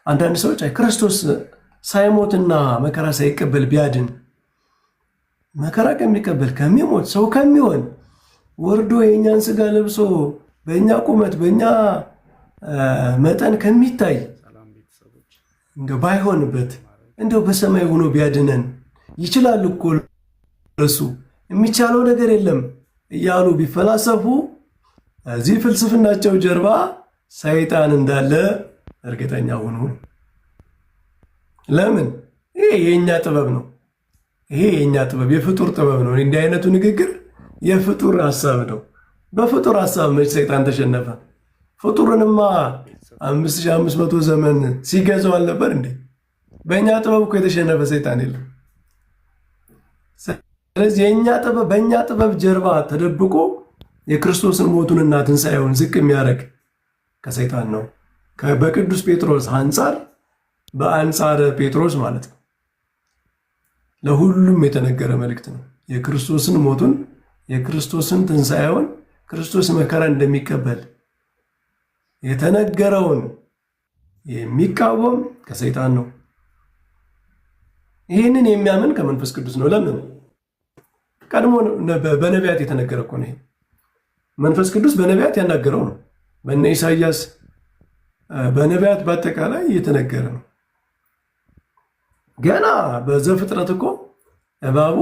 አንዳንድ ሰዎች ክርስቶስ ሳይሞትና መከራ ሳይቀበል ቢያድን መከራ ከሚቀበል ከሚሞት ሰው ከሚሆን ወርዶ የእኛን ስጋ ለብሶ በእኛ ቁመት በእኛ መጠን ከሚታይ እንደው ባይሆንበት እንደው በሰማይ ሆኖ ቢያድነን ይችላል እኮ እሱ የሚቻለው ነገር የለም እያሉ ቢፈላሰፉ እዚህ ፍልስፍናቸው ጀርባ ሰይጣን እንዳለ እርግጠኛ ሆኑ። ለምን? ይሄ የኛ ጥበብ ነው። ይሄ የኛ ጥበብ የፍጡር ጥበብ ነው። እንዲህ አይነቱ ንግግር የፍጡር ሐሳብ ነው። በፍጡር ሐሳብ መች ሰይጣን ተሸነፈ? ፍጡርንማ 5500 ዘመን ሲገዛው አልነበር እንዴ? በእኛ ጥበብ እኮ የተሸነፈ ሰይጣን የለም። ስለዚህ የኛ ጥበብ በእኛ ጥበብ ጀርባ ተደብቆ የክርስቶስን ሞቱንና ትንሣኤውን ዝቅ የሚያደርግ ከሰይጣን ነው። በቅዱስ ጴጥሮስ አንጻር በአንጻረ ጴጥሮስ ማለት ነው ለሁሉም የተነገረ መልእክት ነው። የክርስቶስን ሞቱን የክርስቶስን ትንሣኤውን ክርስቶስ መከራ እንደሚቀበል የተነገረውን የሚቃወም ከሰይጣን ነው። ይህንን የሚያምን ከመንፈስ ቅዱስ ነው። ለምን? ቀድሞ በነቢያት የተነገረ እኮ ነው። መንፈስ ቅዱስ በነቢያት ያናገረው ነው። በእነ ኢሳይያስ በነቢያት በአጠቃላይ እየተነገረ ነው። ገና በዘፍጥረት እኮ እባቡ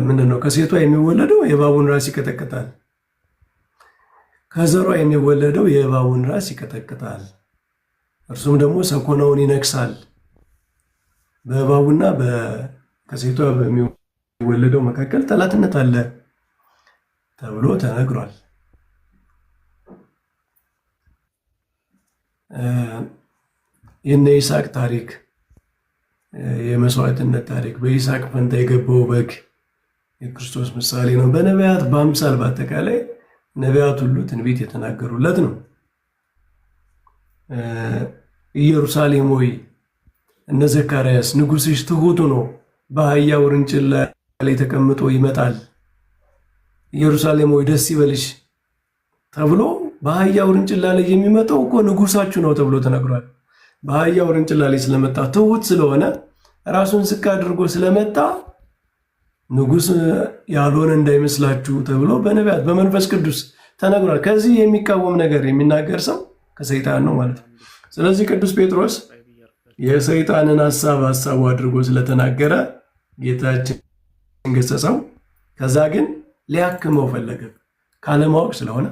ምንድነው? ከሴቷ የሚወለደው የእባቡን ራስ ይቀጠቅጣል፣ ከዘሯ የሚወለደው የእባቡን ራስ ይቀጠቅጣል፣ እርሱም ደግሞ ሰኮናውን ይነክሳል። በእባቡና ከሴቷ በሚወለደው መካከል ጠላትነት አለ ተብሎ ተነግሯል። የነ ይስሐቅ ታሪክ የመስዋዕትነት ታሪክ በይስሐቅ ፈንታ የገባው በግ የክርስቶስ ምሳሌ ነው። በነቢያት በአምሳል በአጠቃላይ ነቢያት ሁሉ ትንቢት የተናገሩለት ነው። ኢየሩሳሌም ሆይ እነ ዘካርያስ ንጉሥሽ ትሑት ሆኖ በአህያ ውርንጭላ ላይ ተቀምጦ ይመጣል፣ ኢየሩሳሌም ሆይ ደስ ይበልሽ ተብሎ በአህያ ውርንጭላ ላይ የሚመጣው እኮ ንጉሳችሁ ነው ተብሎ ተነግሯል። በአህያ ውርንጭላ ላይ ስለመጣ ትሑት ስለሆነ ራሱን ዝቅ አድርጎ ስለመጣ ንጉሥ ያልሆነ እንዳይመስላችሁ ተብሎ በነቢያት በመንፈስ ቅዱስ ተነግሯል። ከዚህ የሚቃወም ነገር የሚናገር ሰው ከሰይጣን ነው ማለት ነው። ስለዚህ ቅዱስ ጴጥሮስ የሰይጣንን ሐሳቡ አድርጎ ስለተናገረ ጌታችን ገሰጸው። ከዛ ግን ሊያክመው ፈለገ ካለማወቅ ስለሆነ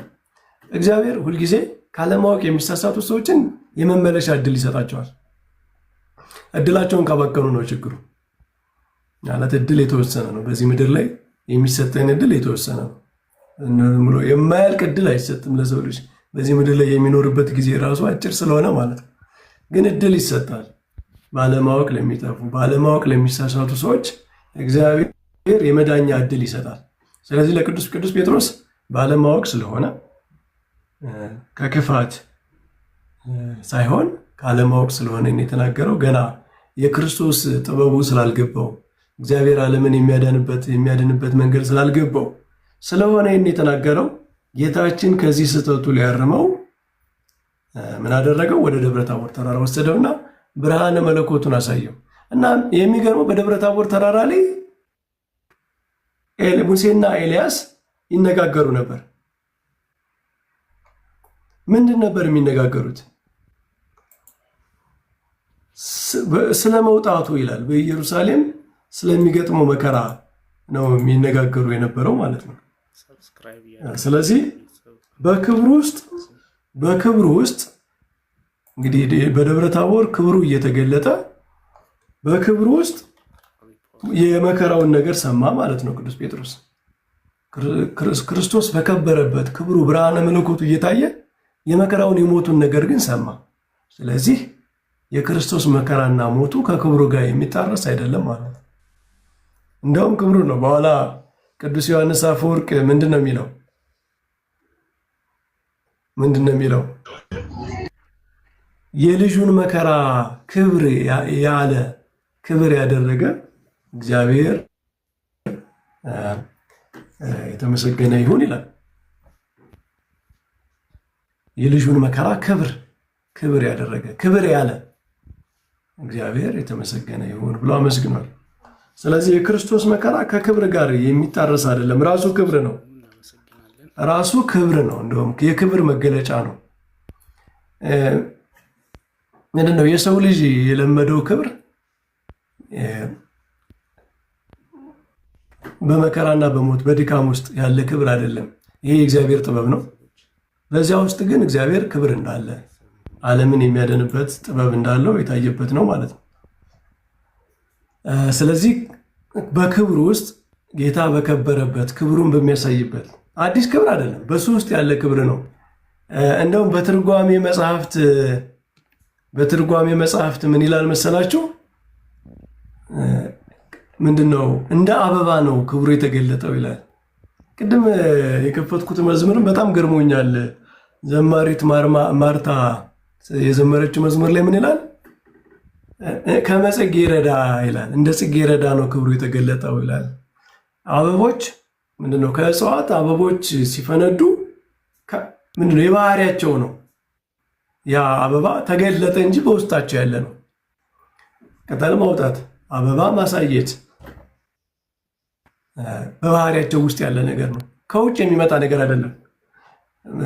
እግዚአብሔር ሁልጊዜ ካለማወቅ የሚሳሳቱ ሰዎችን የመመለሻ እድል ይሰጣቸዋል። እድላቸውን ካባከኑ ነው ችግሩ። ማለት እድል የተወሰነ ነው። በዚህ ምድር ላይ የሚሰጠን እድል የተወሰነ ነው። የማያልቅ እድል አይሰጥም ለሰው ልጅ በዚህ ምድር ላይ የሚኖርበት ጊዜ ራሱ አጭር ስለሆነ ማለት ነው። ግን እድል ይሰጣል። ባለማወቅ ለሚጠፉ ባለማወቅ ለሚሳሳቱ ሰዎች እግዚአብሔር የመዳኛ እድል ይሰጣል። ስለዚህ ለቅዱስ ጴጥሮስ ባለማወቅ ስለሆነ ከክፋት ሳይሆን ካለማወቅ ስለሆነ የተናገረው ገና የክርስቶስ ጥበቡ ስላልገባው እግዚአብሔር ዓለምን የሚያድንበት መንገድ ስላልገባው ስለሆነ የተናገረው ጌታችን ከዚህ ስህተቱ ሊያርመው ምን አደረገው? ወደ ደብረ ታቦር ተራራ ወሰደውና ብርሃነ መለኮቱን አሳየው እና የሚገርመው በደብረ ታቦር ተራራ ላይ ሙሴና ኤልያስ ይነጋገሩ ነበር። ምንድን ነበር የሚነጋገሩት? ስለ መውጣቱ ይላል። በኢየሩሳሌም ስለሚገጥመው መከራ ነው የሚነጋገሩ የነበረው ማለት ነው። ስለዚህ በክብሩ ውስጥ እንግዲህ በደብረ ታቦር ክብሩ እየተገለጠ በክብሩ ውስጥ የመከራውን ነገር ሰማ ማለት ነው። ቅዱስ ጴጥሮስ ክርስቶስ በከበረበት ክብሩ ብርሃነ መለኮቱ እየታየ የመከራውን የሞቱን ነገር ግን ሰማ። ስለዚህ የክርስቶስ መከራና ሞቱ ከክብሩ ጋር የሚጣረስ አይደለም ማለት ነው። እንደውም ክብሩ ነው። በኋላ ቅዱስ ዮሐንስ አፈወርቅ ምንድን ነው የሚለው? የልጁን መከራ ክብር ያለ ክብር ያደረገ እግዚአብሔር የተመሰገነ ይሁን ይላል። የልጁን መከራ ክብር ያደረገ ክብር ያለ እግዚአብሔር የተመሰገነ ይሁን ብሎ አመስግኗል። ስለዚህ የክርስቶስ መከራ ከክብር ጋር የሚጣረስ አይደለም። ራሱ ክብር ነው። ራሱ ክብር ነው። እንደውም የክብር መገለጫ ነው። ምንድነው የሰው ልጅ የለመደው ክብር በመከራና በሞት በድካም ውስጥ ያለ ክብር አይደለም። ይሄ የእግዚአብሔር ጥበብ ነው። በዚያ ውስጥ ግን እግዚአብሔር ክብር እንዳለ ዓለምን የሚያደንበት ጥበብ እንዳለው የታየበት ነው ማለት ነው። ስለዚህ በክብር ውስጥ ጌታ በከበረበት ክብሩን በሚያሳይበት አዲስ ክብር አይደለም፣ በሱ ውስጥ ያለ ክብር ነው። እንደውም በትርጓሜ መጽሐፍት ምን ይላል መሰላችሁ? ምንድነው እንደ አበባ ነው ክብሩ የተገለጠው ይላል። ቅድም የከፈትኩት መዝሙርም በጣም ገርሞኛል። ዘማሪት ማርታ የዘመረችው መዝሙር ላይ ምን ይላል? ከመጽጌረዳ ይላል። እንደ ጽጌረዳ ነው ክብሩ የተገለጠው ይላል። አበቦች ምንድነው? ከእጽዋት አበቦች ሲፈነዱ ምንድነው? የባህሪያቸው ነው። ያ አበባ ተገለጠ እንጂ በውስጣቸው ያለ ነው። ቅጠል ማውጣት፣ አበባ ማሳየት በባህሪያቸው ውስጥ ያለ ነገር ነው። ከውጭ የሚመጣ ነገር አይደለም።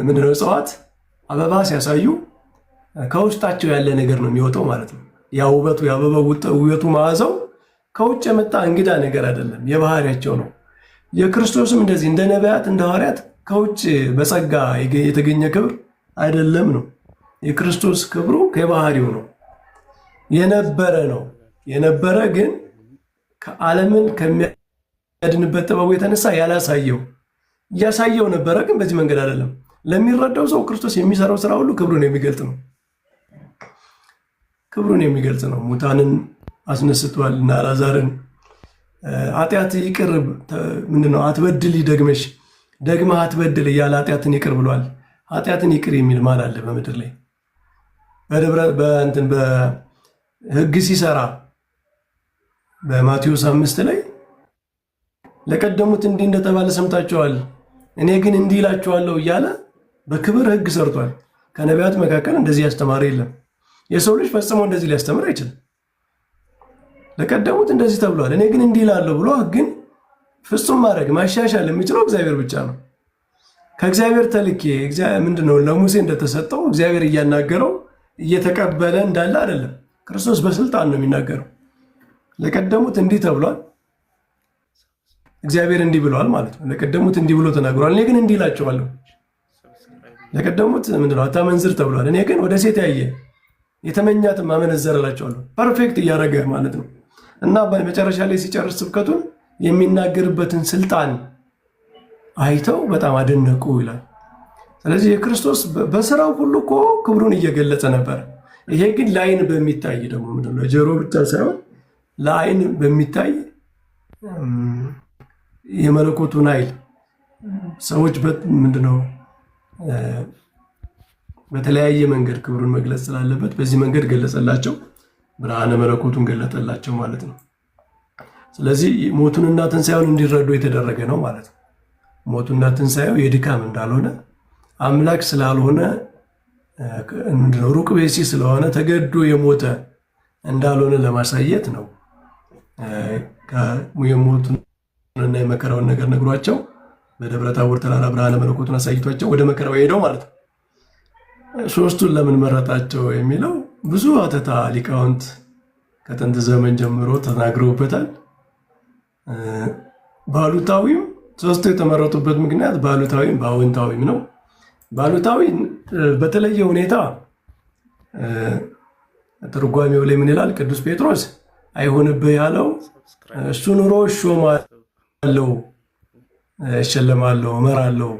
ምንድነው? እጽዋት አበባ ሲያሳዩ ከውስጣቸው ያለ ነገር ነው የሚወጣው ማለት ነው። ያ ውበቱ የአበባ ውበቱ መዓዛው ከውጭ የመጣ እንግዳ ነገር አይደለም፣ የባህሪያቸው ነው። የክርስቶስም እንደዚህ እንደ ነቢያት እንደ ሐዋርያት ከውጭ በጸጋ የተገኘ ክብር አይደለም ነው። የክርስቶስ ክብሩ ከባህሪው ነው። የነበረ ነው። የነበረ ግን ከዓለምን ከሚያድንበት ጥበቡ የተነሳ ያላሳየው እያሳየው ነበረ፣ ግን በዚህ መንገድ አይደለም። ለሚረዳው ሰው ክርስቶስ የሚሰራው ስራ ሁሉ ክብሩን የሚገልጥ ነው። ክብሩን የሚገልጽ ነው። ሙታንን አስነስቷል እና አልዓዛርን ኃጢአት ይቅር ምንድነው? አትበድል ደግመሽ ደግመህ አትበድል እያለ ኃጢአትን ይቅር ብሏል። ኃጢአትን ይቅር የሚል ማን አለ በምድር ላይ? በሕግ ሲሰራ በማቴዎስ 5 ላይ ለቀደሙት እንዲህ እንደተባለ ሰምታችኋል፣ እኔ ግን እንዲህ እላችኋለሁ እያለ በክብር ሕግ ሰርቷል። ከነቢያት መካከል እንደዚህ ያስተማረ የለም። የሰው ልጅ ፈጽሞ እንደዚህ ሊያስተምር አይችልም። ለቀደሙት እንደዚህ ተብሏል፣ እኔ ግን እንዲህ እላለሁ ብሎ ሕግን ፍጹም ማድረግ ማሻሻል የሚችለው እግዚአብሔር ብቻ ነው። ከእግዚአብሔር ተልኬ ምንድነው ለሙሴ እንደተሰጠው እግዚአብሔር እያናገረው እየተቀበለ እንዳለ አይደለም። ክርስቶስ በስልጣን ነው የሚናገረው። ለቀደሙት እንዲህ ተብሏል፣ እግዚአብሔር እንዲህ ብሏል ማለት ነው። ለቀደሙት እንዲህ ብሎ ተናግሯል፣ እኔ ግን እንዲህ እላቸዋለሁ። ለቀደሙት ምንድነው አታመንዝር ተብሏል፣ እኔ ግን ወደ ሴት ያየ የተመኛትም አመነዘረ እላቸዋለሁ። ፐርፌክት እያደረገ ማለት ነው። እና በመጨረሻ ላይ ሲጨርስ ስብከቱን የሚናገርበትን ስልጣን አይተው በጣም አደነቁ ይላል። ስለዚህ የክርስቶስ በስራው ሁሉ እኮ ክብሩን እየገለጸ ነበር። ይሄ ግን ለአይን በሚታይ ደግሞ ምንድነው ለጆሮ ብቻ ሳይሆን ለአይን በሚታይ የመለኮቱን ኃይል ሰዎች ምንድነው በተለያየ መንገድ ክብሩን መግለጽ ስላለበት በዚህ መንገድ ገለጸላቸው፣ ብርሃነ መለኮቱን ገለጠላቸው ማለት ነው። ስለዚህ ሞቱንና ትንሣኤውን እንዲረዱ የተደረገ ነው ማለት ነው። ሞቱና ትንሣኤው የድካም እንዳልሆነ አምላክ ስላልሆነ ምንድነው ሩቅ ብእሲ ስለሆነ ተገዶ የሞተ እንዳልሆነ ለማሳየት ነው። የሞቱንና የመከራውን ነገር ነግሯቸው በደብረ ታቦር ተራራ ብርሃነ መለኮቱን አሳይቷቸው ወደ መከራው ሄደው ማለት ነው። ሶስቱን ለምን መረጣቸው የሚለው ብዙ አተታ ሊቃውንት ከጥንት ዘመን ጀምሮ ተናግረውበታል። ባሉታዊም ሶስቱ የተመረጡበት ምክንያት ባሉታዊም በአዎንታዊም ነው። ባሉታዊ በተለየ ሁኔታ ትርጓሜው ላይ ምን ይላል? ቅዱስ ጴጥሮስ አይሆንብህ ያለው እሱ ኑሮ እሾማለሁ፣ እሸለማለሁ፣ እመራለሁ፣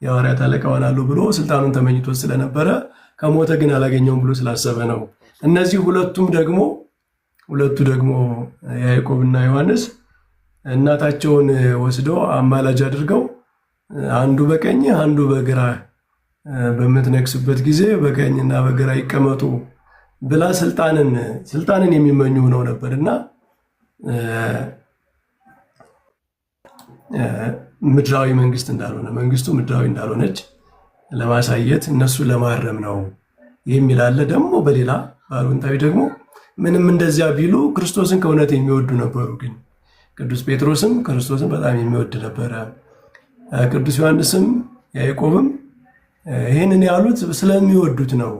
የሐዋርያት አለቃ እሆናለሁ ብሎ ስልጣኑን ተመኝቶ ስለነበረ ከሞተ ግን አላገኘውም ብሎ ስላሰበ ነው። እነዚህ ሁለቱ ደግሞ ያዕቆብና ዮሐንስ እናታቸውን ወስደው አማላጅ አድርገው አንዱ በቀኝ አንዱ በግራ በምትነግስበት ጊዜ በቀኝና በግራ ይቀመጡ ብላ ስልጣንን የሚመኙ ሆነው ነበርና ምድራዊ መንግስት እንዳልሆነ መንግስቱ ምድራዊ እንዳልሆነች ለማሳየት እነሱ ለማረም ነው የሚል አለ። ደግሞ በሌላ በአዎንታዊ ደግሞ ምንም እንደዚያ ቢሉ ክርስቶስን ከእውነት የሚወዱ ነበሩ። ግን ቅዱስ ጴጥሮስም ክርስቶስን በጣም የሚወድ ነበረ። ቅዱስ ዮሐንስም ያዕቆብም ይህንን ያሉት ስለሚወዱት ነው።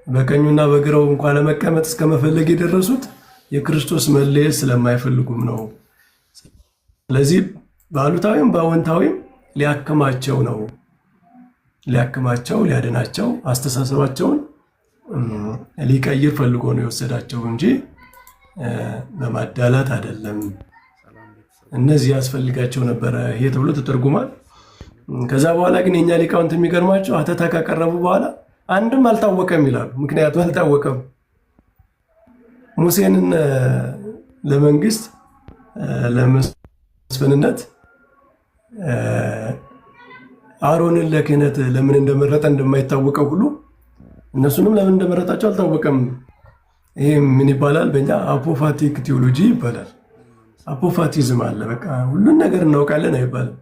በቀኙና በግራው እንኳን ለመቀመጥ እስከ መፈለግ የደረሱት የክርስቶስ መለየት ስለማይፈልጉም ነው። ስለዚህ በአሉታዊም በአዎንታዊም ሊያክማቸው ነው። ሊያክማቸው፣ ሊያድናቸው፣ አስተሳሰባቸውን ሊቀይር ፈልጎ ነው የወሰዳቸው እንጂ በማዳላት አይደለም። እነዚህ ያስፈልጋቸው ነበረ ይሄ ተብሎ ተተርጉሟል። ከዛ በኋላ ግን የኛ ሊቃውንት የሚገርማቸው ሀተታ ካቀረቡ በኋላ አንድም አልታወቀም ይላሉ። ምክንያቱ አልታወቀም። ሙሴንን ለመንግስት ለመስፍንነት አሮንን ለክህነት ለምን እንደመረጠ እንደማይታወቀው ሁሉ እነሱንም ለምን እንደመረጣቸው አልታወቀም። ይሄ ምን ይባላል? በእኛ አፖፋቲክ ቴዎሎጂ ይባላል። አፖፋቲዝም አለ። በቃ ሁሉን ነገር እናውቃለን አይባልም።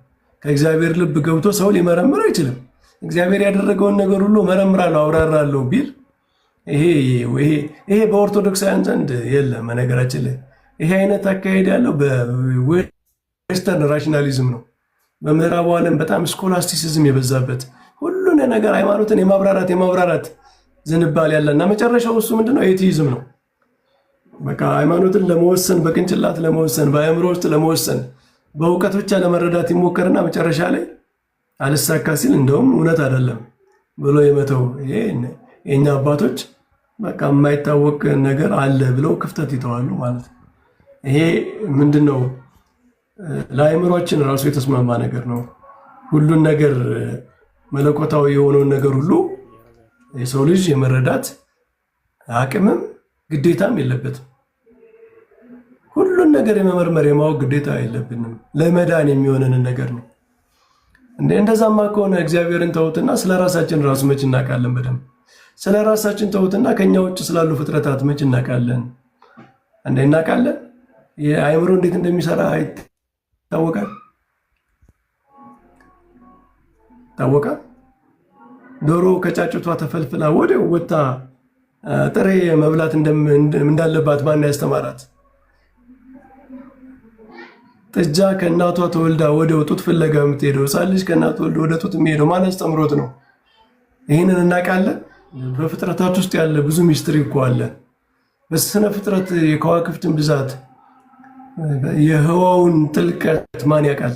ከእግዚአብሔር ልብ ገብቶ ሰው ሊመረምር አይችልም። እግዚአብሔር ያደረገውን ነገር ሁሉ መረምራለሁ፣ አብራራለሁ ቢል ይሄ በኦርቶዶክሳውያን ዘንድ የለም። ነገራችን ላይ ይሄ አይነት አካሄድ ያለው በዌስተርን ራሽናሊዝም ነው። በምዕራቡ ዓለም በጣም ስኮላስቲሲዝም የበዛበት ሁሉን ነገር ሃይማኖትን የማብራራት ዝንባል ያለና መጨረሻው እሱ ምንድነው? ኤቲይዝም ነው። በቃ ሃይማኖትን ለመወሰን በቅንጭላት ለመወሰን በአእምሮ ውስጥ ለመወሰን በእውቀት ብቻ ለመረዳት ይሞከርና መጨረሻ ላይ አልሳካ ሲል እንደውም እውነት አይደለም ብሎ የመተው የኛ አባቶች በቃ የማይታወቅ ነገር አለ ብለው ክፍተት ይተዋሉ ማለት ነው። ይሄ ምንድነው? ለአእምሯችን ራሱ የተስማማ ነገር ነው። ሁሉን ነገር መለኮታዊ የሆነውን ነገር ሁሉ የሰው ልጅ የመረዳት አቅምም ግዴታም የለበትም። ሁሉን ነገር የመመርመር የማወቅ ግዴታ የለብንም። ለመዳን የሚሆነንን ነገር ነው። እንደዛማ ከሆነ እግዚአብሔርን ተውትና ስለ ራሳችን ራሱ መች እናውቃለን? በደንብ ስለ ራሳችን ተውትና ከኛ ውጭ ስላሉ ፍጥረታት መች እናውቃለን? እናውቃለን? የአእምሮ እንዴት እንደሚሰራ ይታወቃል። ዶሮ ከጫጩቷ ተፈልፍላ ወዲያው ወጥታ ጥሬ መብላት እንዳለባት ማን ያስተማራት? ጥጃ ከእናቷ ተወልዳ ወዲያው ጡት ፍለጋ የምትሄደው፣ ሕፃን ልጅ ከእናቱ ወልዶ ወደ ጡት የሚሄደው ማን አስተምሮት ነው? ይህንን እናውቃለን። በፍጥረታት ውስጥ ያለ ብዙ ሚስጥር እኮ አለ። በስነ ፍጥረት የከዋክብትን ብዛት፣ የህዋውን ጥልቀት ማን ያውቃል?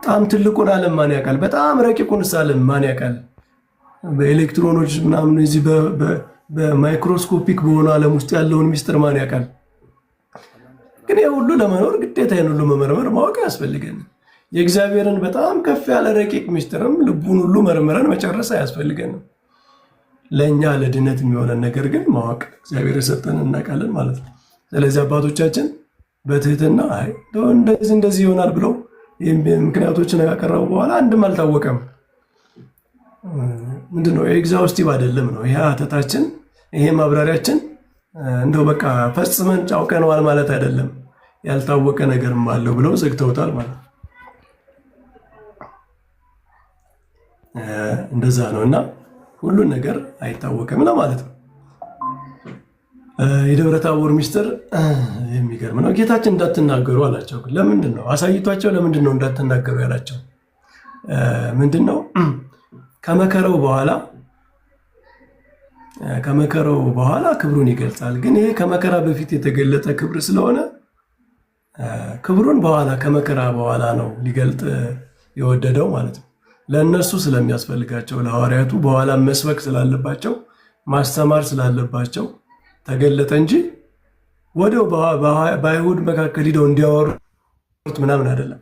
በጣም ትልቁን ዓለም ማን ያውቃል? በጣም ረቂቁንስ ዓለም ማን ያውቃል? በኤሌክትሮኖች ምናምን እዚህ በማይክሮስኮፒክ በሆነ ዓለም ውስጥ ያለውን ሚስጥር ማን ያውቃል? ግን ይህ ሁሉ ለመኖር ግዴታ ይህን ሁሉ መመርመር ማወቅ ያስፈልገን። የእግዚአብሔርን በጣም ከፍ ያለ ረቂቅ ሚስጥርም ልቡን ሁሉ መርምረን መጨረስ አያስፈልገንም። ለእኛ ለድነት የሚሆነን ነገር ግን ማወቅ እግዚአብሔር የሰጠን እናውቃለን ማለት ነው። ስለዚህ አባቶቻችን በትህትና እንደዚህ ይሆናል ብለው ምክንያቶችን ያቀረቡ በኋላ አንድም አልታወቀም። ምንድነው? ኤግዛውስቲቭ አይደለም ነው ይሄ አተታችን፣ ይሄ ማብራሪያችን እንደው በቃ ፈጽመን ጫውቀነዋል ማለት አይደለም። ያልታወቀ ነገርም አለው ብለው ዘግተውታል ማለት ነው። እንደዛ ነው እና ሁሉን ነገር አይታወቅም ነው ማለት ነው። የደብረ ታቦር ሚስጥር የሚገርም ነው። ጌታችን እንዳትናገሩ አላቸው። ለምንድን ነው አሳይቷቸው? ለምንድን ነው እንዳትናገሩ ያላቸው? ምንድን ነው? ከመከራው በኋላ ክብሩን ይገልጻል። ግን ይሄ ከመከራ በፊት የተገለጠ ክብር ስለሆነ ክብሩን ከመከራ በኋላ ነው ሊገልጥ የወደደው ማለት ነው። ለእነሱ ስለሚያስፈልጋቸው ለሐዋርያቱ በኋላ መስበክ ስላለባቸው ማስተማር ስላለባቸው ተገለጠ እንጂ ወዲያው በአይሁድ መካከል ሂደው እንዲያወሩት ምናምን አይደለም።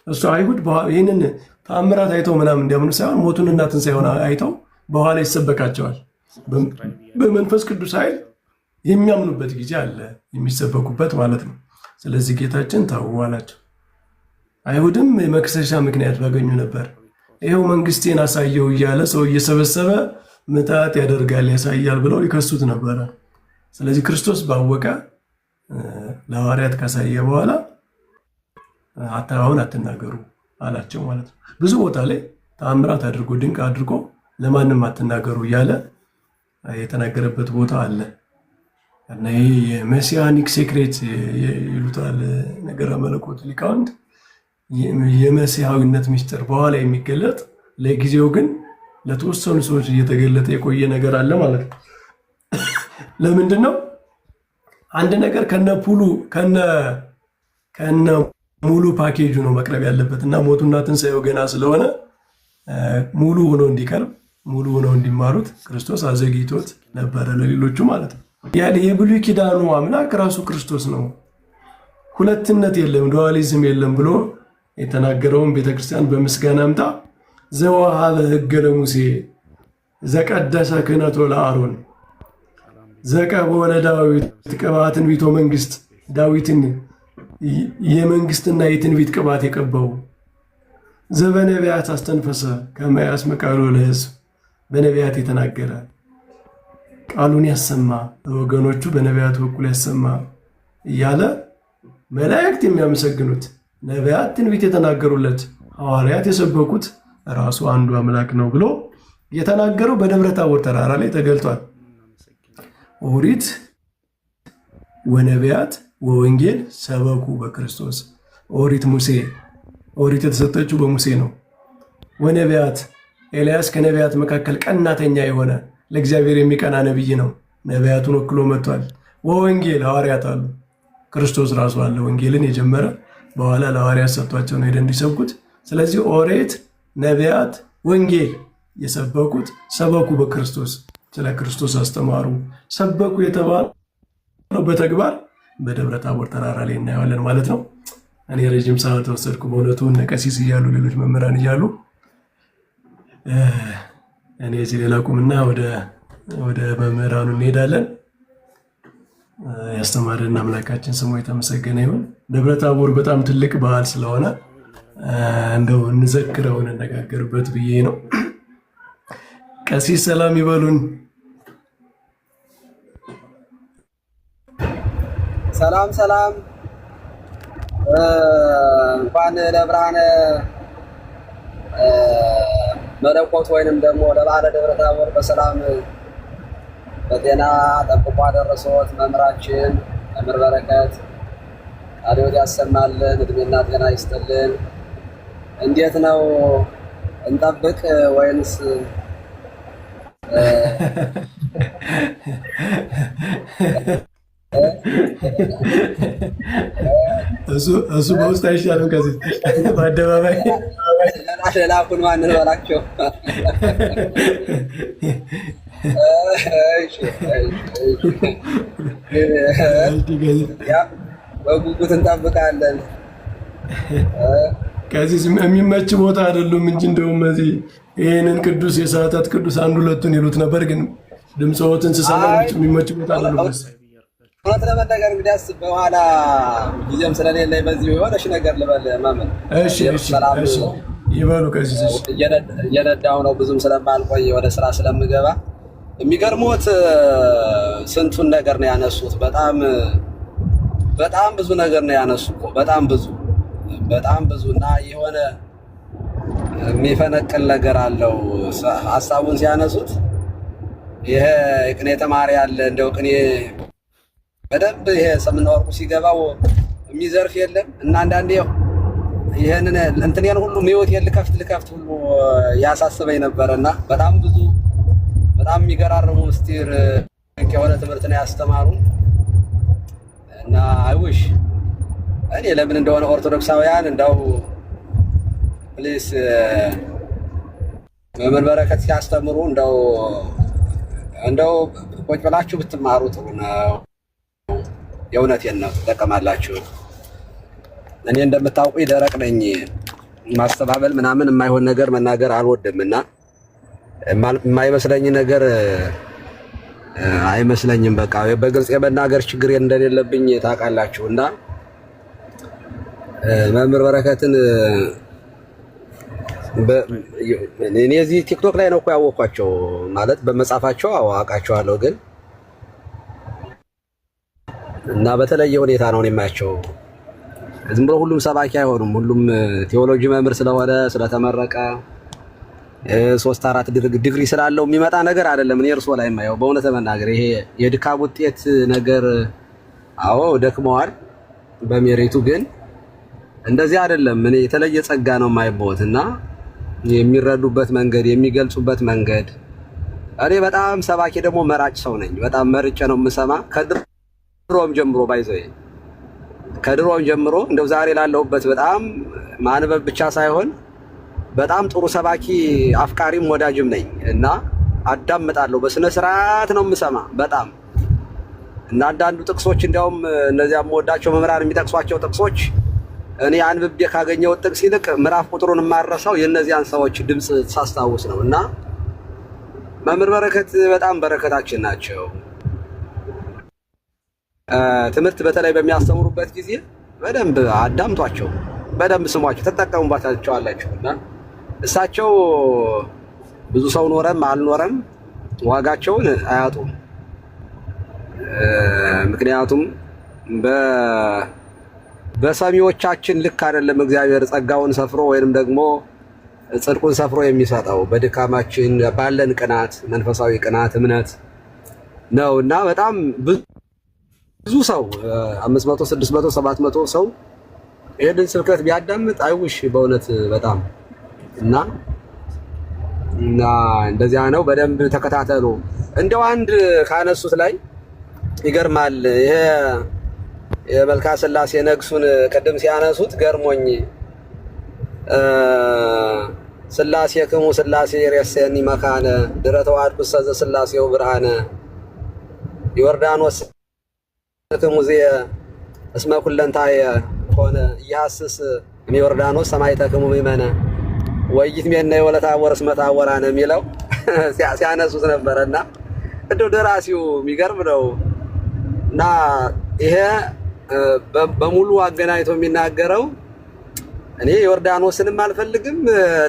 እሱ አይሁድ ይህንን ተአምራት አይተው ምናምን እንዲያምኑ ሳይሆን ሞቱንና ትንሣኤውን አይተው በኋላ ይሰበካቸዋል። በመንፈስ ቅዱስ ኃይል የሚያምኑበት ጊዜ አለ፣ የሚሰበኩበት ማለት ነው። ስለዚህ ጌታችን ተው አላቸው። አይሁድም የመክሰሻ ምክንያት ባገኙ ነበር። ይኸው መንግስቴን አሳየው እያለ ሰው እየሰበሰበ ምታት ያደርጋል ያሳያል ብለው ይከሱት ነበረ። ስለዚህ ክርስቶስ ባወቀ ለሐዋርያት ካሳየ በኋላ አሁን አትናገሩ አላቸው ማለት ነው። ብዙ ቦታ ላይ ተአምራት አድርጎ ድንቅ አድርጎ ለማንም አትናገሩ እያለ የተናገረበት ቦታ አለ እና ይህ የሜሲያኒክ ሴክሬት ይሉታል ነገረ መለኮት ሊቃውንት። የመሲሐዊነት ምስጢር በኋላ የሚገለጥ ለጊዜው ግን ለተወሰኑ ሰዎች እየተገለጠ የቆየ ነገር አለ ማለት ነው። ለምንድን ነው አንድ ነገር ከነ ሙሉ ፓኬጁ ነው መቅረብ ያለበት እና ሞቱና ትንሣኤው ገና ስለሆነ ሙሉ ሆኖ እንዲቀርብ ሙሉ ሆነው እንዲማሩት ክርስቶስ አዘግይቶት ነበረ ለሌሎቹ ማለት ነው። ያለ የብሉይ ኪዳኑ አምላክ ራሱ ክርስቶስ ነው። ሁለትነት የለም፣ ዱዋሊዝም የለም ብሎ የተናገረውን ቤተክርስቲያን በምስጋና አምጣ ዘወሀበ ሕገ ለሙሴ ዘቀደሰ ክህነቶ ለአሮን ዘቀቦ ለዳዊት ቅብአትን ቢቶ መንግስት ዳዊትን የመንግስትና የትንቢት ቅባት የቀባው ዘበነቢያት አስተንፈሰ ከመ ያስምዕ ቃሎ ለሕዝብ በነቢያት የተናገረ ቃሉን ያሰማ በወገኖቹ በነቢያት በኩል ያሰማ እያለ መላእክት የሚያመሰግኑት ነቢያት ትንቢት የተናገሩለት ሐዋርያት የሰበኩት ራሱ አንዱ አምላክ ነው ብሎ የተናገረው በደብረ ታቦር ተራራ ላይ ተገልጧል። ኦሪት ወነቢያት ወወንጌል ሰበኩ በክርስቶስ። ኦሪት የተሰጠችው በሙሴ ነው። ወነቢያት ኤልያስ ከነቢያት መካከል ቀናተኛ የሆነ ለእግዚአብሔር የሚቀና ነቢይ ነው። ነቢያቱን ወክሎ መጥቷል። ወወንጌል ሐዋርያት አሉ። ክርስቶስ ራሱ አለ ወንጌልን የጀመረ በኋላ ለሐዋርያት ሰጥቷቸው ነው ሄደው እንዲሰብኩት። ስለዚህ ኦሪት፣ ነቢያት፣ ወንጌል የሰበኩት ሰበኩ በክርስቶስ ስለ ክርስቶስ አስተማሩ። ሰበኩ የተባለው በተግባር በደብረ ታቦር ተራራ ላይ እናየዋለን ማለት ነው። እኔ ረጅም ሰዓት ወሰድኩ በእውነቱ እነ ቀሲስ እያሉ ሌሎች መምህራን እያሉ እኔ እዚህ ሌላ ቁምና ወደ መምህራኑ እንሄዳለን። ያስተማረን አምላካችን ስሙ የተመሰገነ ይሁን። ደብረ ታቦር በጣም ትልቅ በዓል ስለሆነ እንደው እንዘክረው እንነጋገርበት ብዬ ነው። ቀሲስ ሰላም ይበሉን። ሰላም ሰላም። እንኳን ለብርሃነ መለኮት ወይንም ደግሞ ለበዓለ ደብረ ታቦር በሰላም በጤና ጠብቆ አደረሰዎት። መምህራችን መምህር በረከት ቃለ ሕይወት ያሰማልን፣ እድሜና ጤና ይስጥልን። እንዴት ነው እንጠብቅ ወይንስ እሱ በውስጥ አይሻልም? ከዚህ በአደባባይ ላኩን ማንን በላቸው። በጉጉት እንጠብቃለን። ከዚህ የሚመች ቦታ አይደሉም እንጂ እንደውም እዚህ ይህንን ቅዱስ የሰዓታት ቅዱስ አንድ ሁለቱን ይሉት ነበር፣ ግን ድምፅዎትን ስሰማ የሚመች ቦታ አይደሉም። እውነት ለመናገር እንግዲህ በኋላ ጊዜም ስለሌለ በዚህ የሆነሽ ነገር ልበል ማመን። እሺ ይበሉ። ከዚህ እየነዳሁ ነው ብዙም ስለማልቆይ ወደ ስራ ስለምገባ። የሚገርሙት ስንቱን ነገር ነው ያነሱት። በጣም ብዙ ነገር ነው ያነሱ እኮ በጣም ብዙ እና የሆነ የሚፈነቅል ነገር አለው ሀሳቡን ሲያነሱት። ይሄ ቅኔ ተማሪ ያለ እንደው ቅኔ በደንብ ይሄ ሰምና ወርቁ ሲገባው የሚዘርፍ የለም እና አንዳንዴ ይሄንን እንትኔን ሁሉ ህይወቴን ልከፍት ሁሉ ያሳስበኝ ነበርና በጣም የሚገራርሙ ምስጢር የሆነ ትምህርት ነው ያስተማሩ እና አይውሽ እኔ ለምን እንደሆነ ኦርቶዶክሳውያን እንደው ፕሊስ መምህር በረከት ሲያስተምሩ እንደው ቁጭ ብላችሁ ብትማሩ ጥሩ ነው። የእውነቴን ነው፣ ትጠቀማላችሁ። እኔ እንደምታውቁኝ ደረቅ ነኝ። ማስተባበል ምናምን የማይሆን ነገር መናገር አልወድም እና የማይመስለኝ ነገር አይመስለኝም። በቃ በግልጽ የመናገር ችግር እንደሌለብኝ ታውቃላችሁ። እና መምህር በረከትን እኔ እዚህ ቲክቶክ ላይ ነው እኮ ያወቅኳቸው፣ ማለት በመጻፋቸው አውቃቸዋለሁ፣ ግን እና በተለየ ሁኔታ ነው የማያቸው። ዝም ብሎ ሁሉም ሰባኪ አይሆኑም። ሁሉም ቴዎሎጂ መምህር ስለሆነ ስለተመረቀ 3-4 ዲግሪ ስላለው የሚመጣ ነገር አይደለም። እኔ እርሶ ላይ የማየው በእውነት ለመናገር ይሄ የድካም ውጤት ነገር አዎ ደክመዋል በሜሪቱ ግን እንደዚህ አይደለም። እኔ የተለየ ጸጋ ነው የማይቦት እና የሚረዱበት መንገድ የሚገልጹበት መንገድ እኔ በጣም ሰባኪ ደግሞ መራጭ ሰው ነኝ። በጣም መርጬ ነው የምሰማ ከድሮም ጀምሮ ባይዘይ ከድሮም ጀምሮ እንደው ዛሬ ላለሁበት በጣም ማንበብ ብቻ ሳይሆን በጣም ጥሩ ሰባኪ አፍቃሪም ወዳጅም ነኝ እና አዳምጣለሁ። በስነ ስርዓት ነው የምሰማ በጣም እና አንዳንዱ ጥቅሶች እንዲያውም እነዚያ የምወዳቸው መምህራን የሚጠቅሷቸው ጥቅሶች እኔ አንብቤ ካገኘው ጥቅስ ይልቅ ምዕራፍ ቁጥሩን የማረሳው የእነዚያን ሰዎች ድምፅ ሳስታውስ ነው። እና መምህር በረከት በጣም በረከታችን ናቸው። ትምህርት በተለይ በሚያስተምሩበት ጊዜ በደንብ አዳምጧቸው፣ በደንብ ስሟቸው፣ ተጠቀሙባቸዋላችሁ። እና እሳቸው ብዙ ሰው ኖረም አልኖረም ዋጋቸውን አያጡም። ምክንያቱም በሰሚዎቻችን ልክ አይደለም እግዚአብሔር ጸጋውን ሰፍሮ ወይንም ደግሞ ጽድቁን ሰፍሮ የሚሰጠው በድካማችን ባለን ቅናት፣ መንፈሳዊ ቅናት፣ እምነት ነው እና በጣም ብዙ ሰው 500፣ 600፣ 700 ሰው ይሄንን ስብከት ቢያዳምጥ አይውሽ በእውነት በጣም እና እንደዚያ ነው። በደንብ ተከታተሉ። እንደው አንድ ካነሱት ላይ ይገርማል። ይሄ የመልካ ስላሴ ነግሱን ቅድም ሲያነሱት ገርሞኝ ስላሴ ክሙ ስላሴ ሬሰኒ መካነ ድረ ተዋድኩ ሰዘ ስላሴው ብርሃነ ዮርዳኖስ ክሙ ዘ እስመ ኩለንታየ ሆነ ይሐስስ ዮርዳኖስ ሰማይተ ክሙ ይመነ ወይት ሜነ ወለታ ወርስ መታ ወራነ የሚለው ሲያነሱት ነበርና እንደው ደራሲው የሚገርም ነው እና ይሄ በሙሉ አገናኝቶ የሚናገረው እኔ ዮርዳኖስንም አልፈልግም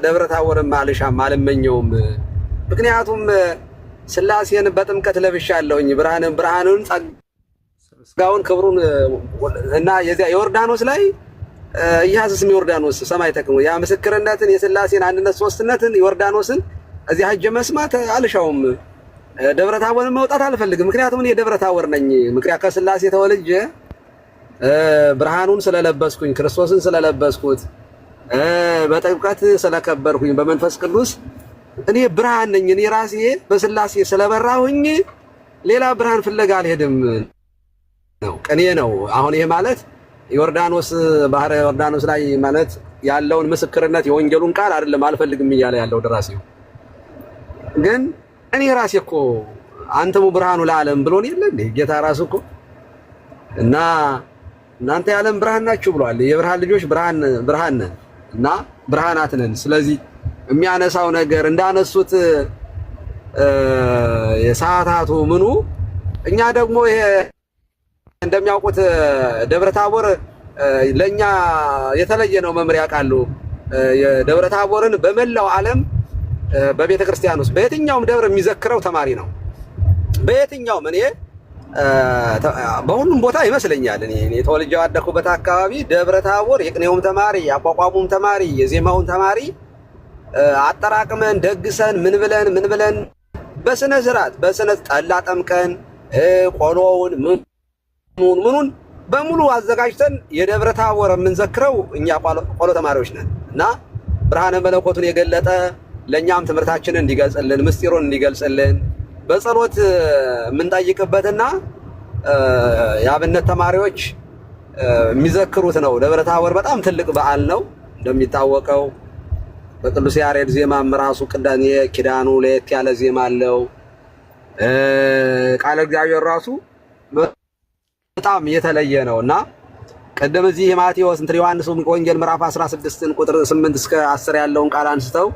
ደብረ ታቦርም አልሻም አልመኘውም። ምክንያቱም ስላሴን በጥምቀት ለብሻለሁኝ ብርሃኑን ጸጋውን ክብሩን እና የዚያ ዮርዳኖስ ላይ ይሐስስም ዮርዳኖስ ሰማይ ተክሙ ያ ምስክርነትን የስላሴን አንድነት ሶስትነትን ዮርዳኖስን እዚያ ሄጄ መስማት አልሻውም። ደብረ ታቦርን መውጣት አልፈልግም። ምክንያቱም እኔ ደብረ ታቦር ነኝ። ምክንያቱም ከስላሴ ተወልጄ ብርሃኑን ስለለበስኩኝ ክርስቶስን ስለለበስኩት በጥምቀት ስለከበርኩኝ በመንፈስ ቅዱስ እኔ ብርሃን ነኝ። እኔ ራሴ በስላሴ ስለበራሁኝ ሌላ ብርሃን ፍለጋ አልሄድም ነው ቅኔ ነው። አሁን ይሄ ማለት ዮርዳኖስ ባህረ ዮርዳኖስ ላይ ማለት ያለውን ምስክርነት የወንጌሉን ቃል አይደለም አልፈልግም እያለ ያለው ደራሲው ግን እኔ ራሴ እኮ አንተሙ ብርሃኑ ለዓለም ብሎን የለ እንዴ ጌታ ራሱ እኮ እና እናንተ የዓለም ብርሃን ናችሁ ብሏል። የብርሃን ልጆች ብርሃን ነን እና ብርሃናት ነን። ስለዚህ የሚያነሳው ነገር እንዳነሱት የሰዓታቱ ምኑ እኛ ደግሞ ይሄ እንደሚያውቁት ደብረ ታቦር ለኛ የተለየ ነው። መምሪያ ቃሉ የደብረ ታቦርን በመላው ዓለም በቤተ ክርስቲያን ውስጥ በየትኛውም ደብር የሚዘክረው ተማሪ ነው። በየትኛውም እኔ በሁሉም ቦታ ይመስለኛል እኔ ተወልጄ ያደኩበት አካባቢ ደብረ ታቦር የቅኔውም ተማሪ የአቋቋሙም ተማሪ የዜማውን ተማሪ አጠራቅመን ደግሰን ምን ብለን በስነ ስርዓት በስነ ጠላ ጠምቀን ቆሎውን ምኑን በሙሉ አዘጋጅተን የደብረ ታቦር የምንዘክረው እኛ ቆሎ ተማሪዎች ነን እና ብርሃነ መለኮቱን የገለጠ ለኛም ትምህርታችንን እንዲገልጽልን ምስጢሩን እንዲገልጽልን በጸሎት የምንጠይቅበትና የአብነት ተማሪዎች የሚዘክሩት ነው። ደብረ ታቦር በጣም ትልቅ በዓል ነው። እንደሚታወቀው በቅዱስ ያሬድ ዜማም ራሱ ቅዳሴ ኪዳኑ ለየት ያለ ዜማ አለው። ቃለ እግዚአብሔር ራሱ በጣም የተለየ ነውና ቀደም እዚህ የማቴዎስ እንትን ዮሐንስ ወንጌል ምዕራፍ 16 ቁጥር 8 እስከ 10 ያለውን ቃል አንስተው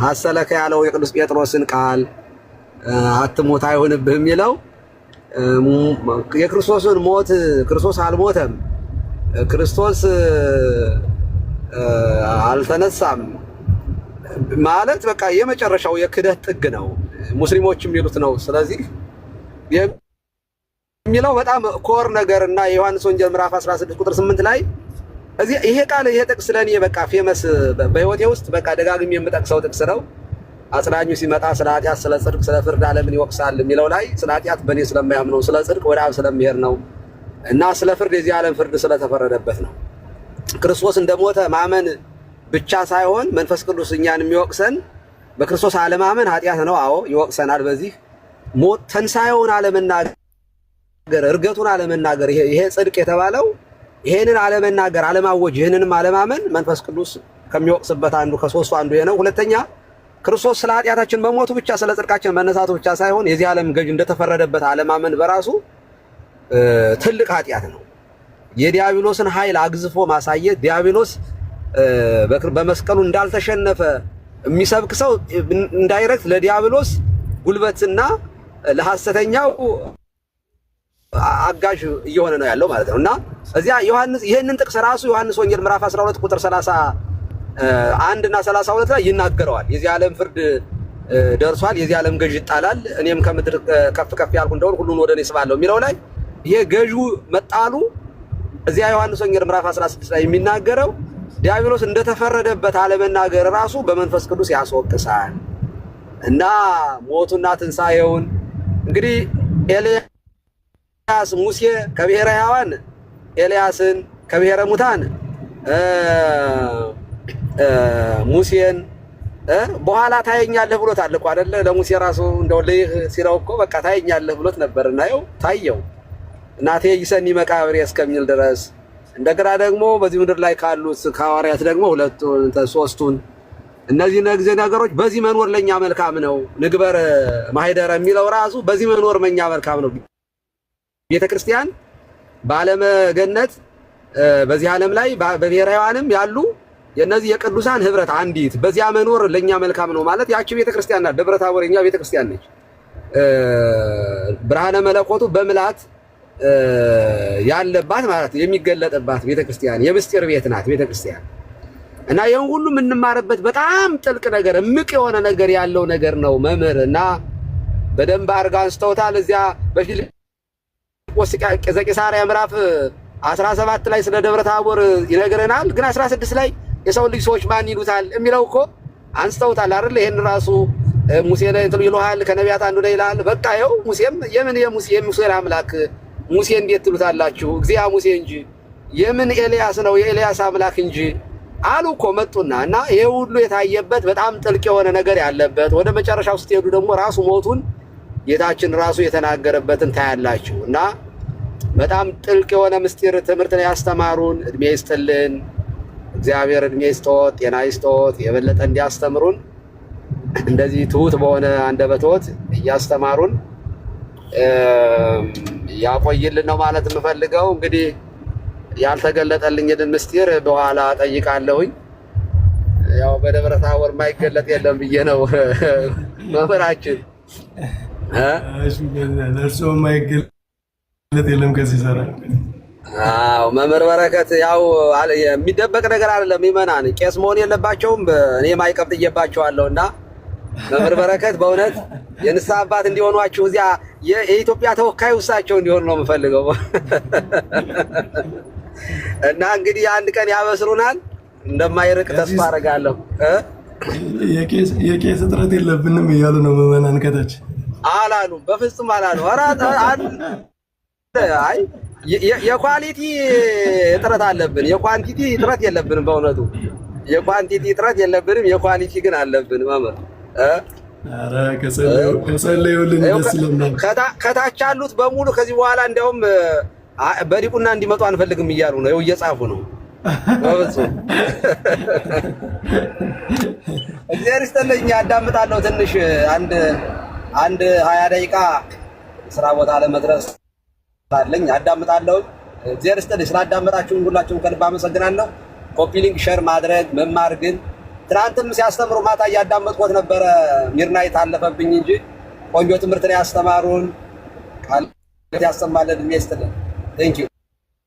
ሐሰለከ ያለው የቅዱስ ጴጥሮስን ቃል አትሞት አይሆንብህ የሚለው የክርስቶስን ሞት ክርስቶስ አልሞተም፣ ክርስቶስ አልተነሳም ማለት በቃ የመጨረሻው የክደት ጥግ ነው። ሙስሊሞች የሚሉት ነው። ስለዚህ የሚለው በጣም ኮር ነገርና የዮሐንስ ወንጌል ምዕራፍ 16 ቁጥር 8 ላይ እዚህ ይሄ ቃል ይሄ ጥቅስ ለኔ በቃ ፌመስ በህይወቴ ውስጥ በቃ ደጋግሜ የምጠቅሰው ጥቅስ ነው። አጽናኙ ሲመጣ ስለ ኃጢአት፣ ስለ ጽድቅ፣ ስለ ፍርድ ዓለምን ይወቅሳል የሚለው ላይ ስለ ኃጢአት በእኔ ስለማያምነው፣ ስለ ጽድቅ ወደ አብ ስለሚሄድ ነው እና ስለ ፍርድ የዚህ ዓለም ፍርድ ስለተፈረደበት ነው። ክርስቶስ እንደሞተ ማመን ብቻ ሳይሆን መንፈስ ቅዱስ እኛን የሚወቅሰን በክርስቶስ አለማመን ኃጢአት ነው። አዎ ይወቅሰናል። በዚህ ሞት ትንሣኤውን አለመናገር፣ እርገቱን አለመናገር፣ ይሄ ጽድቅ የተባለው ይሄንን አለመናገር፣ አለማወጅ፣ ይሄንንም አለማመን መንፈስ ቅዱስ ከሚወቅስበት አንዱ ከሶስቱ አንዱ ይሄ ነው። ሁለተኛ ክርስቶስ ስለ ኃጢአታችን መሞቱ ብቻ ስለ ጽድቃችን መነሳቱ ብቻ ሳይሆን የዚህ ዓለም ገዥ እንደተፈረደበት አለማመን በራሱ ትልቅ ኃጢአት ነው። የዲያብሎስን ኃይል አግዝፎ ማሳየት፣ ዲያብሎስ በመስቀሉ እንዳልተሸነፈ የሚሰብክ ሰው እንዳይረክት ለዲያብሎስ ጉልበትና ለሐሰተኛው አጋዥ እየሆነ ነው ያለው ማለት ነው። እና እዚያ ዮሐንስ ይሄንን ጥቅስ ራሱ ዮሐንስ ወንጌል ምዕራፍ 12 ቁጥር 31 እና 32 ላይ ይናገረዋል። የዚህ ዓለም ፍርድ ደርሷል፣ የዚህ ዓለም ገዥ ይጣላል፣ እኔም ከምድር ከፍ ከፍ ያልኩ እንደሆነ ሁሉን ወደ እኔ ስባለሁ የሚለው ላይ ይሄ ገዢው መጣሉ እዚያ ዮሐንስ ወንጌል ምዕራፍ 16 ላይ የሚናገረው ዲያብሎስ እንደተፈረደበት አለመናገር ራሱ በመንፈስ ቅዱስ ያስወቅሳል። እና ሞቱና ትንሣኤውን እንግዲህ ኤልያስ ሙሴ ከብሔረ ሕያዋን ኤልያስን ከብሔረ ሙታን ሙሴን በኋላ ታየኛለህ ብሎታል እኮ አይደለ? ለሙሴ ራሱ እንደው ለይህ ሲለው እኮ በቃ ታየኛለህ ብሎት ነበርና ይኸው ታየው እናቴ ይሰኒ መቃብሬ እስከሚል ድረስ። እንደገና ደግሞ በዚህ ምድር ላይ ካሉት ሐዋርያት ደግሞ ሁለቱን ሶስቱን እነዚህ ነገሮች በዚህ መኖር ለኛ መልካም ነው። ንግበር ማህደረ የሚለው ራሱ በዚህ መኖር መኛ መልካም ነው። ቤተክርስቲያን በዓለመ ገነት በዚህ ዓለም ላይ በብሔረ ሕያዋንም ያሉ የነዚህ የቅዱሳን ህብረት አንዲት በዚያ መኖር ለኛ መልካም ነው ማለት ያቺ ቤተክርስቲያን ናት። ደብረ ታቦር የኛ ቤተክርስቲያን ነች። ብርሃነ መለኮቱ በምላት ያለባት ማለት የሚገለጥባት ቤተክርስቲያን የምስጢር ቤት ናት ቤተክርስቲያን። እና ይሄን ሁሉ የምንማርበት በጣም ጥልቅ ነገር እምቅ የሆነ ነገር ያለው ነገር ነው መምህር እና በደንብ አድርጋ አንስተውታል። እዚያ በፊልጶስ ዘቂሳርያ ምዕራፍ 17 ላይ ስለ ደብረ ታቦር ይነግረናል። ግን 16 ላይ የሰው ልጅ ሰዎች ማን ይሉታል የሚለው እኮ አንስተውታል አይደል? ይሄን ራሱ ሙሴ ላይ እንትን ይሉሃል ከነቢያት አንዱ ነው ይላል። በቃ ይኸው ሙሴም የሙሴ አምላክ ሙሴ እንዴት ትሉታላችሁ? እግዚአ ሙሴ እንጂ የምን ኤልያስ ነው የኤልያስ አምላክ እንጂ አሉ እኮ መጡና። እና ይሄ ሁሉ የታየበት በጣም ጥልቅ የሆነ ነገር ያለበት ወደ መጨረሻው ስትሄዱ ደግሞ ራሱ ሞቱን ጌታችን ራሱ የተናገረበትን ታያላችሁ። እና በጣም ጥልቅ የሆነ ምስጢር ትምህርት ነው ያስተማሩን። እድሜ ይስጥልን እግዚአብሔር፣ እድሜ ይስጦት፣ ጤና ይስጦት፣ የበለጠ እንዲያስተምሩን እንደዚህ ትሁት በሆነ አንደበቶት እያስተማሩን ያቆይልን ነው ማለት የምፈልገው። እንግዲህ ያልተገለጠልኝን ምስጢር በኋላ ጠይቃለሁኝ። ያው በደብረ ታቦር የማይገለጥ የለም ብዬ ነው መምህራችን እርሶ የማይገለጥ የለም ከዚህ ሰራ። አዎ መምህር በረከት ያው የሚደበቅ ነገር አይደለም። ይመናን ቄስ መሆን የለባቸውም። እኔ ማይቀብ ጥዬባቸዋለሁና መምህር በረከት በእውነት የንስሐ አባት እንዲሆኗችሁ እዚያ የኢትዮጵያ ተወካይ እሳቸው እንዲሆኑ ነው የምፈልገው። እና እንግዲህ አንድ ቀን ያበስሩናል እንደማይርቅ ተስፋ አደርጋለሁ። የቄስ እጥረት የለብንም እያሉ ነው ምዕመናን ከታች አላሉም። በፍጹም አላሉ። አይ የኳሊቲ እጥረት አለብን። የኳንቲቲ እጥረት የለብንም። በእውነቱ የኳንቲቲ እጥረት የለብንም። የኳሊቲ ግን አለብን መምህር። ኧረ ከጸለዩልን ደስ ይለናል። ከታች ያሉት በሙሉ ከዚህ በኋላ እንዲያውም በዲቁና እንዲመጡ አንፈልግም እያሉ ነው። ይኸው እየጻፉ ነው። በፍጹም እግዚአብሔር ይስጥልኝ። አዳምጣለሁ ትንሽ አንድ 20 ደቂቃ ስራ ቦታ ለመድረስ አለኝ። አዳምጣለሁ። እግዚአብሔር ይስጥልኝ። ስላዳመጣችሁን ሁላችሁም ከልብ አመሰግናለሁ። ኮፒ ሊንክ ሼር ማድረግ መማር ግን ትናንትም ሲያስተምሩ ማታ እያዳመጥኩት ነበረ። ሚድናይት አለፈብኝ እንጂ ቆንጆ ትምህርት ነው ያስተማሩን። ቃል ያሰማልን። እድሜ ይስጥልን። ቴንክ ዩ።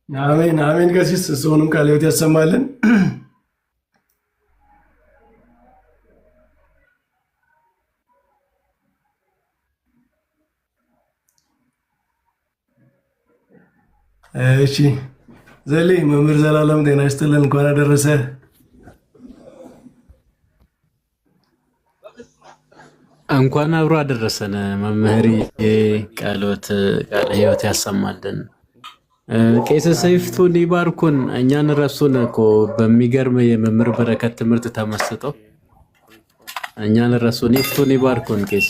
አሜን አሜን። ቀሲስ እሱንም ቃል ሕይወት ያሰማልን። እሺ ዘሌ መምህር ዘላለም ጤና ይስጥልን፣ እንኳን አደረሰ። እንኳን አብሮ አደረሰን መምህር ቃሎት ቃለ ሕይወት ያሰማልን። ቄስ ሰይፍቱን ይባርኩን። እኛን ረሱን እኮ በሚገርም የመምህር በረከት ትምህርት ተመስጠው እኛን ረሱን። ይፍቱን ይባርኩን ቄስ።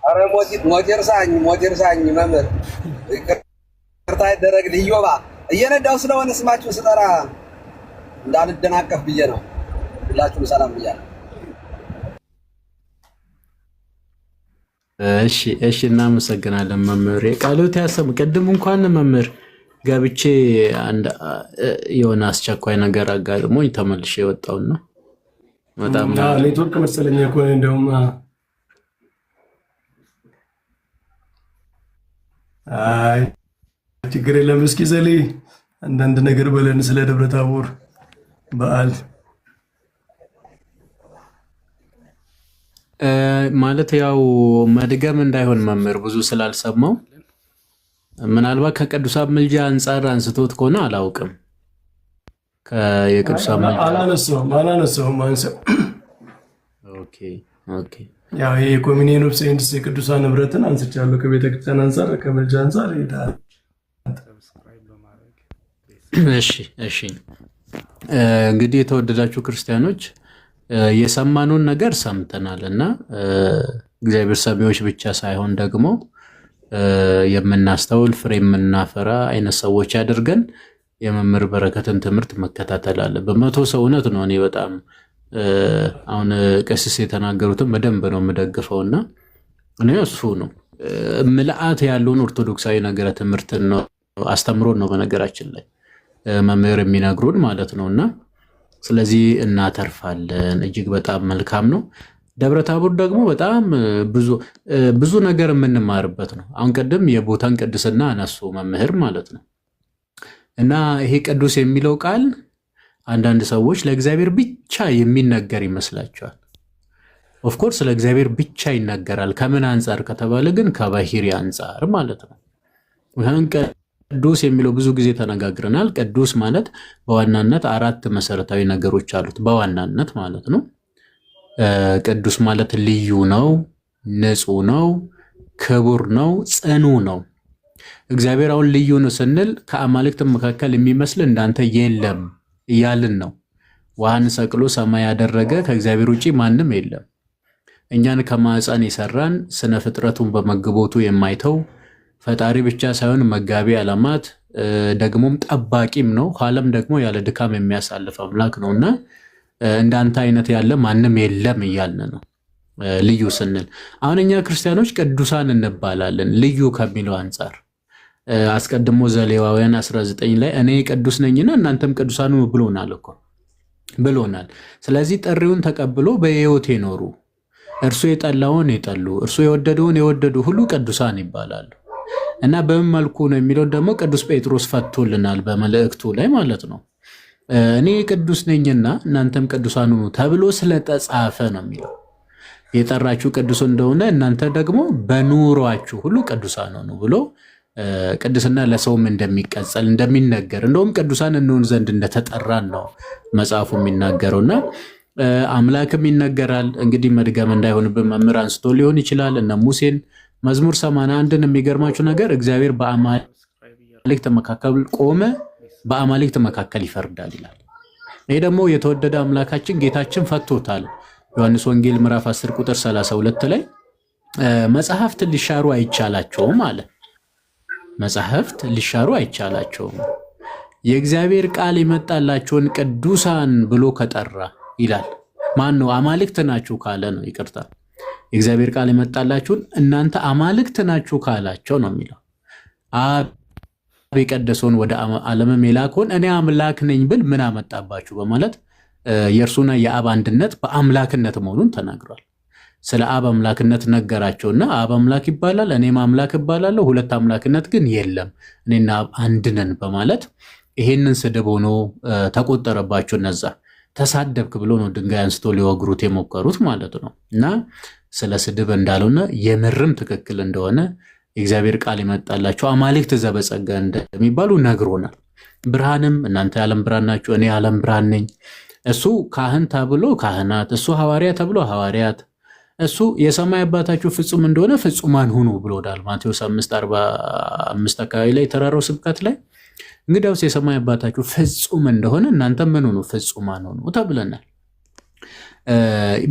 አረ ሞቴር ሳኝ መምህር ይቅርታ ይደረግ ልዮባ እየነዳው ስለሆነ ስማችሁን ስጠራ እንዳልደናቀፍ ብዬ ነው። ሁላችሁም ሰላም ብያለሁ። እሺ እናመሰግናለን መምህር ቃሎት ያሰሙ። ቅድም እንኳን መምህር ገብቼ የሆነ አስቸኳይ ነገር አጋጥሞኝ ተመልሼ የወጣውና በጣም ኔትወርክ መሰለኝ እኮ እንደውም አይ ችግር የለም። እስኪ ዘሌ አንዳንድ ነገር በለን ስለ ደብረ ታቦር በዓል። ማለት ያው መድገም እንዳይሆን መምህር ብዙ ስላልሰማው ምናልባት ከቅዱሳን ምልጃ አንጻር አንስቶት ከሆነ አላውቅም። የቅዱሳን ምልጃ አላነሳውም። ኦኬ ያው ይሄ ኮሚኒየን ኦፍ ሴንትስ የቅዱሳን ህብረትን አንስቻለሁ። ከቤተክርስቲያን አንጻር ከምልጃ አንጻር ይሄዳል። እሺ እንግዲህ የተወደዳችሁ ክርስቲያኖች የሰማኑን ነገር ሰምተናል እና እግዚአብሔር ሰሚዎች ብቻ ሳይሆን ደግሞ የምናስተውል ፍሬ የምናፈራ አይነት ሰዎች ያደርገን። የመምህር በረከትን ትምህርት መከታተል አለብን። መቶ ሰው እውነት ነው። እኔ በጣም አሁን ቀሲስ የተናገሩትን በደንብ ነው የምደግፈውና እኔ እሱ ነው ምልአት ያለውን ኦርቶዶክሳዊ ነገረ ትምህርትን ነው አስተምሮን ነው በነገራችን ላይ መምህር የሚነግሩን ማለት ነውና ስለዚህ እናተርፋለን። እጅግ በጣም መልካም ነው። ደብረ ታቦር ደግሞ በጣም ብዙ ነገር የምንማርበት ነው። አሁን ቀደም የቦታን ቅድስና አነሱ መምህር ማለት ነው እና ይሄ ቅዱስ የሚለው ቃል አንዳንድ ሰዎች ለእግዚአብሔር ብቻ የሚነገር ይመስላቸዋል። ኦፍኮርስ ለእግዚአብሔር ብቻ ይነገራል። ከምን አንጻር ከተባለ ግን ከባህሪ አንጻር ማለት ነው። ቅዱስ የሚለው ብዙ ጊዜ ተነጋግረናል። ቅዱስ ማለት በዋናነት አራት መሰረታዊ ነገሮች አሉት። በዋናነት ማለት ነው ቅዱስ ማለት ልዩ ነው፣ ንጹህ ነው፣ ክቡር ነው፣ ጽኑ ነው። እግዚአብሔር አሁን ልዩ ነው ስንል ከአማልክት መካከል የሚመስል እንዳንተ የለም እያልን ነው። ውሃን ሰቅሎ ሰማይ ያደረገ ከእግዚአብሔር ውጪ ማንም የለም። እኛን ከማዕፀን የሰራን ስነ ፍጥረቱን በመግቦቱ የማይተው ፈጣሪ ብቻ ሳይሆን መጋቢ ዓለማት ደግሞም ጠባቂም ነው። ኋላም ደግሞ ያለ ድካም የሚያሳልፍ አምላክ ነውና እንዳንተ አይነት ያለ ማንም የለም እያልን ነው ልዩ ስንል። አሁን እኛ ክርስቲያኖች ቅዱሳን እንባላለን ልዩ ከሚለው አንጻር። አስቀድሞ ዘሌዋውያን 19 ላይ እኔ ቅዱስ ነኝና እናንተም ቅዱሳን ብሎናል። ስለዚህ ጥሪውን ተቀብሎ በሕይወት የኖሩ እርሱ የጠላውን የጠሉ እርሱ የወደደውን የወደዱ ሁሉ ቅዱሳን ይባላሉ። እና በምን መልኩ ነው የሚለው ደግሞ ቅዱስ ጴጥሮስ ፈቶልናል በመልእክቱ ላይ ማለት ነው። እኔ ቅዱስ ነኝና እናንተም ቅዱሳን ሁኑ ተብሎ ስለተጻፈ ነው የሚለው። የጠራችሁ ቅዱስ እንደሆነ እናንተ ደግሞ በኑሯችሁ ሁሉ ቅዱሳን ሁኑ ብሎ ቅድስና ለሰውም እንደሚቀጸል እንደሚነገር እንደውም ቅዱሳን እንሆን ዘንድ እንደተጠራን ነው መጽሐፉ የሚናገረውና አምላክም ይነገራል። እንግዲህ መድገም እንዳይሆንብን መምህር አንስቶ ሊሆን ይችላል እነ ሙሴን መዝሙር 81ን የሚገርማችሁ ነገር እግዚአብሔር በአማልክት መካከል ቆመ፣ በአማልክት መካከል ይፈርዳል ይላል። ይሄ ደግሞ የተወደደ አምላካችን ጌታችን ፈቶታል። ዮሐንስ ወንጌል ምዕራፍ 10 ቁጥር 32 ላይ መጽሐፍት ሊሻሩ አይቻላቸውም አለ። መጽሐፍት ሊሻሩ አይቻላቸውም የእግዚአብሔር ቃል የመጣላቸውን ቅዱሳን ብሎ ከጠራ ይላል። ማን ነው? አማልክት ናችሁ ካለ ነው። ይቅርታ የእግዚአብሔር ቃል የመጣላችሁን እናንተ አማልክት ናችሁ ካላቸው ነው የሚለው። አብ የቀደሰውን ወደ ዓለምም የላከውን እኔ አምላክ ነኝ ብል ምን አመጣባችሁ በማለት የእርሱና የአብ አንድነት በአምላክነት መሆኑን ተናግሯል። ስለ አብ አምላክነት ነገራቸውና አብ አምላክ ይባላል፣ እኔም አምላክ እባላለሁ፣ ሁለት አምላክነት ግን የለም፣ እኔና አብ አንድ ነን በማለት ይሄንን ስድብ ሆኖ ተቆጠረባቸው። እነዛ ተሳደብክ ብሎ ነው ድንጋይ አንስቶ ሊወግሩት የሞከሩት ማለት ነው። እና ስለ ስድብ እንዳልሆነ የምርም ትክክል እንደሆነ የእግዚአብሔር ቃል የመጣላቸው አማልክት ዘበጸጋ እንደሚባሉ ነግሮናል። ብርሃንም እናንተ የዓለም ብርሃን ናችሁ፣ እኔ የዓለም ብርሃን ነኝ። እሱ ካህን ተብሎ ካህናት፣ እሱ ሐዋርያ ተብሎ ሐዋርያት፣ እሱ የሰማይ አባታችሁ ፍጹም እንደሆነ ፍጹማን ሁኑ ብሎናል። ማቴዎስ 5:45 አካባቢ ላይ የተራራው ስብከት ላይ እንግዲያውስ የሰማይ አባታችሁ ፍጹም እንደሆነ እናንተ ምን ሁኑ? ፍጹማን ሁኑ ተብለናል።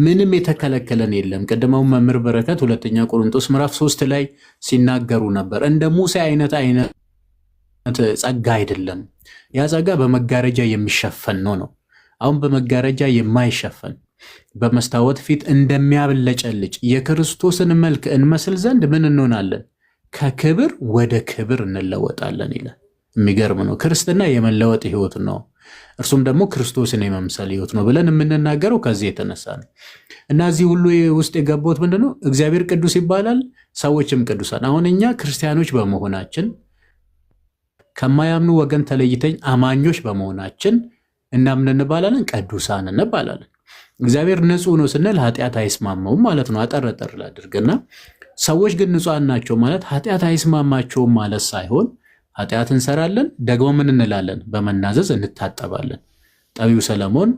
ምንም የተከለከለን የለም። ቀደመው መምህር በረከት ሁለተኛ ቆሮንቶስ ምዕራፍ 3 ላይ ሲናገሩ ነበር። እንደ ሙሴ አይነት ጸጋ አይደለም። ያ ጸጋ በመጋረጃ የሚሸፈን ነው። አሁን በመጋረጃ የማይሸፈን በመስታወት ፊት እንደሚያብለጨልጭ የክርስቶስን መልክ እንመስል ዘንድ ምን እንሆናለን? ከክብር ወደ ክብር እንለወጣለን ይላል። የሚገርም ነው። ክርስትና የመለወጥ ህይወት ነው። እርሱም ደግሞ ክርስቶስን የመምሰል ህይወት ነው ብለን የምንናገረው ከዚህ የተነሳ ነው። እና እዚህ ሁሉ ውስጥ የገባሁት ምንድነው? እግዚአብሔር ቅዱስ ይባላል፣ ሰዎችም ቅዱሳን። አሁን እኛ ክርስቲያኖች በመሆናችን ከማያምኑ ወገን ተለይተኝ አማኞች በመሆናችን እናምን እንባላለን፣ ቅዱሳን እንባላለን። እግዚአብሔር ንጹሕ ነው ስንል ኃጢአት አይስማማውም ማለት ነው። አጠረጠር ላድርግና ሰዎች ግን ንጹሐን ናቸው ማለት ኃጢአት አይስማማቸውም ማለት ሳይሆን ኃጢአት እንሰራለን፣ ደግሞ ምን እንላለን? በመናዘዝ እንታጠባለን። ጠቢው ሰለሞን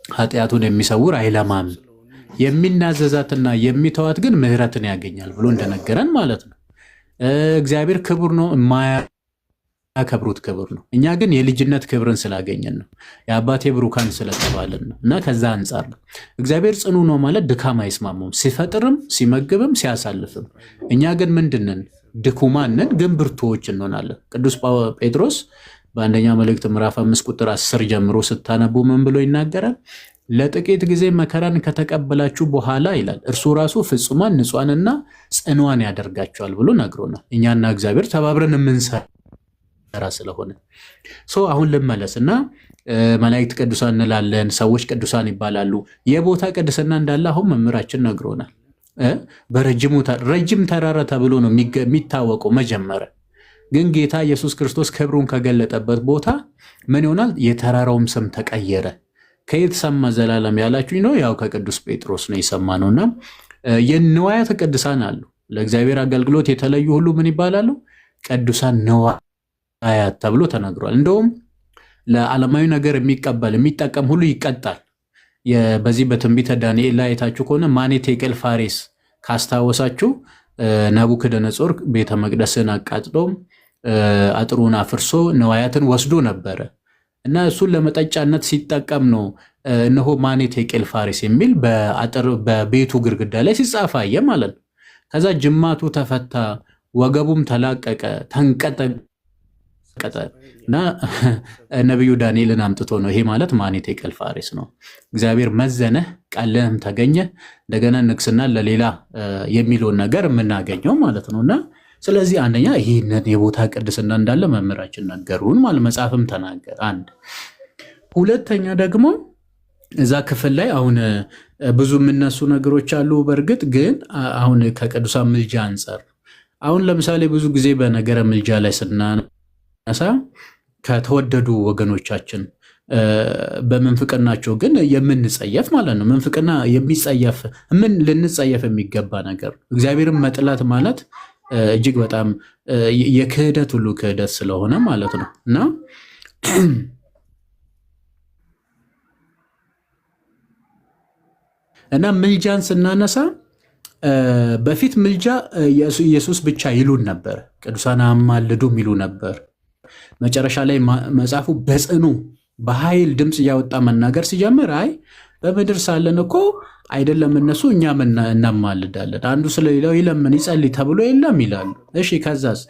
ኃጢአቱን የሚሰውር አይለማም፣ የሚናዘዛትና የሚተዋት ግን ምሕረትን ያገኛል ብሎ እንደነገረን ማለት ነው። እግዚአብሔር ክቡር ነው፣ የማያከብሩት ክቡር ነው። እኛ ግን የልጅነት ክብርን ስላገኘን ነው፣ የአባቴ ብሩካን ስለተባልን ነው። እና ከዛ አንጻር ነው እግዚአብሔር ጽኑ ነው ማለት ድካም አይስማሙም፣ ሲፈጥርም ሲመግብም ሲያሳልፍም። እኛ ግን ምንድንን? ድኩማንን ግን ብርቱዎች እንሆናለን። ቅዱስ ጴጥሮስ በአንደኛ መልእክት ምዕራፍ 5 ቁጥር 10 ጀምሮ ስታነቡ ምን ብሎ ይናገራል? ለጥቂት ጊዜ መከራን ከተቀበላችሁ በኋላ ይላል እርሱ ራሱ ፍጹማን ንጹሐንና ጽኑዓን ያደርጋቸዋል ብሎ ነግሮናል። እኛና እግዚአብሔር ተባብረን የምንሰራ ስለሆነ አሁን ልመለስና መላእክት ቅዱሳን እንላለን፣ ሰዎች ቅዱሳን ይባላሉ። የቦታ ቅድስና እንዳለ አሁን መምህራችን ነግሮናል። ረጅም ተራራ ተብሎ ነው የሚታወቀው። መጀመሪያ ግን ጌታ ኢየሱስ ክርስቶስ ክብሩን ከገለጠበት ቦታ ምን ይሆናል? የተራራውም ስም ተቀየረ። ከየት ሰማ ዘላለም ያላችሁኝ ነው? ያው ከቅዱስ ጴጥሮስ ነው የሰማነውና የንዋያተ ቅዱሳን አሉ። ለእግዚአብሔር አገልግሎት የተለዩ ሁሉ ምን ይባላሉ? ቅዱሳን ንዋያት ተብሎ ተነግሯል። እንደውም ለዓለማዊ ነገር የሚጠቀም ሁሉ ይቀጣል። በዚህ በትንቢተ ዳንኤል ላይ አይታችሁ ከሆነ ማኔ ቴቄል ፋሬስ ካስታወሳችሁ ናቡከደነጾር ቤተ መቅደስን አቃጥሎ አጥሩን አፍርሶ ነዋያትን ወስዶ ነበረ እና እሱን ለመጠጫነት ሲጠቀም ነው እነሆ ማኔ ቴቄል ፋሬስ የሚል በቤቱ ግድግዳ ላይ ሲጻፍ አየ ማለት ነው። ከዛ ጅማቱ ተፈታ፣ ወገቡም ተላቀቀ፣ ተንቀጠቀጠ እና ነቢዩ ዳንኤልን አምጥቶ ነው ይሄ ማለት ማኔ ቴቄል ፋሬስ ነው። እግዚአብሔር መዘነህ ቃልህም ተገኘ እንደገና ንግስና ለሌላ የሚለውን ነገር የምናገኘው ማለት ነው። እና ስለዚህ አንደኛ ይህንን የቦታ ቅድስና እንዳለ መምህራችን ነገሩን ማለት መጽሐፍም ተናገር። አንድ ሁለተኛ ደግሞ እዛ ክፍል ላይ አሁን ብዙ የምነሱ ነገሮች አሉ። በእርግጥ ግን አሁን ከቅዱሳን ምልጃ አንጻር አሁን ለምሳሌ ብዙ ጊዜ በነገረ ምልጃ ላይ ስናነሳ ከተወደዱ ወገኖቻችን በምንፍቅናቸው ግን የምንጸየፍ ማለት ነው። ምንፍቅና የሚጸየፍ ልንጸየፍ የሚገባ ነገር እግዚአብሔርን መጥላት ማለት እጅግ በጣም የክህደት ሁሉ ክህደት ስለሆነ ማለት ነው። እና ምልጃን ስናነሳ በፊት ምልጃ ኢየሱስ ብቻ ይሉን ነበር፣ ቅዱሳን አማልዱም ይሉ ነበር። መጨረሻ ላይ መጽሐፉ በጽኑ በኃይል ድምፅ እያወጣ መናገር ሲጀምር አይ በምድር ሳለን እኮ አይደለም እነሱ እኛም እናማልዳለን፣ አንዱ ስለሌላው ይለምን ይጸልይ ተብሎ የለም ይላሉ። እሺ ከዛስ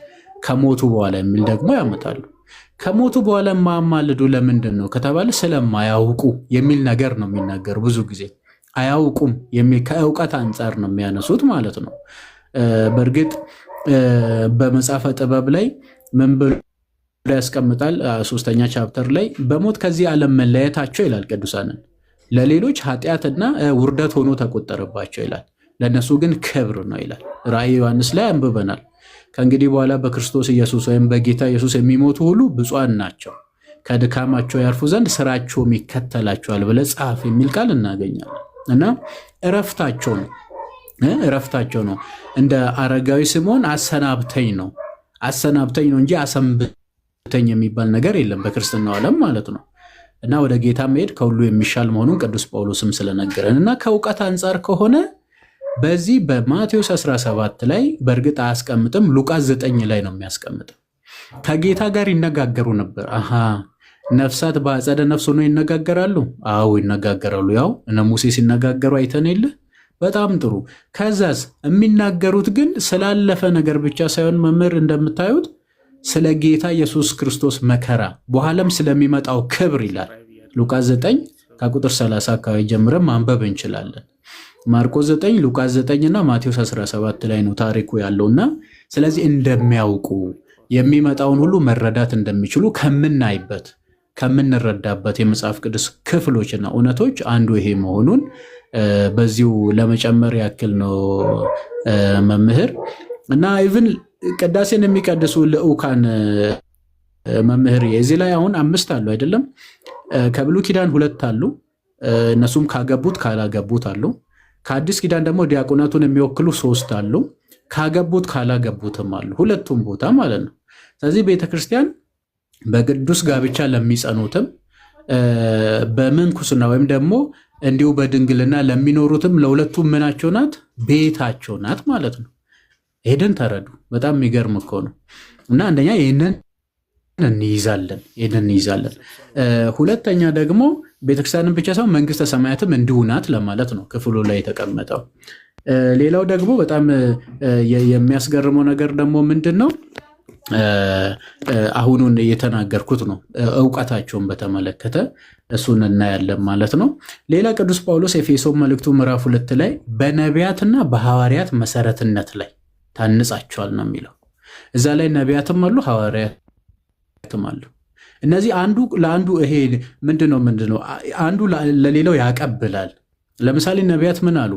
ከሞቱ በኋላ የሚል ደግሞ ያመጣሉ። ከሞቱ በኋላ ማማልዱ ለምንድን ነው ከተባለ ስለማያውቁ የሚል ነገር ነው የሚናገር። ብዙ ጊዜ አያውቁም የሚል ከእውቀት አንጻር ነው የሚያነሱት ማለት ነው። በእርግጥ በመጽሐፈ ጥበብ ላይ ምን ብሎ ያስቀምጣል? 3ኛ ቻፕተር ላይ በሞት ከዚህ ዓለም መለየታቸው ይላል ቅዱሳንን ለሌሎች ኃጢአትና ውርደት ሆኖ ተቆጠረባቸው ይላል፣ ለእነሱ ግን ክብር ነው ይላል። ራእይ ዮሐንስ ላይ አንብበናል። ከእንግዲህ በኋላ በክርስቶስ ኢየሱስ ወይም በጌታ ኢየሱስ የሚሞቱ ሁሉ ብፁዓን ናቸው፣ ከድካማቸው ያርፉ ዘንድ ስራቸውም ይከተላቸዋል ብለህ ጻፍ የሚል ቃል እናገኛለን። እና እረፍታቸው ነው። እንደ አረጋዊ ስምዖን አሰናብተኝ ነው እንጂ አሰንብተኝ ተኝ የሚባል ነገር የለም በክርስትናው ዓለም ማለት ነው። እና ወደ ጌታ መሄድ ከሁሉ የሚሻል መሆኑን ቅዱስ ጳውሎስም ስለነገረን እና ከእውቀት አንጻር ከሆነ በዚህ በማቴዎስ 17 ላይ በእርግጥ አያስቀምጥም፣ ሉቃስ 9 ላይ ነው የሚያስቀምጠው። ከጌታ ጋር ይነጋገሩ ነበር። ነፍሳት በአጸደ ነፍስ ሆኖ ይነጋገራሉ። አዎ ይነጋገራሉ። ያው እነ ሙሴ ሲነጋገሩ አይተን የለ። በጣም ጥሩ። ከዛስ የሚናገሩት ግን ስላለፈ ነገር ብቻ ሳይሆን መምህር እንደምታዩት ስለ ጌታ ኢየሱስ ክርስቶስ መከራ በኋላም ስለሚመጣው ክብር ይላል። ሉቃስ 9 ከቁጥር 30 አካባቢ ጀምረን ማንበብ እንችላለን። ማርቆስ 9፣ ሉቃስ 9 እና ማቴዎስ 17 ላይ ነው ታሪኩ ያለውና ስለዚህ እንደሚያውቁ የሚመጣውን ሁሉ መረዳት እንደሚችሉ ከምናይበት ከምንረዳበት የመጽሐፍ ቅዱስ ክፍሎችና እውነቶች አንዱ ይሄ መሆኑን በዚሁ ለመጨመር ያክል ነው መምህር። እና ኢቭን ቅዳሴን የሚቀድሱ ልዑካን መምህር የዚህ ላይ አሁን 5 አሉ አይደለም? ከብሉይ ኪዳን 2 አሉ፣ እነሱም ካገቡት ካላገቡት አሉ። ከአዲስ ኪዳን ደግሞ ዲያቆናቱን የሚወክሉ 3 አሉ፣ ካገቡት ካላገቡትም አሉ፣ ሁለቱም ቦታ ማለት ነው። ስለዚህ ቤተክርስቲያን በቅዱስ ጋብቻ ለሚጸኑትም በምንኩስና ወይም ደግሞ እንዲሁ በድንግልና ለሚኖሩትም ለሁለቱም ምናቸው ናት? ቤታቸው ናት ማለት ነው። ይሄንን ተረዱ። በጣም የሚገርም እኮ ነው። እና አንደኛ ይህንን እንይዛለን። ሁለተኛ ደግሞ ቤተክርስቲያንን ብቻ ሳይሆን መንግስተ ሰማያትም እንዲሁ ናት ለማለት ነው ክፍሉ ላይ የተቀመጠው። ሌላው ደግሞ በጣም የሚያስገርመው ነገር ደግሞ ምንድን ነው? አሁኑን የተናገርኩት ነው። እውቀታቸውን በተመለከተ እሱን እናያለን ማለት ነው። ሌላ ቅዱስ ጳውሎስ ኤፌሶን መልእክቱ ምዕራፍ 2 ላይ በነቢያትና በሐዋርያት መሰረትነት ላይ ታንጻቸዋል ነው የሚለው። እዛ ላይ ነቢያትም አሉ ሐዋርያትም አሉ። እነዚህ አንዱ ለአንዱ ይሄ ምንድነው አንዱ ለሌላው ያቀብላል። ለምሳሌ ነቢያት ምን አሉ?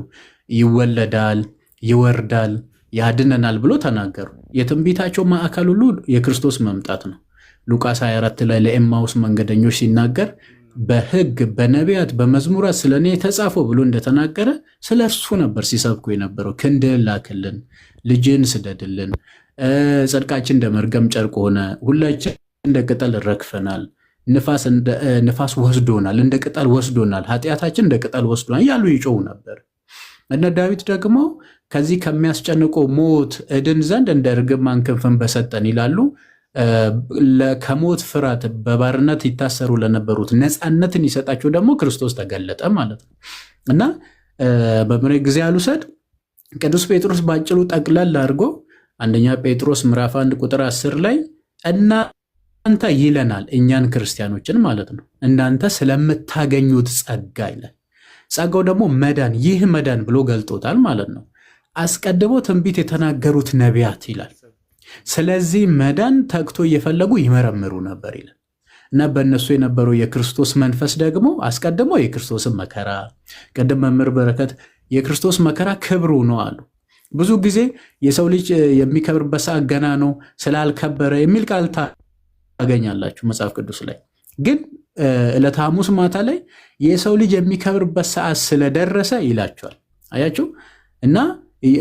ይወለዳል፣ ይወርዳል፣ ያድነናል ብሎ ተናገሩ። የትንቢታቸው ማዕከል ሁሉ የክርስቶስ መምጣት ነው። ሉቃስ 24 ላይ ለኤማውስ መንገደኞች ሲናገር በሕግ በነቢያት በመዝሙራት ስለ እኔ የተጻፈው ብሎ እንደተናገረ ስለ እርሱ ነበር ሲሰብኩ የነበረው። ክንድህን ላክልን፣ ልጅን ስደድልን፣ ጽድቃችን እንደ መርገም ጨርቅ ሆነ፣ ሁላችን እንደ ቅጠል ረግፈናል፣ ንፋስ ወስዶናል፣ እንደ ቅጠል ወስዶናል፣ ኃጢአታችን እንደ ቅጠል ወስዶናል እያሉ ይጮሁ ነበር። እነ ዳዊት ደግሞ ከዚህ ከሚያስጨንቀው ሞት እድን ዘንድ እንደ እርግማን ክንፍን በሰጠን ይላሉ። ከሞት ፍርሃት በባርነት ይታሰሩ ለነበሩት ነፃነትን ይሰጣቸው ደግሞ ክርስቶስ ተገለጠ ማለት ነው። እና በምሬ ጊዜ አልውሰድ ቅዱስ ጴጥሮስ ባጭሩ ጠቅለል አድርጎ አንደኛ ጴጥሮስ ምዕራፍ 1 ቁጥር 10 ላይ እናንተ ይለናል፣ እኛን ክርስቲያኖችን ማለት ነው፣ እናንተ ስለምታገኙት ጸጋ ይላል። ጸጋው ደግሞ መዳን፣ ይህ መዳን ብሎ ገልጦታል ማለት ነው። አስቀድሞ ትንቢት የተናገሩት ነቢያት ይላል። ስለዚህ መዳን ተግቶ እየፈለጉ ይመረምሩ ነበር ይላል። እና በእነሱ የነበረው የክርስቶስ መንፈስ ደግሞ አስቀድሞ የክርስቶስን መከራ፣ ቅድም መምህር በረከት የክርስቶስ መከራ ክብሩ ነው አሉ። ብዙ ጊዜ የሰው ልጅ የሚከብርበት ሰዓት ገና ነው ስላልከበረ የሚል ቃል ታገኛላችሁ መጽሐፍ ቅዱስ ላይ። ግን ዕለተ ሐሙስ ማታ ላይ የሰው ልጅ የሚከብርበት ሰዓት ስለደረሰ ይላቸዋል። አያችሁ። እና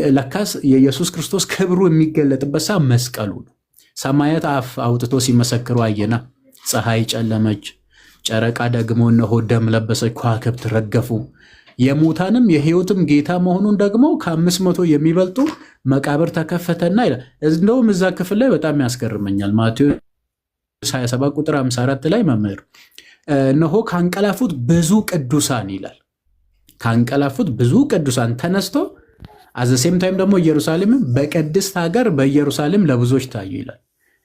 ለካስ የኢየሱስ ክርስቶስ ክብሩ የሚገለጥበት ሰዓት መስቀሉ ነው። ሰማያት አፍ አውጥቶ ሲመሰክሩ አየና፣ ፀሐይ ጨለመች፣ ጨረቃ ደግሞ እነሆ ደም ለበሰች፣ ከዋክብት ረገፉ፣ የሙታንም የሕይወትም ጌታ መሆኑን ደግሞ ከ500 የሚበልጡ መቃብር ተከፈተና ይላል። እንደውም እዛ ክፍል ላይ በጣም ያስገርመኛል። ማቴዎስ 27 ቁጥር 54 ላይ መምህር እነሆ ካንቀላፉት ብዙ ቅዱሳን ይላል። ካንቀላፉት ብዙ ቅዱሳን ተነስቶ አዘሴም ታይም ደግሞ ኢየሩሳሌምም በቅድስት ሀገር በኢየሩሳሌም ለብዙዎች ታዩ ይላል።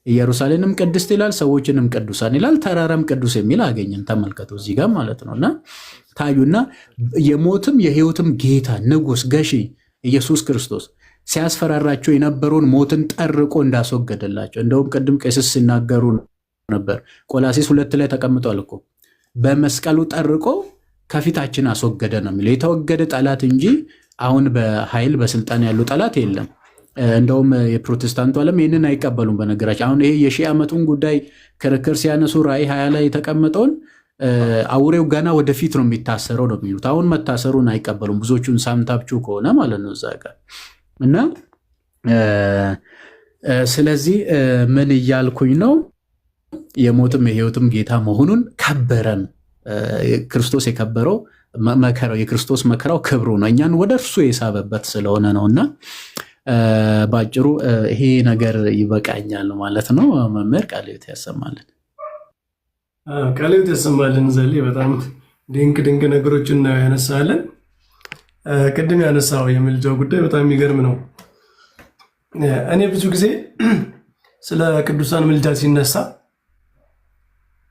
ኢየሩሳሌምም ቅድስት ይላል፣ ሰዎችንም ቅዱሳን ይላል፣ ተራራም ቅዱስ የሚል አገኘን። ተመልከቱ እዚህ ጋር ማለት ነውና ታዩና የሞትም የሕይወትም ጌታ ንጉሥ ገዢ ኢየሱስ ክርስቶስ ሲያስፈራራቸው የነበረውን ሞትን ጠርቆ እንዳስወገደላቸው እንደውም ቅድም ቄስስ ሲናገሩ ነበር። ቆላሴስ 2 ላይ ተቀምጧል እኮ በመስቀሉ ጠርቆ ከፊታችን አስወገደ ነው የሚለው። የተወገደ ጠላት እንጂ አሁን በኃይል በስልጣን ያሉ ጠላት የለም። እንደውም የፕሮቴስታንቱ ዓለም ይህንን አይቀበሉም። በነገራችን አሁን ይሄ የሺህ ዓመቱን ጉዳይ ክርክር ሲያነሱ ራእይ 20 ላይ የተቀመጠውን አውሬው ገና ወደፊት ነው የሚታሰረው ነው የሚሉት። አሁን መታሰሩን አይቀበሉም። ብዙዎቹን ሳምታችሁ ከሆነ ማለት ነው እዛ ጋር እና ስለዚህ ምን እያልኩኝ ነው? የሞትም የሕይወትም ጌታ መሆኑን ከበረን። ክርስቶስ የከበረው መከራው የክርስቶስ መከራው ክብሩ ነው፣ እኛን ወደ እርሱ የሳበበት ስለሆነ ነው። እና በአጭሩ ይሄ ነገር ይበቃኛል ማለት ነው። መምህር ቃለ ሕይወት ያሰማልን። ቃለ ሕይወት ያሰማልን። ዘሌ በጣም ድንቅ ድንቅ ነገሮችን ነው ያነሳለን። ቅድም ያነሳው የምልጃው ጉዳይ በጣም የሚገርም ነው። እኔ ብዙ ጊዜ ስለ ቅዱሳን ምልጃ ሲነሳ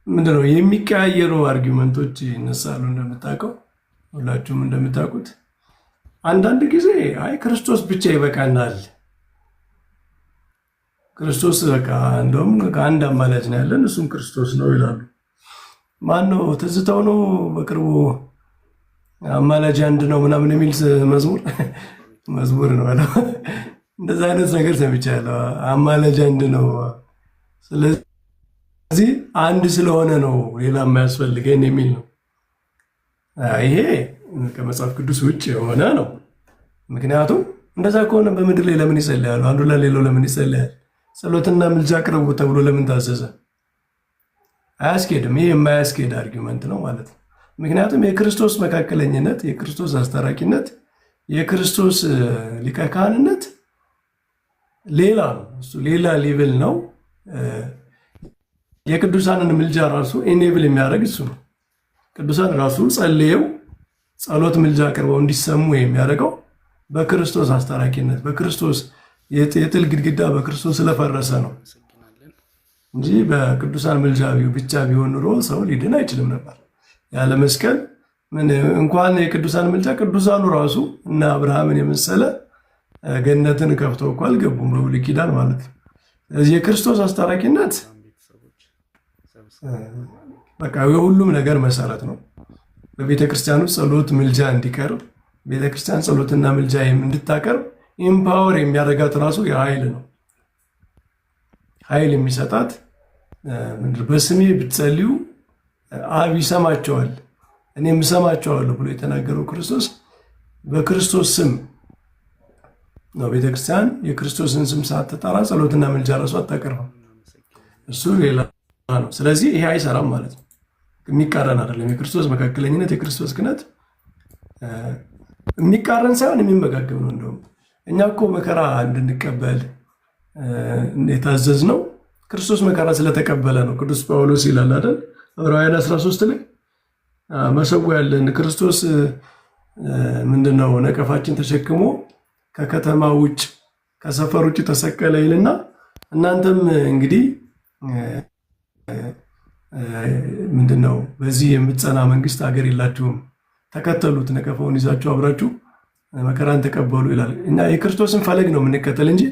ምንድነው የሚቀያየሩ አርጊመንቶች ይነሳሉ። እንደምታውቀው ሁላችሁም እንደምታውቁት አንዳንድ ጊዜ አይ ክርስቶስ ብቻ ይበቃናል፣ ክርስቶስ በቃ እንደውም ከአንድ አማላጅ ነው ያለን እሱም ክርስቶስ ነው ይላሉ። ማን ነው? ትዝታው ነው በቅርቡ አማላጅ አንድ ነው ምናምን የሚል መዝሙር ነው አለ። እንደዛ አይነት ነገር ሰምቻለሁ። አማላጅ አንድ ነው፣ ስለዚህ አንድ ስለሆነ ነው ሌላ የማያስፈልገን የሚል ነው። ይሄ ከመጽሐፍ ቅዱስ ውጭ የሆነ ነው። ምክንያቱም እንደዛ ከሆነ በምድር ላይ ለምን ይጸልያሉ? አንዱ ለሌላው ለምን ይጸልያል? ጸሎትና ምልጃ ቅረቡ ተብሎ ለምን ታዘዘ? አያስኬድም። ይሄ የማያስኬድ አርጊመንት ነው ማለት ነው። ምክንያቱም የክርስቶስ መካከለኝነት፣ የክርስቶስ አስታራቂነት፣ የክርስቶስ ሊቀ ካህንነት ሌላ ነው። እሱ ሌላ ሌቭል ነው። የቅዱሳንን ምልጃ ራሱ ኤኔብል የሚያደርግ እሱ ነው። ቅዱሳን ራሱ ጸልየው ጸሎት ምልጃ አቅርበው እንዲሰሙ የሚያደርገው በክርስቶስ አስታራቂነት፣ በክርስቶስ የጥል ግድግዳ በክርስቶስ ስለፈረሰ ነው እንጂ በቅዱሳን ምልጃ ብቻ ቢሆን ኑሮ ሰው ሊድን አይችልም ነበር። ያለ መስቀል እንኳን የቅዱሳን ምልጃ ቅዱሳኑ ራሱ እና አብርሃምን የመሰለ ገነትን ከፍተው እኮ አልገቡም በብሉይ ኪዳን ማለት ነው። ስለዚህ የክርስቶስ አስታራቂነት በቃ የሁሉም ነገር መሰረት ነው። በቤተ ክርስቲያን ውስጥ ጸሎት ምልጃ እንዲቀርብ ቤተ ክርስቲያን ጸሎትና ምልጃ እንድታቀርብ ኢምፓወር የሚያደርጋት ራሱ የኃይል ነው። ኃይል የሚሰጣት በስሜ ብትጸልዩ አብ ይሰማቸዋል እኔም እሰማቸዋለሁ ብሎ የተናገረው ክርስቶስ በክርስቶስ ስም ነው። ቤተክርስቲያን የክርስቶስን ስም ሳትጠራ ጸሎትና ምልጃ ራሱ አታቀርብም። እሱ ሌላ ነው። ስለዚህ ይሄ አይሰራም ማለት ነው። የሚቃረን አይደለም። የክርስቶስ መካከለኝነት፣ የክርስቶስ ክህነት የሚቃረን ሳይሆን የሚመጋገብ ነው። እንደውም እኛ እኮ መከራ እንድንቀበል የታዘዝነው ክርስቶስ መከራ ስለተቀበለ ነው። ቅዱስ ጳውሎስ ይላል አይደል ዕብራውያን 13 ላይ መሰዊያ ያለን ክርስቶስ ምንድነው ነቀፋችን ተሸክሞ ከከተማ ውጭ ከሰፈር ውጭ ተሰቀለ ይልና እናንተም እንግዲህ ምንድነው በዚህ የምትጸና መንግስት ሀገር የላችሁም፣ ተከተሉት፣ ነቀፋውን ይዛችሁ አብራችሁ መከራን ተቀበሉ ይላል። እና የክርስቶስን ፈለግ ነው የምንከተል እንጂ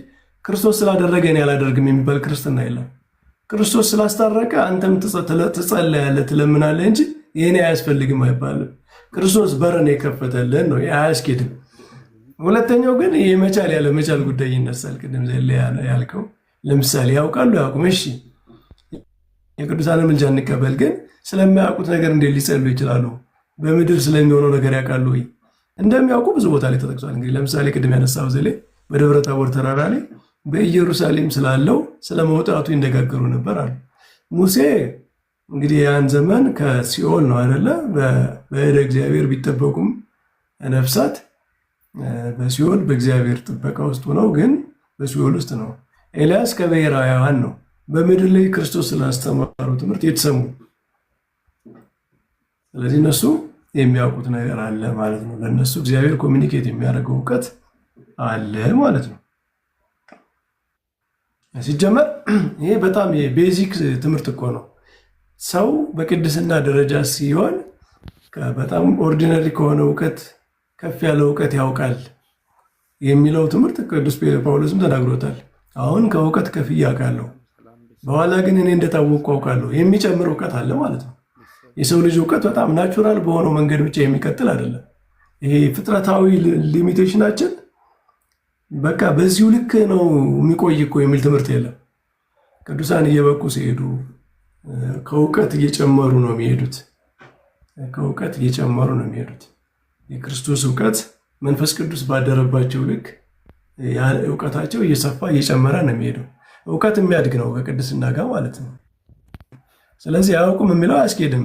ክርስቶስ ስላደረገ እኔ አላደርግም የሚባል ክርስትና የለም። ክርስቶስ ስላስታረቀ አንተም ትጸልያለህ፣ ትለምናለህ እንጂ ይሄኔ አያስፈልግም አይባልም። ክርስቶስ በርን የከፈተልን ነው፣ አያስኬድም። ሁለተኛው ግን ይሄ መቻል ያለ መቻል ጉዳይ ይነሳል። ቅድም ዘለ ያልከው ለምሳሌ ያውቃሉ ያውቁም፣ እሺ የቅዱሳንን ምልጃ እንቀበል፣ ግን ስለማያውቁት ነገር እንዴት ሊጸሉ ይችላሉ? በምድር ስለሚሆነው ነገር ያውቃሉ ወይ? እንደሚያውቁ ብዙ ቦታ ላይ ተጠቅሷል። እንግዲህ ለምሳሌ ቅድም ያነሳው ዘሌ በደብረ ታቦር ተራራ ላይ በኢየሩሳሌም ስላለው ስለመውጣቱ ይነጋገሩ ነበር አሉ። ሙሴ እንግዲህ ያን ዘመን ከሲኦል ነው አይደለ? በእደ እግዚአብሔር ቢጠበቁም ነፍሳት በሲኦል በእግዚአብሔር ጥበቃ ውስጥ ነው፣ ግን በሲኦል ውስጥ ነው። ኤልያስ ከብሔረ ሕያዋን ነው። በምድር ላይ ክርስቶስ ስላስተማሩ ትምህርት የተሰሙ። ስለዚህ እነሱ የሚያውቁት ነገር አለ ማለት ነው። ለእነሱ እግዚአብሔር ኮሚኒኬት የሚያደርገው እውቀት አለ ማለት ነው። ሲጀመር ይሄ በጣም የቤዚክ ትምህርት እኮ ነው። ሰው በቅድስና ደረጃ ሲሆን በጣም ኦርዲነሪ ከሆነ እውቀት ከፍ ያለ እውቀት ያውቃል የሚለው ትምህርት ቅዱስ ጳውሎስም ተናግሮታል። አሁን ከእውቀት ከፍዬ አውቃለሁ፣ በኋላ ግን እኔ እንደታወቅኩ አውቃለሁ የሚጨምር እውቀት አለ ማለት ነው። የሰው ልጅ እውቀት በጣም ናቹራል በሆነው መንገድ ብቻ የሚቀጥል አይደለም። ይሄ ፍጥረታዊ ሊሚቴሽናችን በቃ በዚሁ ልክ ነው የሚቆይ እኮ የሚል ትምህርት የለም። ቅዱሳን እየበቁ ሲሄዱ ከእውቀት እየጨመሩ ነው የሚሄዱት። ከእውቀት እየጨመሩ ነው የሚሄዱት። የክርስቶስ እውቀት መንፈስ ቅዱስ ባደረባቸው ልክ እውቀታቸው እየሰፋ እየጨመረ ነው የሚሄደው። እውቀት የሚያድግ ነው ከቅድስና ጋር ማለት ነው። ስለዚህ አያውቁም የሚለው አያስኬድም።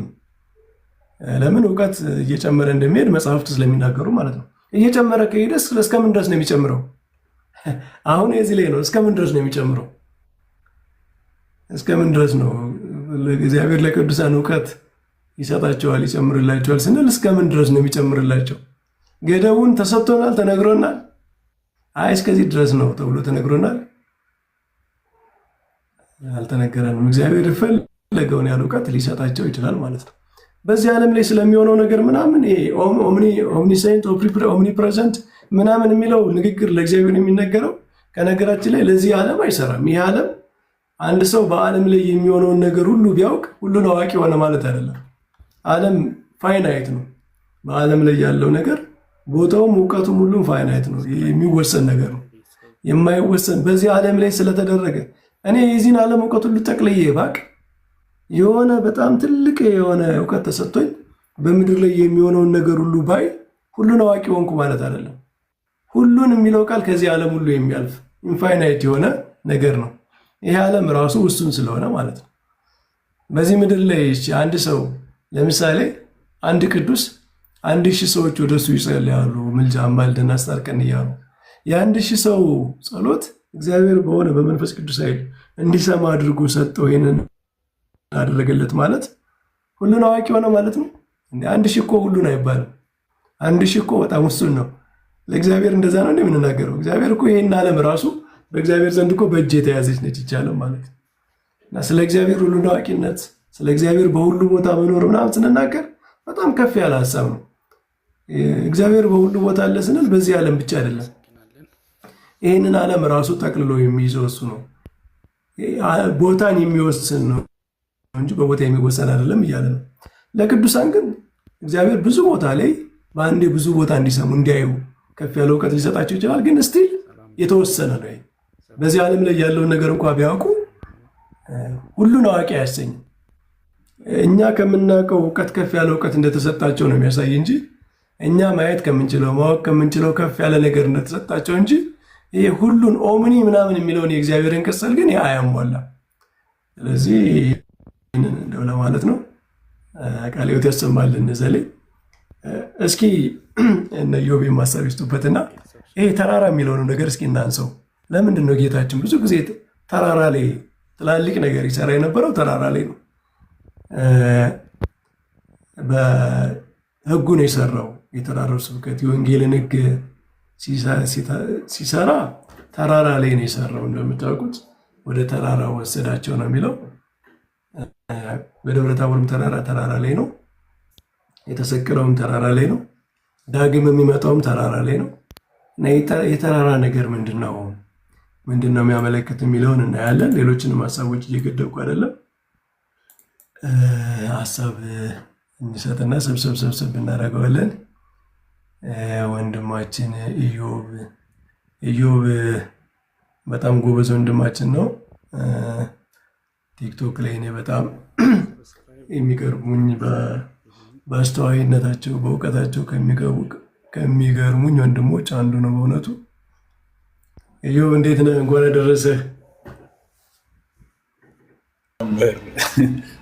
ለምን? እውቀት እየጨመረ እንደሚሄድ መጽሐፍቱ ስለሚናገሩ ማለት ነው። እየጨመረ ከሄደ እስከምን ድረስ ነው የሚጨምረው? አሁን የዚህ ላይ ነው። እስከምን ድረስ ነው የሚጨምረው? እስከምን ድረስ ነው? እግዚአብሔር ለቅዱሳን እውቀት ይሰጣቸዋል፣ ይጨምርላቸዋል ስንል እስከምን ድረስ ነው የሚጨምርላቸው? ገደቡን ተሰጥቶናል፣ ተነግሮናል። አይ እስከዚህ ድረስ ነው ተብሎ ተነግሮናል? አልተነገረንም። እግዚአብሔር የፈለገውን ያህል እውቀት ሊሰጣቸው ይችላል ማለት ነው። በዚህ ዓለም ላይ ስለሚሆነው ነገር ምናምን ኦምኒሴንት ኦምኒፕሬዘንት ምናምን የሚለው ንግግር ለእግዚአብሔር የሚነገረው ከነገራችን ላይ ለዚህ ዓለም አይሰራም። ይህ ዓለም አንድ ሰው በዓለም ላይ የሚሆነውን ነገር ሁሉ ቢያውቅ ሁሉን አዋቂ ሆነ ማለት አይደለም። ዓለም ፋይናይት ነው። በዓለም ላይ ያለው ነገር ቦታውም እውቀቱም ሁሉም ፋይናይት ነው። የሚወሰን ነገር ነው። የማይወሰን በዚህ ዓለም ላይ ስለተደረገ እኔ የዚህን ዓለም እውቀት ሁሉ ጠቅልዬ ባቅ የሆነ በጣም ትልቅ የሆነ እውቀት ተሰጥቶኝ በምድር ላይ የሚሆነውን ነገር ሁሉ ባይ ሁሉን አዋቂ ሆንኩ ማለት አይደለም። ሁሉን የሚለው ቃል ከዚህ ዓለም ሁሉ የሚያልፍ ኢንፋይናይት የሆነ ነገር ነው። ይህ ዓለም ራሱ ውሱን ስለሆነ ማለት ነው። በዚህ ምድር ላይ አንድ ሰው ለምሳሌ አንድ ቅዱስ 1000 ሰዎች ወደሱ ይጸልያሉ፣ ምልጃ አማልደን አስታርቀን እያሉ የ1000 ሰው ጸሎት እግዚአብሔር በሆነ በመንፈስ ቅዱስ ኃይል እንዲሰማ አድርጎ ሰጠው። ይህንን አደረገለት ማለት ሁሉን አዋቂ ሆነ ማለት ነው። 1000 እኮ ሁሉን አይባልም። 1000 እኮ በጣም ውሱን ነው። ለእግዚአብሔር እንደዛ ነው እንደምንናገረው። እግዚአብሔር እኮ ይህን ዓለም ራሱ በእግዚአብሔር ዘንድ እኮ በእጅ የተያዘች ነች ይቻላል ማለት ነው። እና ስለ እግዚአብሔር ሁሉን አዋቂነት፣ ስለ እግዚአብሔር በሁሉ ቦታ መኖር ምናምን ስንናገር በጣም ከፍ ያለ ሀሳብ ነው። እግዚአብሔር በሁሉ ቦታ አለ ስንል በዚህ ዓለም ብቻ አይደለም። ይህንን ዓለም ራሱ ጠቅልሎ የሚይዘው እሱ ነው። ቦታን የሚወስን ነው እንጂ በቦታ የሚወሰን አይደለም እያለ ነው። ለቅዱሳን ግን እግዚአብሔር ብዙ ቦታ ላይ በአንዴ ብዙ ቦታ እንዲሰሙ እንዲያዩ ከፍ ያለ እውቀት ሊሰጣቸው ይችላል። ግን ስቲል የተወሰነ ነው። በዚህ ዓለም ላይ ያለውን ነገር እንኳ ቢያውቁ ሁሉን አዋቂ አያሰኝም። እኛ ከምናውቀው እውቀት ከፍ ያለ እውቀት እንደተሰጣቸው ነው የሚያሳይ እንጂ እኛ ማየት ከምንችለው ማወቅ ከምንችለው ከፍ ያለ ነገር እንደተሰጣቸው እንጂ ይሄ ሁሉን ኦምኒ ምናምን የሚለውን የእግዚአብሔርን ቅጽል ግን አያሟላም። ስለዚህ እንደው ለማለት ነው። ቃለ ሕይወት ያሰማልን ዘሌ። እስኪ እነ ኢዮብ ማሳብ ይስጡበትና ይሄ ተራራ የሚለውን ነገር እስኪ እናንሰው። ለምንድን ነው ጌታችን ብዙ ጊዜ ተራራ ላይ ትላልቅ ነገር ይሰራ የነበረው? ተራራ ላይ ነው። በሕጉ ነው የሰራው። የተራራው ስብከት የወንጌልን ሕግ ሲሰራ ተራራ ላይ ነው የሰራው። እንደምታውቁት ወደ ተራራ ወሰዳቸው ነው የሚለው። በደብረ ታቦርም ተራራ ላይ ነው የተሰቀለውም፣ ተራራ ላይ ነው። ዳግም የሚመጣውም ተራራ ላይ ነው። እና የተራራ ነገር ምንድን ነው የሚያመለክት የሚለውን እናያለን። ሌሎችንም ሀሳቦች እየገደብኩ አይደለም። ሀሳብ እንሰጥና ሰብሰብ እናደርገዋለን። ወንድማችን ኢዮብ በጣም ጎበዝ ወንድማችን ነው። ቲክቶክ ላይ እኔ በጣም የሚገርሙኝ በአስተዋይነታቸው በእውቀታቸው ከሚገርሙኝ ወንድሞች አንዱ ነው በእውነቱ። ኢዮብ እንዴት ነህ? እንኳን አደረሰህ።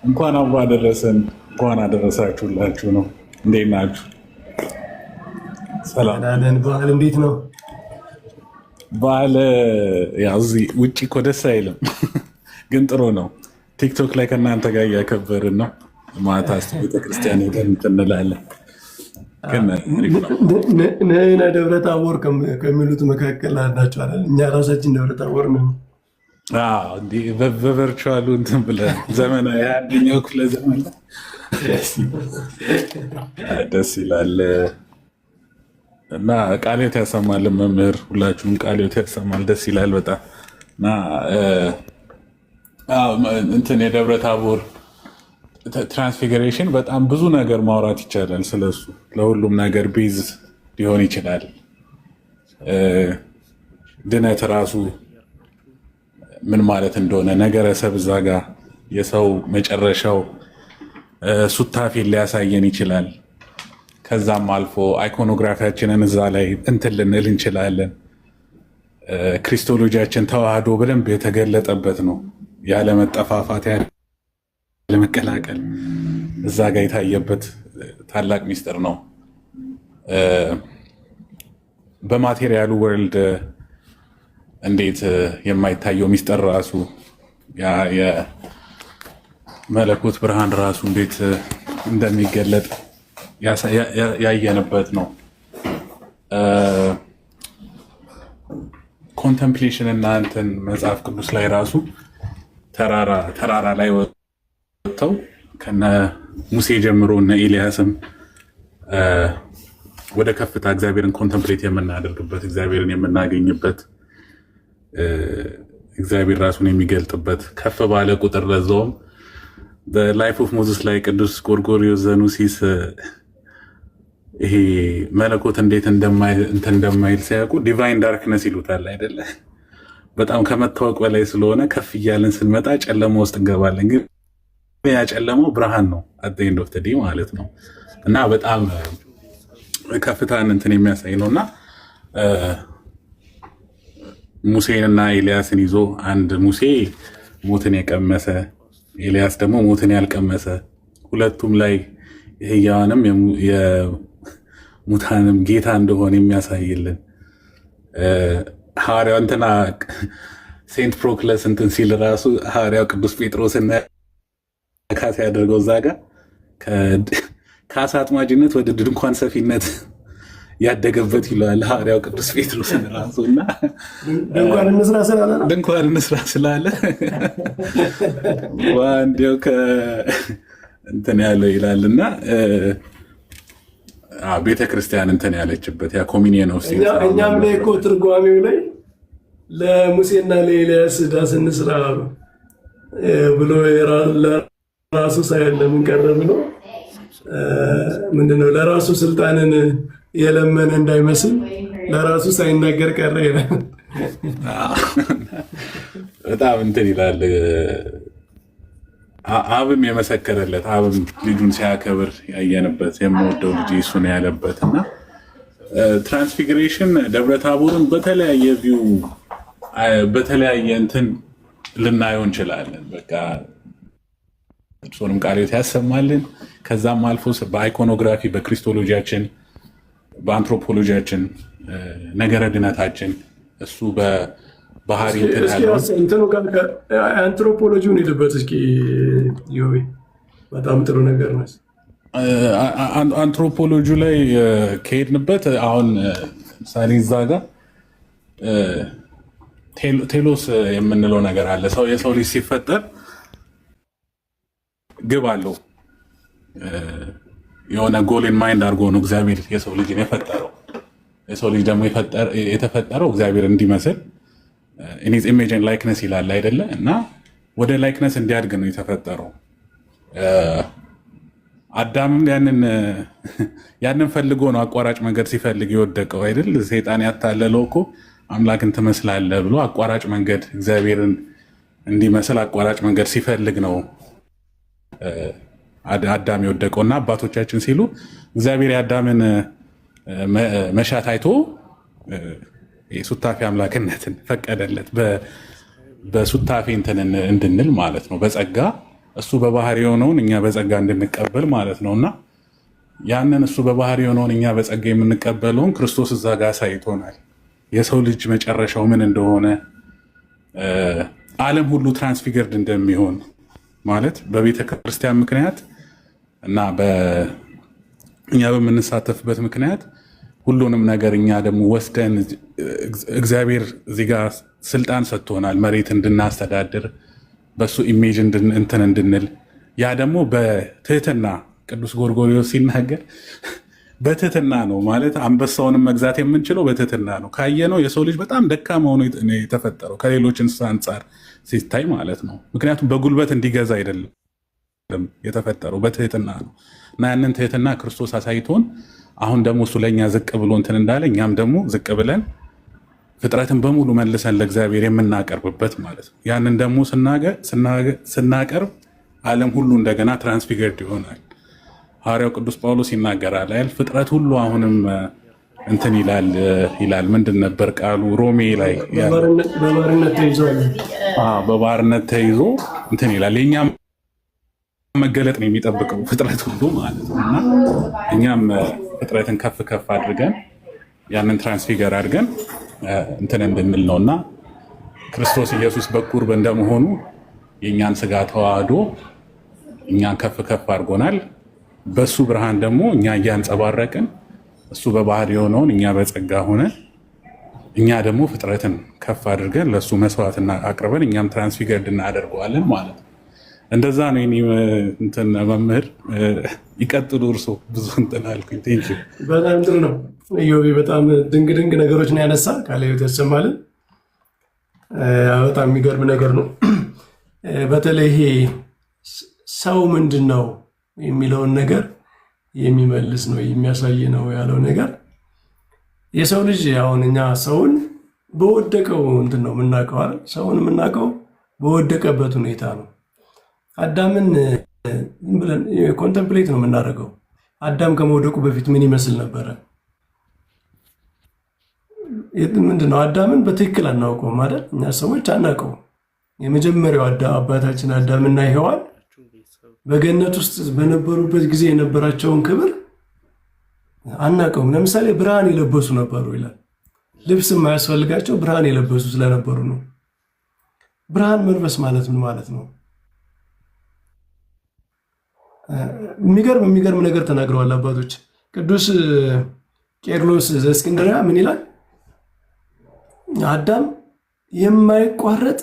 እንኳን አብሮ አደረሰን። እንኳን አደረሳችሁላችሁ ነው። እንዴት ናችሁ? ሰላም ነን። በዓል እንዴት ነው? በዓል ያው እዚህ ውጭ እኮ ደስ አይልም፣ ግን ጥሩ ነው። ቲክቶክ ላይ ከእናንተ ጋር እያከበርን ነው። ማታ ቤተክርስቲያን ሄደን እንላለን። ነህና ደብረ ታቦር ከሚሉት መካከል ናቸው አይደል? እኛ ራሳችን ደብረ ታቦር ነው። በቨርቹዋሉ እንትን ብለህ ዘመናዊ 21ኛው ክፍለ ዘመን ደስ ይላል። እና ቃለ ሕይወት ያሰማል መምህር፣ ሁላችሁም ቃለ ሕይወት ያሰማል። ደስ ይላል በጣም እና እንትን የደብረ ታቦር ትራንስፊግሬሽን በጣም ብዙ ነገር ማውራት ይቻላል ስለሱ። ለሁሉም ነገር ቤዝ ሊሆን ይችላል። ድነት ራሱ ምን ማለት እንደሆነ ነገረ ሰብ እዛ ጋ የሰው መጨረሻው ሱታፌን ሊያሳየን ይችላል። ከዛም አልፎ አይኮኖግራፊያችንን እዛ ላይ እንትን ልንል እንችላለን። ክሪስቶሎጂያችን ተዋህዶ በደንብ የተገለጠበት ነው። ያለመጠፋፋት ለመቀላቀል እዛ ጋር የታየበት ታላቅ ሚስጥር ነው። በማቴሪያሉ ወርልድ እንዴት የማይታየው ሚስጥር ራሱ የመለኮት ብርሃን ራሱ እንዴት እንደሚገለጥ ያየንበት ነው። ኮንተምፕሌሽን እና እንትን መጽሐፍ ቅዱስ ላይ ራሱ ተራራ ላይ ወጥተው ከነ ሙሴ ጀምሮ እነ ኤልያስም ወደ ከፍታ እግዚአብሔርን ኮንተምፕሌት የምናደርግበት እግዚአብሔርን የምናገኝበት እግዚአብሔር ራሱን የሚገልጥበት ከፍ ባለ ቁጥር ለዛውም በላይፍ ኦፍ ሞዘስ ላይ ቅዱስ ጎርጎርዮስ ዘኑሲስ ይሄ መለኮት እንዴት እንደማይል ሲያውቁ ዲቫይን ዳርክነስ ይሉታል አይደለ? በጣም ከመታወቅ በላይ ስለሆነ ከፍ እያለን ስንመጣ ጨለማ ውስጥ እንገባለን። ግን ያ ጨለማው ብርሃን ነው አት ኤንድ ኦፍ ዘ ዴይ ማለት ነው። እና በጣም ከፍታን እንትን የሚያሳይ ነውና ሙሴንና ኤልያስን ይዞ አንድ ሙሴ ሞትን የቀመሰ ኤልያስ ደግሞ ሞትን ያልቀመሰ ሁለቱም ላይ የሕያዋንም የሙታንም ጌታ እንደሆነ የሚያሳይልን ሐዋርያው እንትና ሴንት ፕሮክለስ እንትን ሲል ራሱ ሐዋርያው ቅዱስ ጴጥሮስን ካሳ ያደርገው እዛ ጋር ከአሳ አጥማጅነት ወደ ድንኳን ሰፊነት ያደገበት ይለዋል ሐዋርያው ቅዱስ ጴጥሮስን ራሱ እና ድንኳን እንስራ ስላለ ዋንዴው እንትን ያለው ይላልና ቤተክርስቲያን እንትን ያለችበት ያ ኮሚኒየን ኦፍ ሴንስ እኛም ላይ እኮ ትርጓሜው ላይ ለሙሴና ለኤልያስ ዳስ እንስራ ብሎ ለራሱ ሳይሆን ለምን ቀረ ብሎ ምንድነው ለራሱ ስልጣንን የለመነ እንዳይመስል ለራሱ ሳይናገር ቀረ ይላል። በጣም እንትን ይላል። አብም የመሰከረለት አብም ልጁን ሲያከብር ያየንበት የምወደው ልጅ እሱ ነው ያለበት እና ትራንስፊግሬሽን ደብረ ታቦርን በተለያየ ቪው በተለያየ እንትን ልናየው እንችላለን። በቃ እሱንም ቃልዮት ያሰማልን። ከዛም አልፎ በአይኮኖግራፊ በክሪስቶሎጂያችን በአንትሮፖሎጂያችን ነገረ ድነታችን እሱ በባህሪ አንትሮፖሎጂውን ሄድበት እስኪ ዮቤ በጣም ጥሩ ነገር ነው። አንትሮፖሎጂ ላይ ከሄድንበት አሁን ምሳሌ እዛ ጋር ቴሎስ የምንለው ነገር አለ። የሰው ልጅ ሲፈጠር ግብ አለው። የሆነ ጎልን ማይንድ አድርጎ ነው እግዚአብሔር የሰው ልጅን የፈጠረው። የሰው ልጅ ደግሞ የተፈጠረው እግዚአብሔር እንዲመስል ኢኒዝ ኢሜጅ ኤንድ ላይክነስ ይላል አይደለ? እና ወደ ላይክነስ እንዲያድግ ነው የተፈጠረው። አዳምም ያንን ፈልጎ ነው አቋራጭ መንገድ ሲፈልግ የወደቀው አይደል? ሰይጣን ያታለለው እኮ አምላክን ትመስላለህ ብሎ አቋራጭ መንገድ እግዚአብሔርን እንዲመስል አቋራጭ መንገድ ሲፈልግ ነው አዳም የወደቀው። እና አባቶቻችን ሲሉ እግዚአብሔር የአዳምን መሻት አይቶ የሱታፌ አምላክነትን ፈቀደለት። በሱታፌ እንትን እንድንል ማለት ነው፣ በጸጋ እሱ በባህሪ የሆነውን እኛ በጸጋ እንድንቀበል ማለት ነው። እና ያንን እሱ በባህሪ የሆነውን እኛ በጸጋ የምንቀበለውን ክርስቶስ እዛ ጋር አሳይቶናል። የሰው ልጅ መጨረሻው ምን እንደሆነ ዓለም ሁሉ ትራንስፊገርድ እንደሚሆን ማለት በቤተ ክርስቲያን ምክንያት እና እኛ በምንሳተፍበት ምክንያት ሁሉንም ነገር እኛ ደግሞ ወስደን እግዚአብሔር እዚህ ጋር ስልጣን ሰጥቶናል፣ መሬት እንድናስተዳድር በሱ ኢሜጅ እንትን እንድንል። ያ ደግሞ በትህትና ቅዱስ ጎርጎርዮስ ሲናገር በትህትና ነው ማለት አንበሳውንም መግዛት የምንችለው በትህትና ነው። ካየነው የሰው ልጅ በጣም ደካማ ሆኖ የተፈጠረው ከሌሎች እንስሳ አንጻር ሲታይ ማለት ነው። ምክንያቱም በጉልበት እንዲገዛ አይደለም የተፈጠረው በትህትና ነው። እና ያንን ትህትና ክርስቶስ አሳይቶን አሁን ደግሞ እሱ ለእኛ ዝቅ ብሎ እንትን እንዳለ እኛም ደግሞ ዝቅ ብለን ፍጥረትን በሙሉ መልሰን ለእግዚአብሔር የምናቀርብበት ማለት ነው። ያንን ደግሞ ስናቀርብ ዓለም ሁሉ እንደገና ትራንስፊገርድ ይሆናል። ሐዋርያው ቅዱስ ጳውሎስ ይናገራል አይደል? ፍጥረት ሁሉ አሁንም እንትን ይላል ምንድን ነበር ቃሉ? ሮሜ ላይ በባርነት ተይዞ እንትን ይላል። የኛም መገለጥ ነው የሚጠብቀው ፍጥረት ሁሉ ማለት ነው። እና እኛም ፍጥረትን ከፍ ከፍ አድርገን ያንን ትራንስፊገር አድርገን እንትን እንድንል ነው እና ክርስቶስ ኢየሱስ በኩር እንደመሆኑ የእኛን ስጋ ተዋህዶ እኛን ከፍ ከፍ አድርጎናል። በሱ ብርሃን ደግሞ እኛ እያንጸባረቅን እሱ በባህር የሆነውን እኛ በጸጋ ሆነ እኛ ደግሞ ፍጥረትን ከፍ አድርገን ለእሱ መስዋዕትና አቅርበን እኛም ትራንስፊገርድ እናደርገዋለን ማለት ነው። እንደዛ ነው። እንትን መምህር ይቀጥሉ። እርሶ ብዙ እንትን አልኩኝ። ቴንኪው። በጣም ጥሩ ነው ኢዮቤ። በጣም ድንቅ ድንቅ ነገሮች ነው ያነሳ ካለ ተሰማልን። በጣም የሚገርም ነገር ነው። በተለይ ይሄ ሰው ምንድን ነው የሚለውን ነገር የሚመልስ ነው የሚያሳይ ነው ያለው ነገር። የሰው ልጅ አሁን እኛ ሰውን በወደቀው እንትን ነው የምናውቀው አይደል? ሰውን የምናውቀው በወደቀበት ሁኔታ ነው። አዳምን ብለን ኮንተምፕሌት ነው የምናደርገው። አዳም ከመውደቁ በፊት ምን ይመስል ነበረ? ምንድነው? አዳምን በትክክል አናውቀውም አይደል? እኛ ሰዎች አናውቀውም። የመጀመሪያው አባታችን አዳምና ሔዋን በገነት ውስጥ በነበሩበት ጊዜ የነበራቸውን ክብር አናውቀውም። ለምሳሌ ብርሃን የለበሱ ነበሩ ይላል። ልብስ የማያስፈልጋቸው ብርሃን የለበሱ ስለነበሩ ነው። ብርሃን መልበስ ማለት ምን ማለት ነው? የሚገርም ነገር ተናግረዋል አባቶች። ቅዱስ ቄርሎስ ዘእስክንድርያ ምን ይላል? አዳም የማይቋረጥ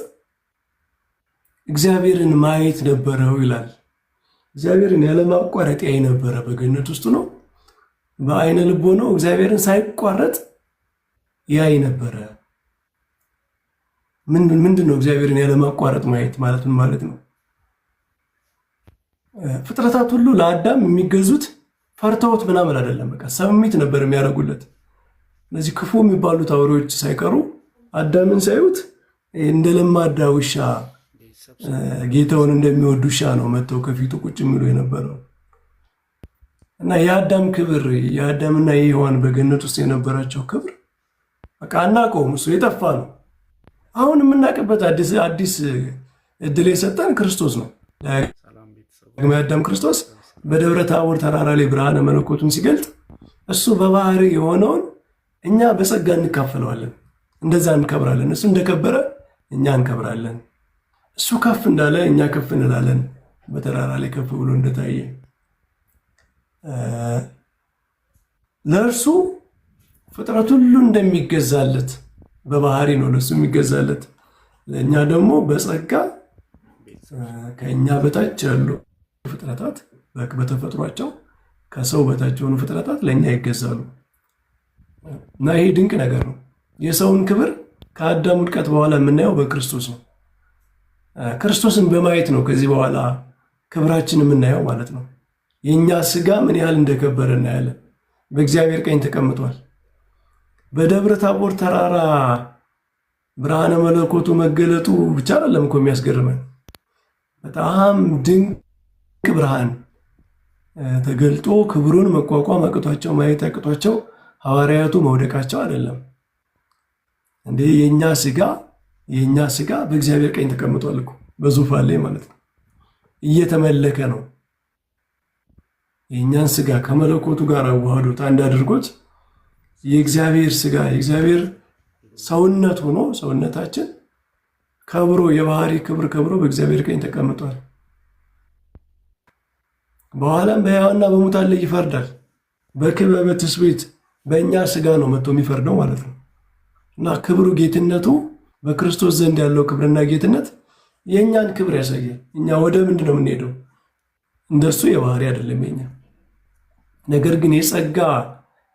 እግዚአብሔርን ማየት ነበረው ይላል። እግዚአብሔርን ያለማቋረጥ ያይ ነበረ። በገነት ውስጥ ነው፣ በአይነ ልቦ ነው። እግዚአብሔርን ሳይቋረጥ ያይ ነበረ። ምንድን ነው እግዚአብሔርን ያለማቋረጥ ማየት ማለት ምን ማለት ነው? ፍጥረታት ሁሉ ለአዳም የሚገዙት ፈርተውት ምናምን አይደለም። በቃ ሰሚት ነበር የሚያደርጉለት። እነዚህ ክፉ የሚባሉት አውሬዎች ሳይቀሩ አዳምን ሳዩት እንደ ለማዳ ውሻ፣ ጌታውን እንደሚወድ ውሻ ነው መጥተው ከፊቱ ቁጭ የሚሉ የነበረው እና የአዳም ክብር፣ የአዳምና የሔዋን በገነት ውስጥ የነበራቸው ክብር በቃ አናውቀውም። እሱ የጠፋ ነው። አሁን የምናውቅበት አዲስ እድል የሰጠን ክርስቶስ ነው። ዳግማዊ አዳም ክርስቶስ በደብረ ታቦር ተራራ ላይ ብርሃነ መለኮቱን ሲገልጥ እሱ በባህሪ የሆነውን እኛ በጸጋ እንካፈለዋለን። እንደዛ እንከብራለን። እሱ እንደከበረ እኛ እንከብራለን። እሱ ከፍ እንዳለ እኛ ከፍ እንላለን። በተራራ ላይ ከፍ ብሎ እንደታየ ለእርሱ ፍጥረት ሁሉ እንደሚገዛለት በባህሪ ነው ለእሱ የሚገዛለት። ለእኛ ደግሞ በጸጋ ከእኛ በታች ያሉ ፍጥረታት በተፈጥሯቸው ከሰው በታች የሆኑ ፍጥረታት ለእኛ ይገዛሉ እና ይሄ ድንቅ ነገር ነው። የሰውን ክብር ከአዳም ውድቀት በኋላ የምናየው በክርስቶስ ነው። ክርስቶስን በማየት ነው ከዚህ በኋላ ክብራችን የምናየው ማለት ነው። የእኛ ስጋ ምን ያህል እንደከበረ እናያለን። በእግዚአብሔር ቀኝ ተቀምጧል። በደብረ ታቦር ተራራ ብርሃነ መለኮቱ መገለጡ ብቻ አይደለም እኮ የሚያስገርመን፣ በጣም ድንቅ ብርሃን ተገልጦ ክብሩን መቋቋም አቅቷቸው ማየት አቅቷቸው ሐዋርያቱ መውደቃቸው አይደለም እንዴ? የእኛ ስጋ በእግዚአብሔር ቀኝ ተቀምጧል እኮ በዙፋን ላይ ማለት ነው። እየተመለከ ነው። የእኛን ስጋ ከመለኮቱ ጋር አዋህዶት አንድ አድርጎት የእግዚአብሔር ስጋ የእግዚአብሔር ሰውነት ሆኖ ሰውነታችን ከብሮ የባህሪ ክብር ከብሮ በእግዚአብሔር ቀኝ ተቀምጧል። በኋላም በሕያዋንና በሙታን ላይ ይፈርዳል። በክበበ ትስብእት በእኛ ስጋ ነው መጥቶ የሚፈርደው ማለት ነው። እና ክብሩ ጌትነቱ በክርስቶስ ዘንድ ያለው ክብርና ጌትነት የእኛን ክብር ያሳያል። እኛ ወደ ምንድን ነው የምንሄደው? እንደሱ የባህሪ አይደለም የኛ ነገር ግን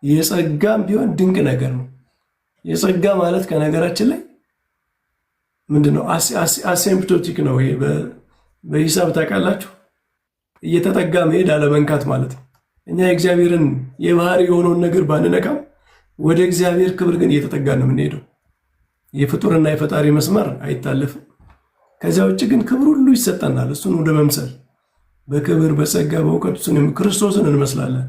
የጸጋም ቢሆን ድንቅ ነገር ነው። የጸጋ ማለት ከነገራችን ላይ ምንድን ነው? አሴምፕቶቲክ ነው። ይሄ በሂሳብ ታውቃላችሁ፣ እየተጠጋ መሄድ አለመንካት ማለት ነው። እኛ የእግዚአብሔርን የባህሪ የሆነውን ነገር ባንነካም ወደ እግዚአብሔር ክብር ግን እየተጠጋ ነው የምንሄደው። የፍጡርና የፈጣሪ መስመር አይታለፍም። ከዚያ ውጭ ግን ክብር ሁሉ ይሰጠናል። እሱን ወደ መምሰል በክብር በጸጋ በእውቀት ክርስቶስን እንመስላለን።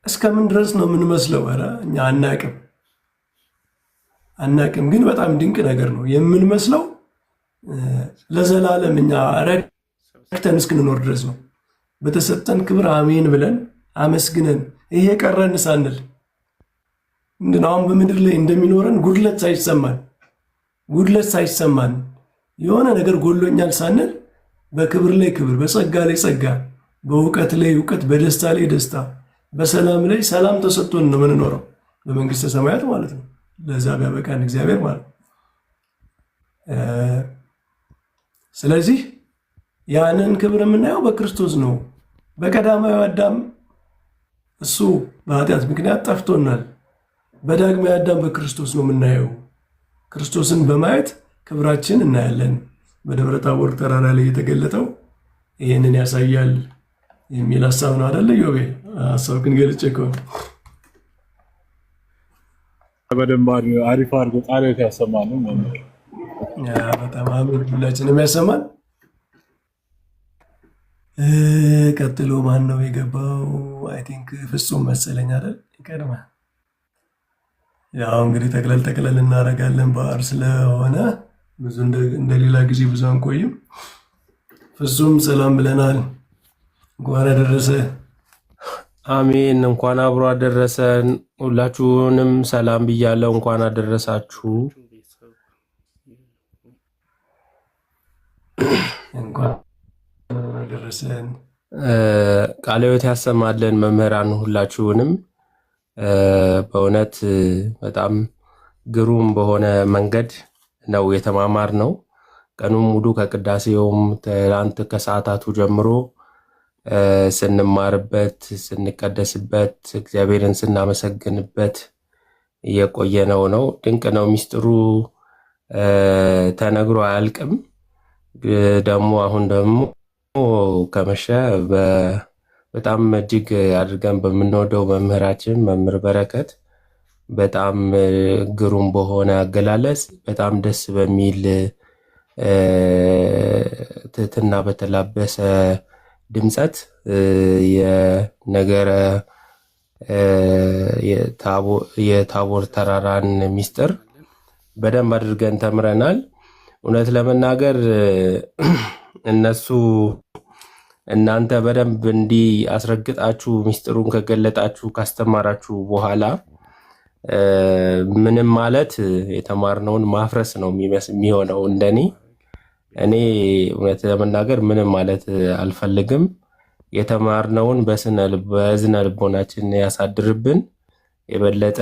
እስከምን ድረስ ነው የምንመስለው? ኧረ እኛ አናቅም። ግን በጣም ድንቅ ነገር ነው የምንመስለው። ለዘላለም እኛ ተረክተን እስክንኖር ድረስ ነው። በተሰጠን ክብር አሜን ብለን አመስግነን ይሄ ቀረን ሳንል ምንድን አሁን በምድር ላይ እንደሚኖረን ጉድለት ሳይሰማን የሆነ ነገር ጎሎኛል ሳንል በክብር ላይ ክብር፣ በጸጋ ላይ ጸጋ፣ በእውቀት ላይ እውቀት፣ በደስታ ላይ ደስታ፣ በሰላም ላይ ሰላም ተሰጥቶን ነው የምንኖረው በመንግስተ ሰማያት ማለት ነው። ለዛ ቢያበቃን እግዚአብሔር ማለት ነው። ስለዚህ ያንን ክብር የምናየው በክርስቶስ ነው። በቀዳማዊ አዳም እሱ በኃጢአት ምክንያት ጠፍቶናል። በዳግማዊ አዳም በክርስቶስ ነው የምናየው። ክርስቶስን በማየት ክብራችን እናያለን። በደብረ ታቦር ተራራ ላይ የተገለጠው ይህንን ያሳያል የሚል ሀሳብ ነው አይደለ? ዮቤ ሀሳብ ግን ገልጬ ከሆነ በደንብ አሪፍ አድርጎ ቃሎት ያሰማል። በጣም አሜን። ሁላችንም ያሰማል። ቀጥሎ ማን ነው የገባው? አይ ቲንክ ፍጹም መሰለኝ አይደል? ይቀድማል። ያው እንግዲህ ጠቅለል እናደርጋለን በዓል ስለሆነ ብዙ እንደሌላ ጊዜ ብዙ አንቆይም። ፍጹም ሰላም ብለናል። እንኳን አደረሰ። አሜን። እንኳን አብሮ አደረሰን። ሁላችሁንም ሰላም ብያለሁ። እንኳን አደረሳችሁ። እንኳን አደረሰን። ቃለ ሕይወት ያሰማልን መምህራን ሁላችሁንም። በእውነት በጣም ግሩም በሆነ መንገድ ነው የተማማር ነው። ቀኑን ሙሉ ከቅዳሴውም ትላንት ከሰዓታቱ ጀምሮ ስንማርበት፣ ስንቀደስበት፣ እግዚአብሔርን ስናመሰግንበት እየቆየነው ነው። ድንቅ ነው። ሚስጥሩ ተነግሮ አያልቅም። አሁን ደግሞ ከመሸ በጣም እጅግ አድርገን በምንወደው መምህራችን መምህር በረከት በጣም ግሩም በሆነ አገላለጽ በጣም ደስ በሚል ትህትና በተላበሰ ድምፀት የነገረ የታቦር ተራራን ሚስጥር በደንብ አድርገን ተምረናል። እውነት ለመናገር እናንተ በደንብ እንዲህ አስረግጣችሁ ሚስጥሩን ከገለጣችሁ ካስተማራችሁ በኋላ ምንም ማለት የተማርነውን ማፍረስ ነው የሚሆነው። እኔ እውነት ለመናገር ምንም ማለት አልፈልግም። የተማርነውን በዝነ ልቦናችን ያሳድርብን፣ የበለጠ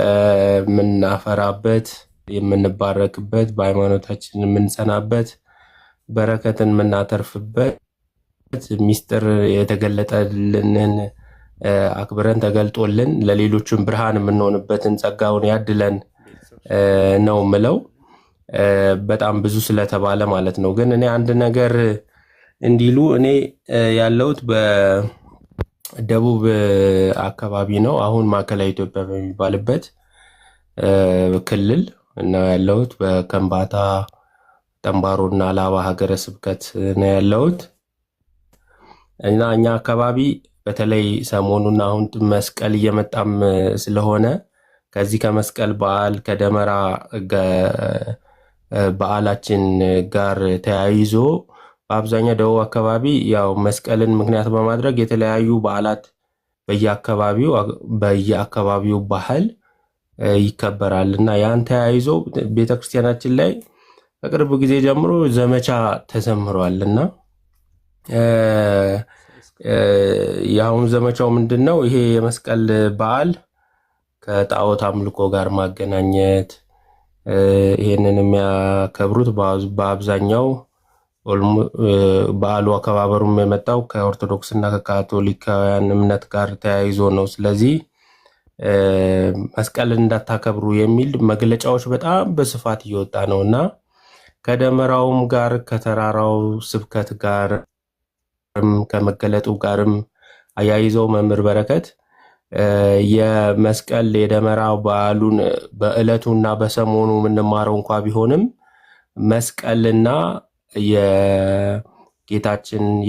የምናፈራበት፣ የምንባረክበት፣ በሃይማኖታችን የምንጸናበት፣ በረከትን የምናተርፍበት ሚስጥር የተገለጠልንን አክብረን ተገልጦልን ለሌሎችም ብርሃን የምንሆንበትን ጸጋውን ያድለን ነው ምለው። በጣም ብዙ ስለተባለ ማለት ነው። ግን እኔ አንድ ነገር እንዲሉ እኔ ያለሁት በደቡብ አካባቢ ነው። አሁን ማዕከላዊ ኢትዮጵያ በሚባልበት ክልል ነው ያለሁት። በከምባታ ጠምባሮ እና አላባ ሀገረ ስብከት ነው ያለሁት እና እኛ አካባቢ በተለይ ሰሞኑን አሁን መስቀል እየመጣም ስለሆነ ከዚህ ከመስቀል በዓል ከደመራ በዓላችን ጋር ተያይዞ በአብዛኛው ደቡብ አካባቢ ያው መስቀልን ምክንያት በማድረግ የተለያዩ በዓላት በየአካባቢው ባህል ይከበራል እና ያን ተያይዞ ቤተክርስቲያናችን ላይ ከቅርብ ጊዜ ጀምሮ ዘመቻ ተዘምሯል እና የአሁኑ ዘመቻው ምንድን ነው? ይሄ የመስቀል በዓል ከጣዖት አምልኮ ጋር ማገናኘት፣ ይሄንን የሚያከብሩት በአብዛኛው በዓሉ አከባበሩም የመጣው ከኦርቶዶክስ እና ከካቶሊካውያን እምነት ጋር ተያይዞ ነው። ስለዚህ መስቀልን እንዳታከብሩ የሚል መግለጫዎች በጣም በስፋት እየወጣ ነው እና ከደመራውም ጋር ከተራራው ስብከት ጋር ከመገለጡ ጋርም አያይዘው መምህር በረከት የመስቀል የደመራው በዓሉን በዕለቱና በሰሞኑ የምንማረው እንኳ ቢሆንም መስቀልና የጌታችን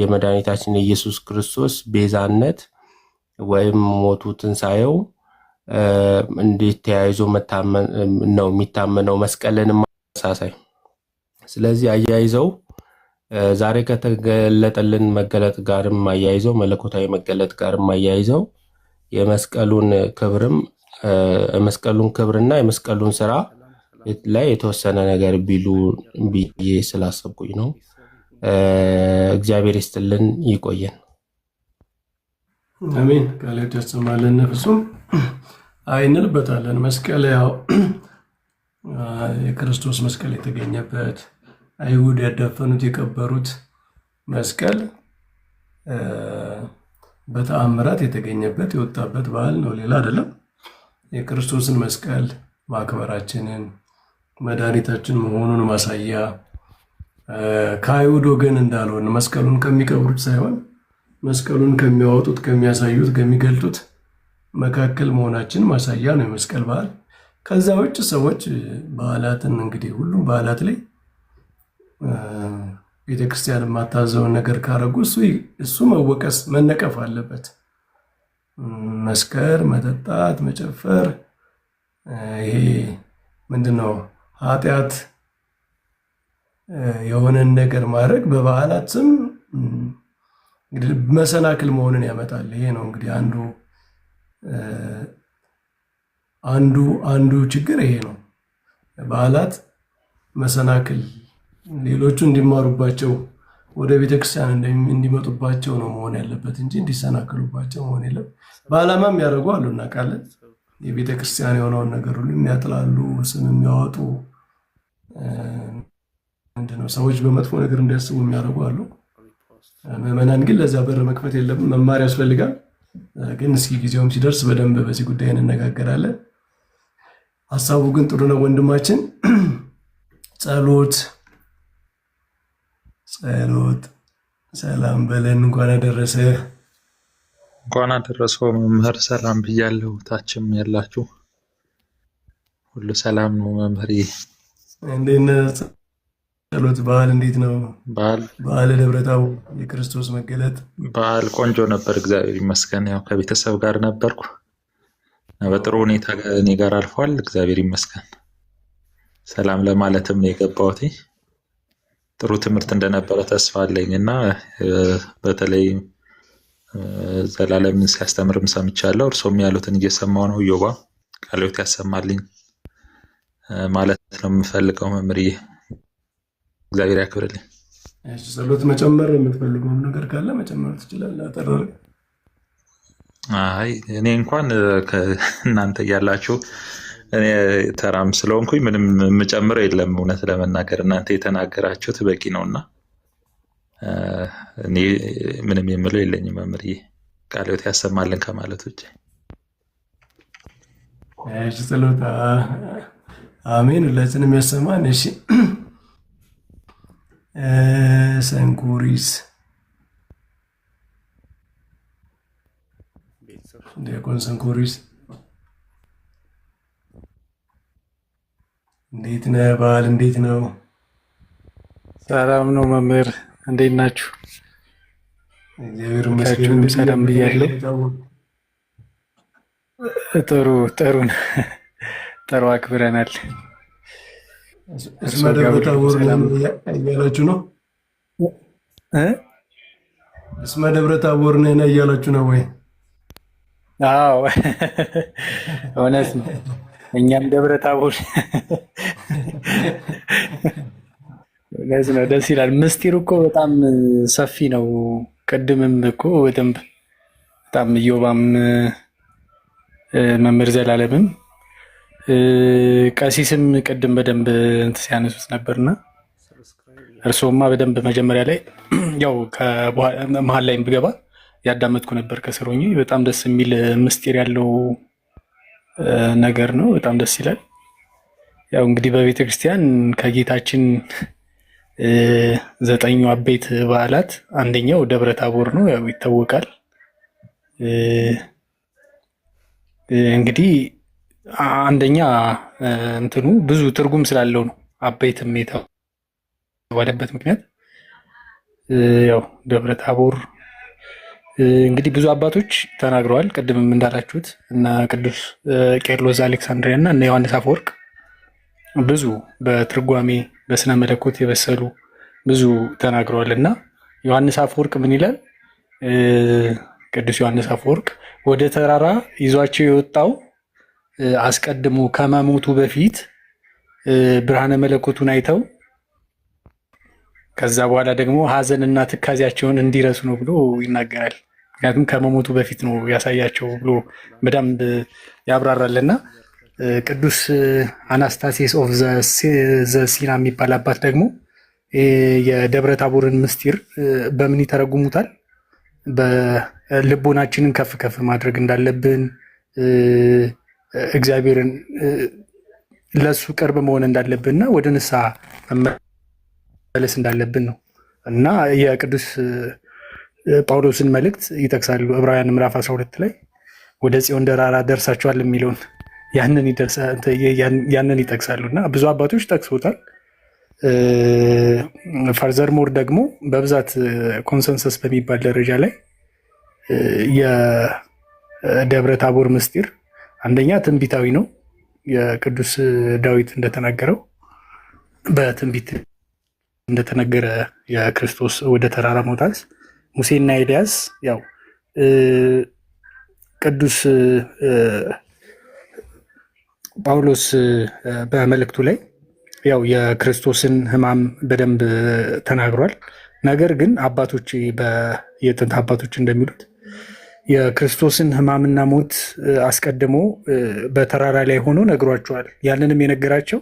የመድኃኒታችን የኢየሱስ ክርስቶስ ቤዛነት ወይም ሞቱ ትንሣኤው እንዴት ተያይዞ ነው የሚታመነው መስቀልን ማሳሳይ። ስለዚህ አያይዘው ዛሬ ከተገለጠልን መገለጥ ጋርም አያይዘው መለኮታዊ መገለጥ ጋርም አያይዘው የመስቀሉን ክብርና የመስቀሉን ስራ ላይ የተወሰነ ነገር ቢሉ ብዬ ስላሰብኩኝ ነው። እግዚአብሔር ይስጥልን፣ ይቆየን። አሜን። ቃልዎት ያሰማልን። ነፍሱም እንልበታለን። መስቀል ያው የክርስቶስ መስቀል የተገኘበት አይሁድ ያዳፈኑት የቀበሩት መስቀል በተአምራት የተገኘበት የወጣበት በዓል ነው፣ ሌላ አይደለም። የክርስቶስን መስቀል ማክበራችንን መድኃኒታችን መሆኑን ማሳያ ከአይሁድ ወገን እንዳልሆን መስቀሉን ከሚቀብሩት ሳይሆን መስቀሉን ከሚያወጡት፣ ከሚያሳዩት፣ ከሚገልጡት መካከል መሆናችን ማሳያ ነው የመስቀል በዓል። ከዛ ውጭ ሰዎች በዓላትን እንግዲህ ሁሉም በዓላት ላይ ቤተክርስቲያን የማታዘውን ነገር ካረጉ እሱ መወቀስ መነቀፍ አለበት። መስከር፣ መጠጣት፣ መጨፈር ይሄ ምንድነው? ኃጢአት የሆነን ነገር ማድረግ በበዓላት ስም እንግዲህ መሰናክል መሆንን ያመጣል። ይሄ ነው እንግዲህ አንዱ ችግር ይሄ ነው። በዓላት መሰናክል ሌሎቹ እንዲማሩባቸው ወደ ቤተክርስቲያን እንዲመጡባቸው ነው መሆን ያለበት እንጂ እንዲሰናክሉባቸው መሆን የለም። በዓላማ የሚያደርጉ አሉ እናውቃለን። የቤተክርስቲያን የሆነውን ነገር ሁሉ የሚያጥላሉ፣ ስም የሚያወጡ ምንድነው ሰዎች በመጥፎ ነገር እንዲያስቡ የሚያደርጉ አሉ። ምዕመናን ግን ለዚያ በር መክፈት የለብን፣ መማር ያስፈልጋል። ግን እስኪ ጊዜውም ሲደርስ በደንብ በዚህ ጉዳይ እንነጋገራለን። ሀሳቡ ግን ጥሩ ነው ወንድማችን። ጸሎት ሰላም በለን። እንኳን አደረሰ። እንኳን አደረሰው መምህር። ሰላም ብያለሁ። ታችም ያላችሁ ሁሉ ሰላም ነው መምህር። እንዴት ነህ? ጸሎት በዓል እንዴት ነው? በዓለ ደብረ ታቦር የክርስቶስ መገለጥ በዓል ቆንጆ ነበር፣ እግዚአብሔር ይመስገን። ያው ከቤተሰብ ጋር ነበርኩ፣ በጥሩ ሁኔታ እኔ ጋር አልፏል፣ እግዚአብሔር ይመስገን። ሰላም ለማለትም ነው የገባሁት። ጥሩ ትምህርት እንደነበረ ተስፋ አለኝ እና በተለይ ዘላለምን ሲያስተምርም ሰምቻለሁ። እርሶም ያሉትን እየሰማሁ ነው። ዮባ ቃልዎት ያሰማልኝ ማለት ነው የምፈልገው መምህርዬ። እግዚአብሔር ያክብርልኝ። ጸሎት መጨመር የምትፈልገው ነገር ካለ መጨመር ትችላለህ። አጠራር እኔ እንኳን ከእናንተ እያላችሁ እኔ ተራም ስለሆንኩኝ ምንም የምጨምረው የለም። እውነት ለመናገር እናንተ የተናገራችሁት በቂ ነውና እኔ ምንም የምለው የለኝም መምህርዬ። ቃልዎት ያሰማልን ከማለት ውጭ። ጸሎት አሜን፣ ሁላችንም ያሰማን። እሺ ሰንኩሪስ ዲያቆን ሰንኩሪስ እንዴት ነህ? በዓል እንዴት ነው? ሰላም ነው መምህር፣ እንዴት ናችሁ? እግዚአብሔር ይመስገን። ሰላም ብያለሁ። ጥሩ አክብረናል። እስመ ደብረ ታቦር እያላችሁ ነው? እስመ ደብረ ታቦር ነህ እያላችሁ ነው ወይ? አዎ እውነት ነው። እኛም ደብረ ታቦር እውነት ነው። ደስ ይላል። ምስጢሩ እኮ በጣም ሰፊ ነው። ቅድምም እኮ በደንብ በጣም እዮባም መምህር ዘላለምም ቀሲስም ቅድም በደንብ እንትን ሲያነሱት ነበርና እርስዎማ በደንብ መጀመሪያ ላይ ያው መሀል ላይ ብገባ ያዳመጥኩ ነበር ከስር ሆኜ። በጣም ደስ የሚል ምስጢር ያለው ነገር ነው። በጣም ደስ ይላል። ያው እንግዲህ በቤተ ክርስቲያን ከጌታችን 9 አበይት በዓላት አንደኛው ደብረ ታቦር ነው፣ ያው ይታወቃል። እንግዲህ አንደኛ እንትኑ ብዙ ትርጉም ስላለው ነው አበይትም የተባለበት ምክንያት። ያው ደብረ ታቦር እንግዲህ ብዙ አባቶች ተናግረዋል። ቅድምም እንዳላችሁት እና ቅዱስ ቄርሎስ አሌክሳንድሪያ እና እነ ዮሐንስ አፈወርቅ ብዙ በትርጓሜ በስነ መለኮት የበሰሉ ብዙ ተናግረዋል እና ዮሐንስ አፈወርቅ ምን ይላል? ቅዱስ ዮሐንስ አፈወርቅ ወደ ተራራ ይዟቸው የወጣው አስቀድሞ ከመሞቱ በፊት ብርሃነ መለኮቱን አይተው ከዛ በኋላ ደግሞ ሐዘንና ትካዜያቸውን እንዲረሱ ነው ብሎ ይናገራል። ምክንያቱም ከመሞቱ በፊት ነው ያሳያቸው ብሎ በደንብ ያብራራልና ቅዱስ አናስታሲስ ኦፍ ዘ ሲና የሚባል አባት ደግሞ የደብረ ታቦርን ምስጢር በምን ይተረጉሙታል? በልቦናችንን ከፍ ከፍ ማድረግ እንዳለብን፣ እግዚአብሔርን ለሱ ቅርብ መሆን እንዳለብንና ወደ ንስሐ መመለስ እንዳለብን ነው እና የቅዱስ ጳውሎስን መልእክት ይጠቅሳሉ። ዕብራውያን ምዕራፍ 12 ላይ ወደ ጽዮን ተራራ ደርሳችኋል የሚለውን ያንን ይጠቅሳሉ እና ብዙ አባቶች ጠቅሶታል። ፈርዘር ሞር ደግሞ በብዛት ኮንሰንሰስ በሚባል ደረጃ ላይ የደብረ ታቦር ምስጢር አንደኛ ትንቢታዊ ነው። የቅዱስ ዳዊት እንደተናገረው በትንቢት እንደተነገረ የክርስቶስ ወደ ተራራ መውጣት ሙሴና ኤልያስ ያው ቅዱስ ጳውሎስ በመልእክቱ ላይ ያው የክርስቶስን ሕማም በደንብ ተናግሯል። ነገር ግን አባቶች የጥንት አባቶች እንደሚሉት የክርስቶስን ሕማምና ሞት አስቀድሞ በተራራ ላይ ሆኖ ነግሯቸዋል። ያንንም የነገራቸው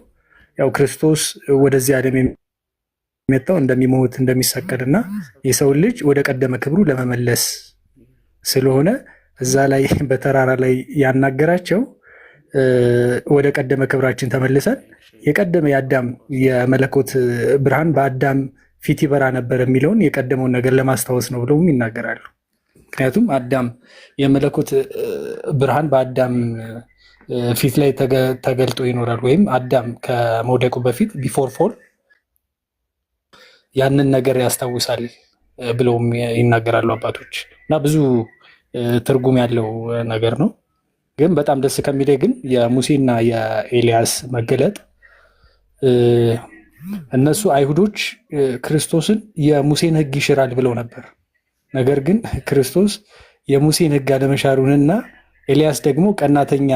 ያው ክርስቶስ ወደዚህ ዓለም የመጣው እንደሚሞት እንደሚሰቀልና የሰውን ልጅ ወደ ቀደመ ክብሩ ለመመለስ ስለሆነ እዛ ላይ በተራራ ላይ ያናገራቸው ወደ ቀደመ ክብራችን ተመልሰን የቀደመ የአዳም የመለኮት ብርሃን በአዳም ፊት ይበራ ነበር የሚለውን የቀደመውን ነገር ለማስታወስ ነው ብለውም ይናገራሉ። ምክንያቱም አዳም የመለኮት ብርሃን በአዳም ፊት ላይ ተገልጦ ይኖራል፣ ወይም አዳም ከመውደቁ በፊት ቢፎር ፎል ያንን ነገር ያስታውሳል ብለውም ይናገራሉ አባቶች እና ብዙ ትርጉም ያለው ነገር ነው። ግን በጣም ደስ ከሚለኝ ግን የሙሴና የኤልያስ መገለጥ እነሱ አይሁዶች ክርስቶስን የሙሴን ሕግ ይሽራል ብለው ነበር። ነገር ግን ክርስቶስ የሙሴን ሕግ አለመሻሩንና ኤልያስ ደግሞ ቀናተኛ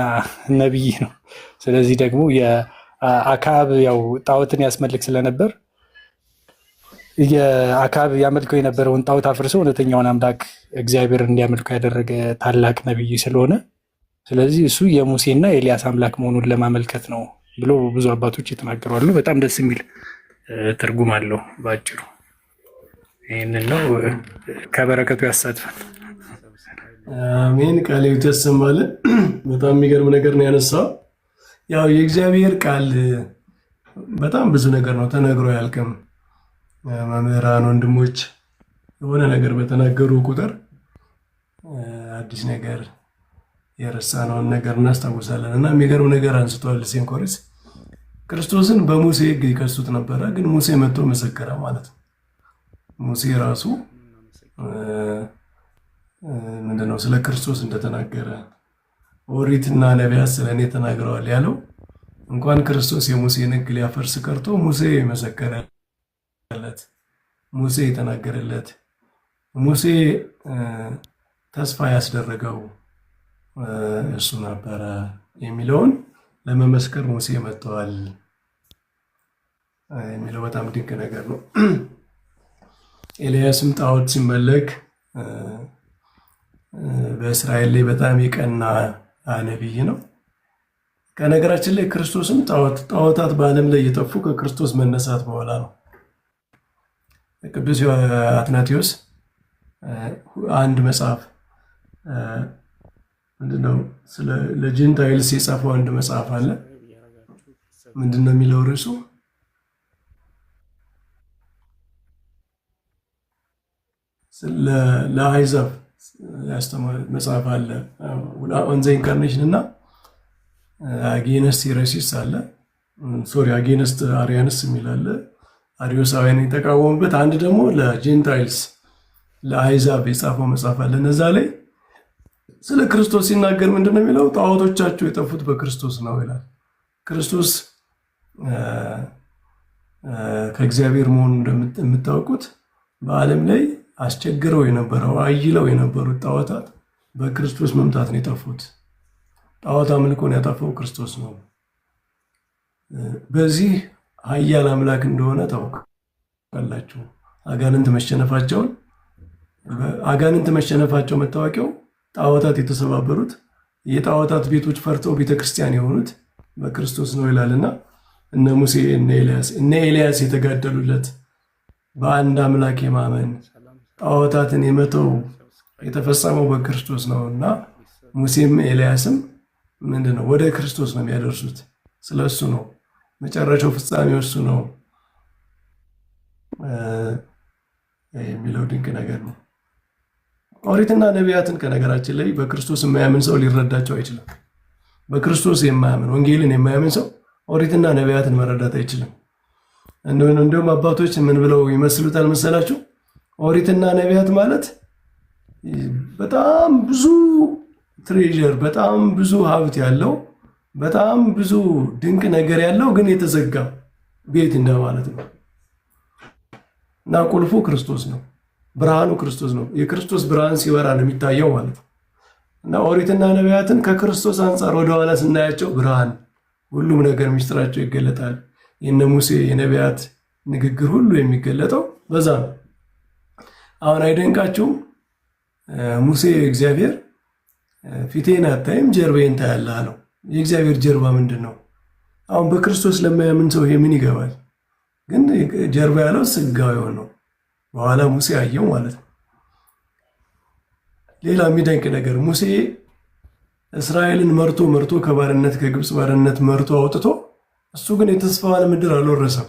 ነቢይ ነው። ስለዚህ ደግሞ የአክዓብ ያው ጣዖትን ያስመልክ ስለነበር የአክዓብ ያመልከው የነበረውን ጣዖት አፍርሰው እውነተኛውን አምላክ እግዚአብሔር እንዲያመልኩ ያደረገ ታላቅ ነቢይ ስለሆነ ስለዚህ እሱ የሙሴና የኤልያስ አምላክ መሆኑን ለማመልከት ነው ብሎ ብዙ አባቶች የተናገሯሉ። በጣም ደስ የሚል ትርጉም አለው። በአጭሩ ይህንን ነው። ከበረከቱ ያሳትፋል። አሜን። ቃል ያሰማልን። በጣም የሚገርም ነገር ነው ያነሳው። ያው የእግዚአብሔር ቃል በጣም ብዙ ነገር ነው ተነግሮ ያልቅም። መምህራን ወንድሞች የሆነ ነገር በተናገሩ ቁጥር አዲስ ነገር የረሳነውን ነገር እናስታውሳለን እና የሚገርም ነገር አንስቷል። ሴንኮሪስ ክርስቶስን በሙሴ ሕግ ይከሱት ነበረ፣ ግን ሙሴ መጥቶ መሰከረ ማለት ነው። ሙሴ ራሱ ምንድነው ስለ ክርስቶስ እንደተናገረ ኦሪትና ነቢያት ስለ እኔ ተናግረዋል ያለው እንኳን ክርስቶስ የሙሴን ሕግ ሊያፈርስ ቀርቶ ሙሴ የመሰከረለት፣ ሙሴ የተናገረለት፣ ሙሴ ተስፋ ያስደረገው እሱ ነበረ የሚለውን ለመመስከር ሙሴ መጥተዋል የሚለው በጣም ድንቅ ነገር ነው። ኤልያስም ጣዖት ሲመለክ በእስራኤል ላይ በጣም የቀና ነቢይ ነው። ከነገራችን ላይ ክርስቶስም ጣዖታት በዓለም ላይ የጠፉ ከክርስቶስ መነሳት በኋላ ነው። ቅዱስ አትናቴዎስ አንድ መጽሐፍ ምንድነው ለጀንታይልስ የጻፈው አንድ መጽሐፍ አለ። ምንድነው የሚለው ርዕሱ? ለአሕዛብ ያስተማረ መጽሐፍ አለ። ኦን ዘ ኢንካርኔሽን እና አጌነስት ሄረሲስ አለ። ሶሪ አጌነስት አሪያንስ የሚል አለ። አሪዮሳውያን የተቃወሙበት አንድ ደግሞ ለጀንታይልስ ለአሕዛብ የጻፈው መጽሐፍ አለ። እነዛ ላይ ስለ ክርስቶስ ሲናገር ምንድን ነው የሚለው? ጣዖቶቻቸው የጠፉት በክርስቶስ ነው ይላል። ክርስቶስ ከእግዚአብሔር መሆኑን እንደምታውቁት በዓለም ላይ አስቸግረው የነበረው አይለው የነበሩት ጣዖታት በክርስቶስ መምጣት ነው የጠፉት። ጣዖት አምልኮን ያጠፋው ክርስቶስ ነው። በዚህ ኃያል አምላክ እንደሆነ ታውቃላችሁ። አጋንንት መሸነፋቸው መታወቂያው ጣዖታት የተሰባበሩት የጣዖታት ቤቶች ፈርተው ቤተክርስቲያን የሆኑት በክርስቶስ ነው ይላልና እነ ሙሴ እነ ኤልያስ የተጋደሉለት በአንድ አምላክ የማመን ጣዖታትን የመተው የተፈጸመው በክርስቶስ ነው እና ሙሴም ኤልያስም ምንድነው ወደ ክርስቶስ ነው የሚያደርሱት። ስለሱ ነው መጨረሻው ፍጻሜው እሱ ነው የሚለው ድንቅ ነገር ነው። ኦሪትና ነቢያትን ከነገራችን ላይ በክርስቶስ የማያምን ሰው ሊረዳቸው አይችልም። በክርስቶስ የማያምን ወንጌልን የማያምን ሰው ኦሪትና ነቢያትን መረዳት አይችልም። እንደውም አባቶች ምን ብለው ይመስሉታል መሰላችሁ? ኦሪትና ነቢያት ማለት በጣም ብዙ ትሬዠር፣ በጣም ብዙ ሀብት ያለው፣ በጣም ብዙ ድንቅ ነገር ያለው ግን የተዘጋ ቤት እንደማለት ነው እና ቁልፉ ክርስቶስ ነው። ብርሃኑ ክርስቶስ ነው። የክርስቶስ ብርሃን ሲበራ ነው የሚታየው ማለት ነው እና ኦሪትና ነቢያትን ከክርስቶስ አንጻር ወደኋላ ስናያቸው ብርሃን፣ ሁሉም ነገር ሚስጥራቸው ይገለጣል። የነ ሙሴ የነቢያት ንግግር ሁሉ የሚገለጠው በዛ ነው። አሁን አይደንቃችሁም? ሙሴ እግዚአብሔር ፊቴን አታይም ጀርባዬን ታያለህ አለው። የእግዚአብሔር ጀርባ ምንድን ነው? አሁን በክርስቶስ ለማያምን ሰው ይሄ ምን ይገባል? ግን ጀርባ ያለው ስጋዊው ነው። በኋላ ሙሴ አየው ማለት ነው። ሌላ የሚደንቅ ነገር ሙሴ እስራኤልን መርቶ ከባርነት ከግብፅ ባርነት መርቶ አውጥቶ እሱ ግን የተስፋዋን ምድር አልወረሰም።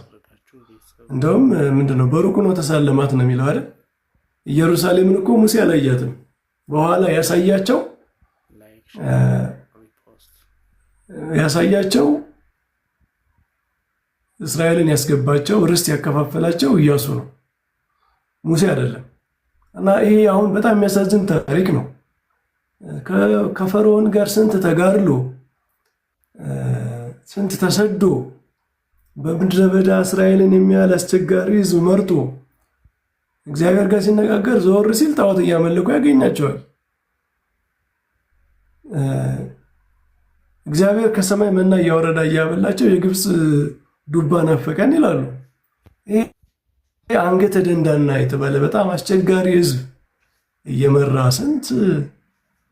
እንደውም ምንድነው በሩቅ ነው ተሳለማት ነው የሚለው አይደል? ኢየሩሳሌምን እኮ ሙሴ አላያትም። በኋላ ያሳያቸው እስራኤልን ያስገባቸው ርስት ያከፋፈላቸው ኢያሱ ነው፣ ሙሴ አይደለም። እና ይሄ አሁን በጣም የሚያሳዝን ታሪክ ነው። ከፈርዖን ጋር ስንት ተጋድሎ ስንት ተሰዶ በምድረ በዳ እስራኤልን የሚያህል አስቸጋሪ ሕዝብ መርጦ እግዚአብሔር ጋር ሲነጋገር ዘወር ሲል ጣዖት እያመለኩ ያገኛቸዋል። እግዚአብሔር ከሰማይ መና እያወረዳ እያበላቸው የግብፅ ዱባ ናፈቀን ይላሉ። ይሄ አንገተ ደንዳና የተባለ በጣም አስቸጋሪ ሕዝብ እየመራ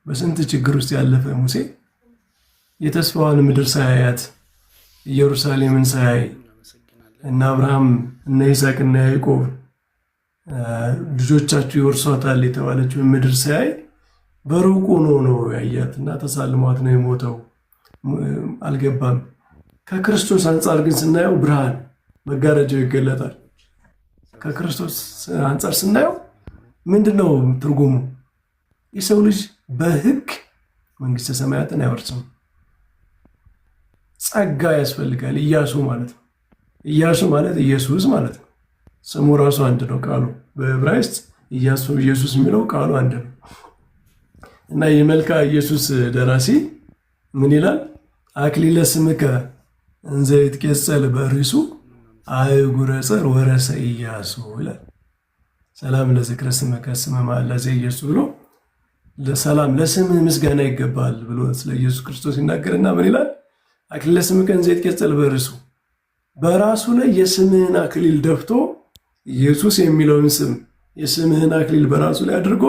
በስንት ችግር ውስጥ ያለፈ ሙሴ የተስፋዋን ምድር ሳያያት ኢየሩሳሌምን ሳያይ እነ አብርሃም እነ ይስሐቅ እነ ያዕቆብ ልጆቻችሁ ይወርሷታል የተባለችውን ምድር ሳያይ በሩቁ ነው ያያት እና ተሳልሟት ነው የሞተው። አልገባም። ከክርስቶስ አንጻር ግን ስናየው ብርሃን መጋረጃው ይገለጣል። ከክርስቶስ አንጻር ስናየው ምንድነው ትርጉሙ? የሰው ልጅ በሕግ መንግስተ ሰማያትን አይወርስም። ጸጋ ያስፈልጋል። ኢያሱ ማለት ነው። ኢያሱ ማለት ኢየሱስ ማለት ነው። ስሙ ራሱ አንድ ነው። ቃሉ በዕብራይስጥ ኢያሱ ኢየሱስ የሚለው ቃሉ አንድ ነው እና የመልካ ኢየሱስ ደራሲ ምን ይላል? አክሊለ ስምከ እንዘ ይትቄጸል በርእሱ አህጉረ ጸር ወረሰ ኢያሱ ይላል። ሰላም ለዝክረ ስምከ ስመ መሐላ ዘኢየሱስ ብሎ ለሰላም ለስምህ ምስጋና ይገባል ብሎ ስለ ኢየሱስ ክርስቶስ ይናገርና ምን ይላል? አክሊለ ስምከ እንዘ ይትቄጸል በርእሱ በራሱ ላይ የስምህን አክሊል ደፍቶ ኢየሱስ የሚለውን ስም የስምህን አክሊል በራሱ ላይ አድርጎ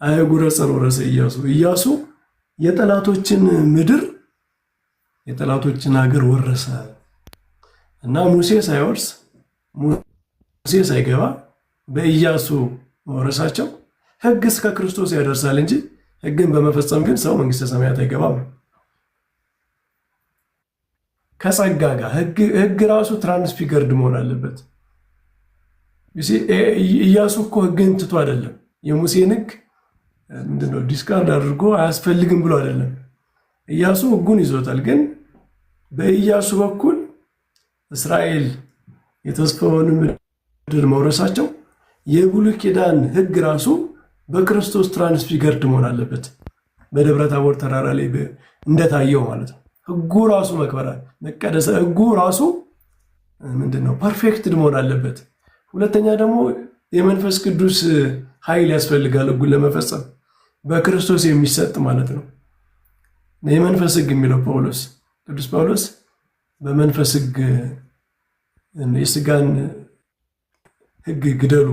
አህጉረ ጸር ወረሰ ኢያሱ። ኢያሱ የጠላቶችን ምድር የጠላቶችን ሀገር ወረሰ እና ሙሴ ሳይወርስ ሙሴ ሳይገባ በኢያሱ መውረሳቸው ሕግ እስከ ክርስቶስ ያደርሳል እንጂ ሕግን በመፈጸም ግን ሰው መንግስተ ሰማያት አይገባም። ከጸጋ ጋር ሕግ ራሱ ትራንስፊገርድ መሆን አለበት። ኢያሱ እኮ ሕግን ትቶ አይደለም የሙሴን ሕግ ምንድነው ዲስካርድ አድርጎ አያስፈልግም ብሎ አይደለም። ኢያሱ ሕጉን ይዞታል። ግን በኢያሱ በኩል እስራኤል የተስፋውን ምድር መውረሳቸው የብሉይ ኪዳን ሕግ ራሱ በክርስቶስ ትራንስፊገርድ መሆን አለበት። በደብረ ታቦር ተራራ ላይ እንደታየው ማለት ነው። ሕጉ ራሱ መቀደሰ ሕጉ ራሱ ምንድነው ፐርፌክትድ መሆን አለበት። ሁለተኛ ደግሞ የመንፈስ ቅዱስ ኃይል ያስፈልጋል ሕጉን ለመፈጸም በክርስቶስ የሚሰጥ ማለት ነው። የመንፈስ ሕግ የሚለው ቅዱስ ጳውሎስ በመንፈስ ሕግ የስጋን ሕግ ግደሉ፣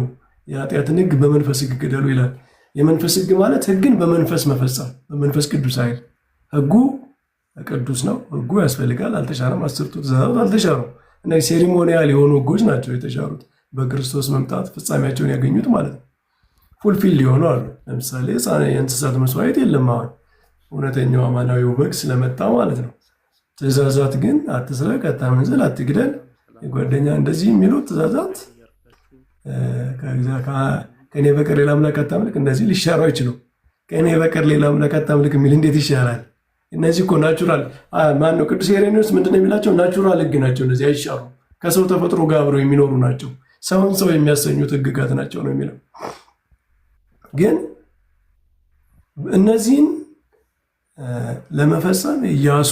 የኃጢአትን ሕግ በመንፈስ ሕግ ግደሉ ይላል። የመንፈስ ሕግ ማለት ሕግን በመንፈስ መፈጸም በመንፈስ ቅዱስ ኃይል። ሕጉ ቅዱስ ነው፣ ሕጉ ያስፈልጋል፣ አልተሻረም። 10ቱ ትእዛዛት አልተሻሩም። እነዚህ ሴሪሞኒያል የሆኑ ሕጎች ናቸው የተሻሩት፣ በክርስቶስ መምጣት ፍጻሜያቸውን ያገኙት ማለት ነው። ፉልፊል ሊሆኑ አሉ። ለምሳሌ የእንስሳት መስዋዕት የለም አሁን እውነተኛው አማናዊው በግ ስለመጣ ማለት ነው። ትእዛዛት ግን አትስረቅ፣ አታመንዝር፣ አትግደል፣ የጓደኛ እንደዚህ የሚሉት ትእዛዛት ከእኔ በቀር ሌላ አምላክ አታምልክ፣ እንደዚህ ሊሻሩ አይችሉም። ከእኔ በቀር ሌላ አምላክ አታምልክ የሚል እንዴት ይሻላል? እነዚህ እኮ ናቹራል ማነው ቅዱስ ኢሬኔዎስ ምንድን ነው የሚላቸው? ናቹራል ሕግ ናቸው እነዚህ፣ አይሻሩ፣ ከሰው ተፈጥሮ ጋር አብረው የሚኖሩ ናቸው፣ ሰውን ሰው የሚያሰኙት ሕግጋት ናቸው ነው የሚለው። ግን እነዚህን ለመፈጸም ኢያሱ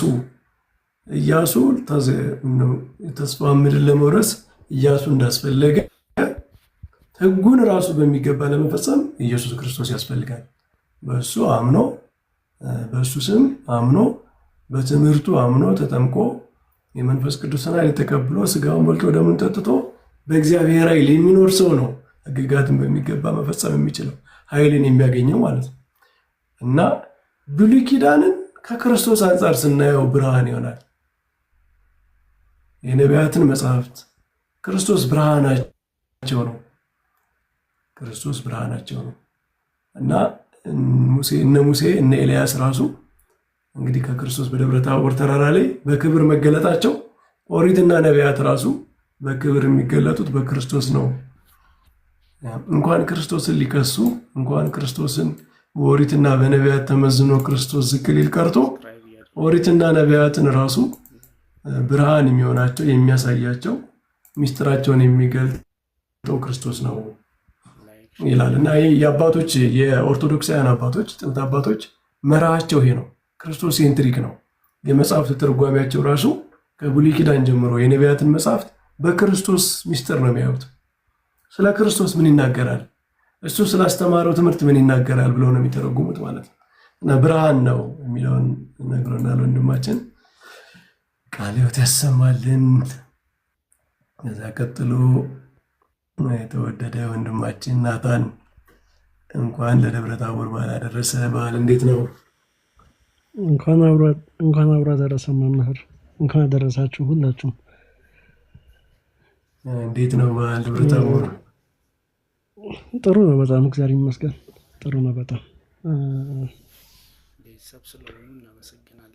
ተስፋ ምድር ለመውረስ ኢያሱ እንዳስፈለገ ሕጉን ራሱ በሚገባ ለመፈጸም ኢየሱስ ክርስቶስ ያስፈልጋል። በእሱ አምኖ በእሱ ስም አምኖ በትምህርቱ አምኖ ተጠምቆ የመንፈስ ቅዱስን ኃይል ተቀብሎ ስጋውን በልቶ ደሙን ጠጥቶ በእግዚአብሔር ኃይል የሚኖር ሰው ነው ሕግጋትን በሚገባ መፈጸም የሚችለው ኃይልን የሚያገኘው ማለት ነው። እና ብሉይ ኪዳንን ከክርስቶስ አንጻር ስናየው ብርሃን ይሆናል። የነቢያትን መጽሐፍት ክርስቶስ ብርሃናቸው ነው። ክርስቶስ ብርሃናቸው ነው እና እነ ሙሴ እነ ኤልያስ ራሱ እንግዲህ ከክርስቶስ በደብረ ታቦር ተራራ ላይ በክብር መገለጣቸው፣ ኦሪትና ነቢያት ራሱ በክብር የሚገለጡት በክርስቶስ ነው። እንኳን ክርስቶስን ሊከሱ እንኳን ክርስቶስን በኦሪትና በነቢያት ተመዝኖ ክርስቶስ ዝቅ ሊል ቀርቶ ኦሪትና ነቢያትን ራሱ ብርሃን የሚሆናቸው የሚያሳያቸው ሚስጥራቸውን የሚገልጠው ክርስቶስ ነው ይላል እና ይህ የአባቶች የኦርቶዶክሳውያን አባቶች ጥንት አባቶች መርሃቸው ይሄ ነው። ክርስቶስ ሴንትሪክ ነው። የመጽሐፍት ትርጓሜያቸው ራሱ ከብሉይ ኪዳን ጀምሮ የነቢያትን መጽሐፍት በክርስቶስ ሚስጥር ነው የሚያዩት። ስለ ክርስቶስ ምን ይናገራል፣ እሱ ስላስተማረው ትምህርት ምን ይናገራል ብለው ነው የሚተረጉሙት ማለት ነው። እና ብርሃን ነው የሚለውን ነግሮናል ወንድማችን። ቃለ ሕይወት ያሰማልን። ከዛ ቀጥሎ የተወደደ ወንድማችን ናታን እንኳን ለደብረ ታቦር በዓል አደረሰ። በዓል እንዴት ነው? እንኳን አብሮ አደረሰ መምህር፣ እንኳን አደረሳችሁ ሁላችሁም። እንዴት ነው በዓል ደብረ ታቦር? ጥሩ ነው በጣም እግዚአብሔር ይመስገን። ጥሩ ነው በጣም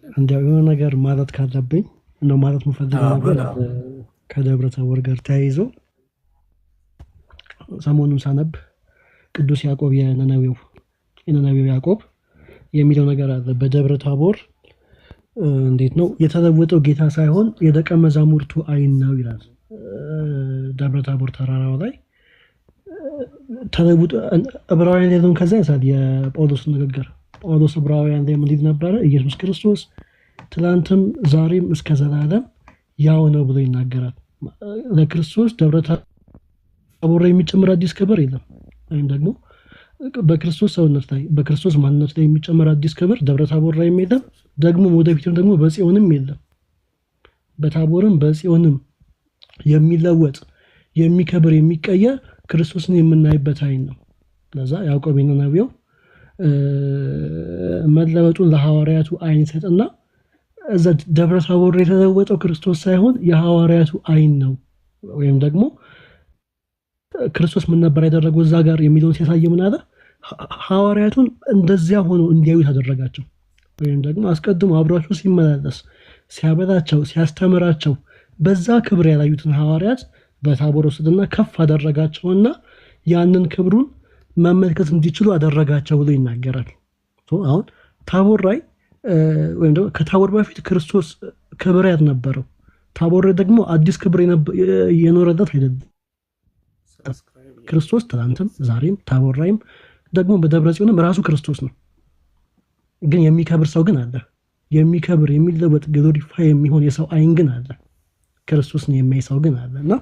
እንዲያው የሆነ ነገር ማለት ካለብኝ እንደው ማለት የምፈልገው ነገር ከደብረ ታቦር ጋር ተያይዞ ሰሞኑን ሳነብ ቅዱስ ያዕቆብ የነነዌው ያዕቆብ የሚለው ነገር አለ። በደብረ ታቦር እንዴት ነው የተለወጠው ጌታ ሳይሆን የደቀ መዛሙርቱ ዓይን ነው ይላል። ደብረ ታቦር ተራራው ላይ ተለውጦ ዕብራውያን ላይ ከዛ ያሳል የጳውሎስ ንግግር። ጳውሎስ ዕብራውያን ላይ ምን ነበረ? ኢየሱስ ክርስቶስ ትላንትም ዛሬም እስከ ዘላለም ያው ነው ብሎ ይናገራል። ለክርስቶስ ደብረ ታቦር ላይ የሚጨምር አዲስ ክብር የለም። ወይም ደግሞ በክርስቶስ ሰውነት ላይ በክርስቶስ ማንነት ላይ የሚጨምር አዲስ ክብር ደብረ ታቦር ላይ የለም። ደግሞ ወደፊትም ደግሞ በጽዮንም የለም። በታቦርም በጽዮንም የሚለወጥ የሚከብር የሚቀየር ክርስቶስን የምናይበት ዓይን ነው። ለዛ ያዕቆብ የነነዌው መለወጡን ለሐዋርያቱ ዓይን ሰጥና እዛ ደብረ ታቦር የተለወጠው ክርስቶስ ሳይሆን የሐዋርያቱ ዓይን ነው። ወይም ደግሞ ክርስቶስ ምን ነበር ያደረገው እዛ ጋር የሚለውን ሲያሳይ ምን አለ? ሐዋርያቱን እንደዚያ ሆኖ እንዲያዩት አደረጋቸው። ወይም ደግሞ አስቀድሞ አብሯቸው ሲመላለስ ሲያበላቸው ሲያስተምራቸው በዛ ክብር ያላዩትን ሐዋርያት በታቦር ወሰደና ከፍ አደረጋቸውና ያንን ክብሩን መመልከት እንዲችሉ አደረጋቸው ብሎ ይናገራል። አሁን ታቦር ላይ ወይም ደግሞ ከታቦር በፊት ክርስቶስ ክብር ያልነበረው ታቦር ደግሞ አዲስ ክብር የኖረለት አይደለም። ክርስቶስ ትናንትም ዛሬም ታቦር ላይም ደግሞ በደብረ ጽዮንም ራሱ ክርስቶስ ነው። ግን የሚከብር ሰው ግን አለ። የሚከብር የሚለወጥ ግሎሪፋይ የሚሆን የሰው ዓይን ግን አለ። ክርስቶስን የሚያይ ሰው ግን አለ እና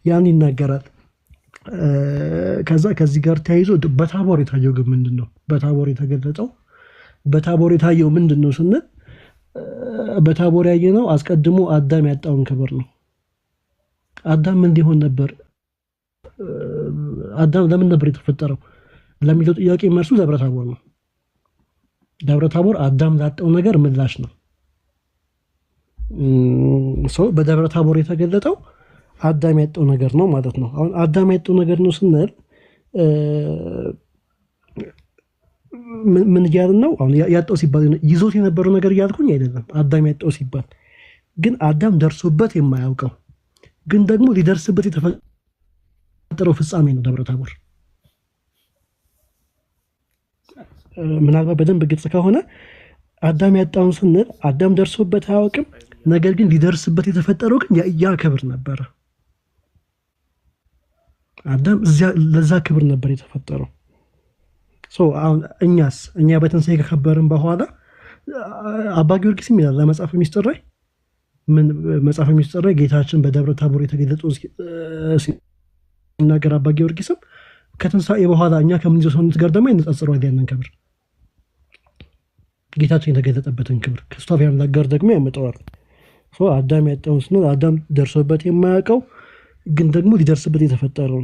ያን ይናገራል። ከዛ ከዚህ ጋር ተያይዞ በታቦር የታየው ግን ምንድን ነው? በታቦር የተገለጠው በታቦር የታየው ምንድን ነው ስንል በታቦር ያየነው አስቀድሞ አዳም ያጣውን ክብር ነው። አዳም እንዲሆን ነበር። አዳም ለምን ነበር የተፈጠረው ለሚለው ጥያቄ መልሱ ደብረ ታቦር ነው። ደብረ ታቦር አዳም ላጣው ነገር ምላሽ ነው። ሰው በደብረ ታቦር የተገለጠው አዳም ያጣው ነገር ነው ማለት ነው። አሁን አዳም ያጣው ነገር ነው ስንል ምን እያልን ነው? አሁን ያጣው ሲባል ይዞት የነበረው ነገር እያልኩኝ አይደለም። አዳም ያጣው ሲባል ግን አዳም ደርሶበት የማያውቀው ግን ደግሞ ሊደርስበት የተፈጠረው ፍጻሜ ነው ደብረ ታቦር። ምናልባት በደንብ ግልጽ ከሆነ አዳም ያጣውን ስንል አዳም ደርሶበት አያውቅም፣ ነገር ግን ሊደርስበት የተፈጠረው ግን ያ ክብር ነበረ። አዳም ለዛ ክብር ነበር የተፈጠረው። አሁን እኛ በትንሣኤ ከከበርን በኋላ አባ ጊዮርጊስም ይላል ለመጽሐፈ ሚስጥር ላይ መጽሐፈ ሚስጥር ላይ ጌታችን በደብረ ታቦር የተገለጠው ሲናገር አባ ጊዮርጊስም ከትንሣኤ በኋላ እኛ ከምንይዘው ሰውነት ጋር ደግሞ ይነጻጽረዋል። ያንን ክብር ጌታችን የተገለጠበትን ክብር ከስታፊ አምላክ ጋር ደግሞ ያመጣዋል። አዳም ያጣውን ስንል አዳም ደርሶበት የማያውቀው ግን ደግሞ ሊደርስበት የተፈጠረው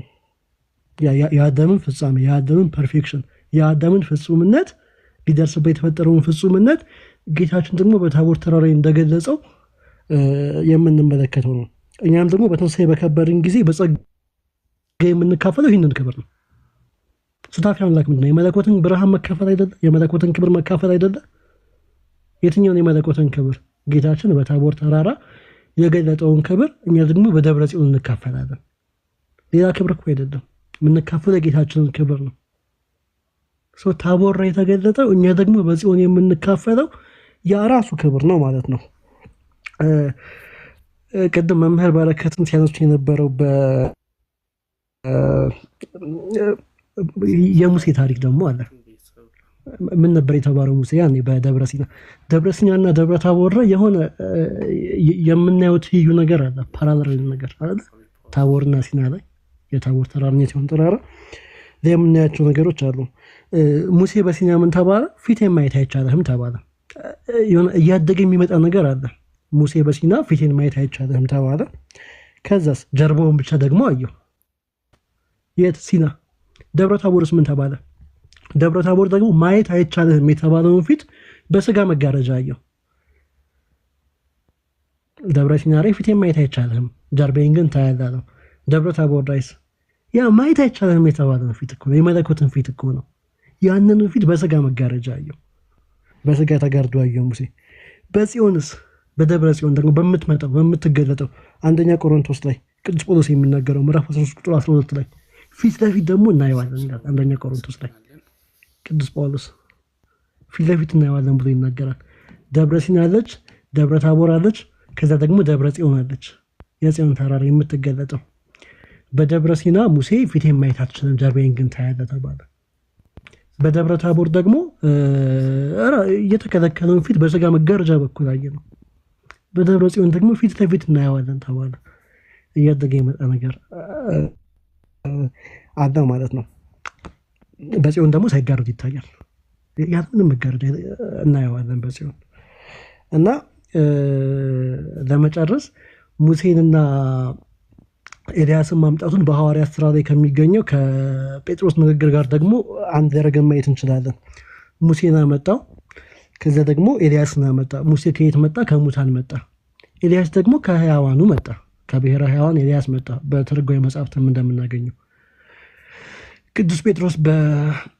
የአዳምን ፍጻሜ የአዳምን ፐርፌክሽን የአዳምን ፍጹምነት ሊደርስበት የተፈጠረውን ፍጹምነት ጌታችን ደግሞ በታቦር ተራራ እንደገለጸው የምንመለከተው ነው። እኛም ደግሞ በትንሣኤ በከበርን ጊዜ በጸጋ የምንካፈለው ይህንን ክብር ነው። ስታፊ አምላክ ምንድን ነው? የመለኮትን ብርሃን መካፈል አይደለ? የመለኮትን ክብር መካፈል አይደለ? የትኛውን የመለኮትን ክብር? ጌታችን በታቦር ተራራ የገለጠውን ክብር እኛ ደግሞ በደብረ ጽዮን እንካፈላለን። ሌላ ክብር እኮ አይደለም የምንካፈለው፣ የጌታችንን ክብር ነው። ታቦር ላይ የተገለጠው እኛ ደግሞ በጽዮን የምንካፈለው የራሱ ክብር ነው ማለት ነው። ቅድም መምህር በረከትን ሲያነሱ የነበረው የሙሴ ታሪክ ደግሞ አለ። ምን ነበር የተባለው? ሙሴ ያኔ በደብረ ሲና እና ደብረ ታቦር ላይ የሆነ የምናየው ትይዩ ነገር አለ፣ ፓራሌል ነገር አለ። ታቦርና ሲና ላይ የታቦር ተራራ ሲሆን ተራራ ላይ የምናያቸው ነገሮች አሉ። ሙሴ በሲና ምን ተባለ? ፊቴን ማየት አይቻልህም ተባለ። የሆነ እያደገ የሚመጣ ነገር አለ። ሙሴ በሲና ፊቴን ማየት አይቻልህም ተባለ። ከዛስ ጀርባውን ብቻ ደግሞ አየው። የት? ሲና። ደብረ ታቦርስ ምን ተባለ? ደብረ ታቦር ደግሞ ማየት አይቻልህም የተባለውን ፊት በስጋ መጋረጃ አየው። ደብረ ሲና ላይ ፊቴን ማየት አይቻልህም ጀርባዬን ግን ታያለህ ነው። ደብረ ታቦር ላይስ ያ ማየት አይቻልህም የተባለውን ፊት እኮ ነው፣ የመለኮትን ፊት እኮ ነው። ያንን ፊት በስጋ መጋረጃ አየው፣ በስጋ ተጋርዶ አየው ሙሴ። በጽዮንስ በደብረ ጽዮን ደግሞ በምትመጣው በምትገለጠው አንደኛ ቆሮንቶስ ላይ ቅዱስ ጳውሎስ የሚናገረው ምዕራፍ 13 ቁጥር 12 ላይ ፊት ለፊት ደግሞ እናየዋለን ይላል። አንደኛ ቆሮንቶስ ላይ ቅዱስ ጳውሎስ ፊት ለፊት እናየዋለን ብሎ ይናገራል። ደብረ ሲና አለች፣ ደብረ ታቦር አለች፣ ከዛ ደግሞ ደብረ ጽዮን አለች፣ የጽዮን ተራራ የምትገለጠው። በደብረ ሲና ሙሴ ፊቴን ማየት አትችልም ጀርባዬን ግን ታያለህ ተባለ። በደብረ ታቦር ደግሞ እየተከለከለውን ፊት በስጋ መጋረጃ በኩል አየ ነው። በደብረ ጽዮን ደግሞ ፊት ለፊት እናየዋለን ተባለ። እያደገ የመጣ ነገር አለ ማለት ነው። በጽዮን ደግሞ ሳይጋረድ ይታያል። ያንንም መጋረድ እናየዋለን በጽዮን እና ለመጨረስ ሙሴንና ኤልያስን ማምጣቱን በሐዋርያት ስራ ላይ ከሚገኘው ከጴጥሮስ ንግግር ጋር ደግሞ አንድ ያደረገን ማየት እንችላለን። ሙሴን አመጣው፣ ከዚያ ደግሞ ኤልያስን አመጣ። ሙሴ ከየት መጣ? ከሙታን መጣ። ኤልያስ ደግሞ ከሕያዋኑ መጣ፣ ከብሔረ ሕያዋን ኤልያስ መጣ። በትርጓሜ መጽሐፍትም እንደምናገኘው ቅዱስ ጴጥሮስ በሐዋርያት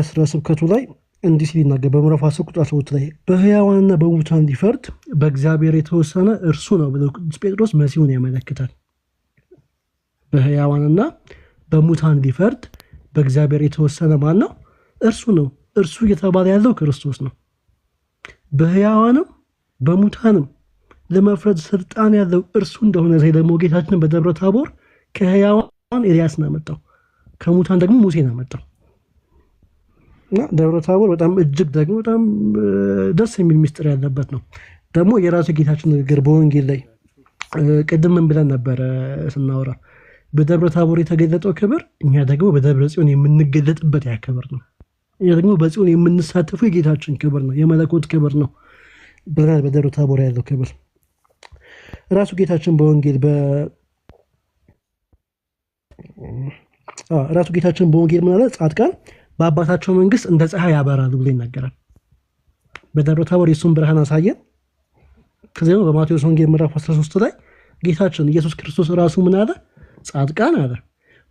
ስራ ስብከቱ ላይ እንዲህ ሲል ይናገር። በምዕራፍ 10 ቁጥር 12 ላይ በሕያዋንና በሙታን ሊፈርድ በእግዚአብሔር የተወሰነ እርሱ ነው ብሎ ቅዱስ ጴጥሮስ መሲሁን ያመለክታል። በሕያዋንና በሙታን ሊፈርድ በእግዚአብሔር የተወሰነ ማን ነው? እርሱ ነው። እርሱ እየተባለ ያለው ክርስቶስ ነው። በሕያዋንም በሙታንም ለመፍረድ ስልጣን ያለው እርሱ እንደሆነ ዘይ ደግሞ ጌታችንን በደብረ ታቦር ከሕያዋን ኤልያስን አመጣው፣ ከሙታን ደግሞ ሙሴን አመጣው እና ደብረ ታቦር በጣም እጅግ ደግሞ በጣም ደስ የሚል ምስጢር ያለበት ነው። ደግሞ የራሱ ጌታችን ንግግር በወንጌል ላይ ቅድም ምን ብለን ነበረ ስናወራ በደብረ ታቦር የተገለጠው ክብር እኛ ደግሞ በደብረ ጽዮን የምንገለጥበት ያ ክብር ነው። እኛ ደግሞ በጽዮን የምንሳተፉ የጌታችን ክብር ነው፣ የመለኮት ክብር ነው ብለናል። በደብረ ታቦር ያለው ክብር ራሱ ጌታችን በወንጌል ምን አለ? ጻድቃን በአባታቸው መንግስት እንደ ፀሐይ ያበራሉ ብሎ ይናገራል። በደብረ ታቦር የእሱን ብርሃን አሳየን። ከዚያም በማቴዎስ ወንጌል ምዕራፍ 13 ላይ ጌታችን ኢየሱስ ክርስቶስ ራሱ ምን አለ? ጻድቃን አለ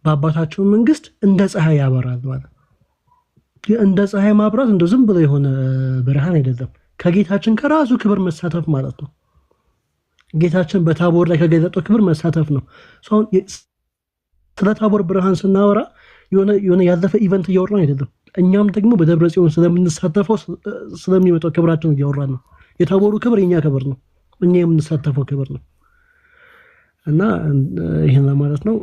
በአባታቸው መንግስት እንደ ፀሐይ ያበራሉ አለ። እንደ ፀሐይ ማብራት እንደ ዝም ብሎ የሆነ ብርሃን አይደለም፣ ከጌታችን ከራሱ ክብር መሳተፍ ማለት ነው። ጌታችን በታቦር ላይ ከገለጠው ክብር መሳተፍ ነው። ስለ ታቦር ብርሃን ስናወራ የሆነ ያለፈ ኢቨንት እያወራን አይደለም። እኛም ደግሞ በደብረ ጽዮን ስለምንሳተፈው ስለሚመጣው ክብራችን እያወራን ነው። የታቦሩ ክብር የኛ ክብር ነው፣ እኛ የምንሳተፈው ክብር ነው። እና ይሄን ለማለት ነው።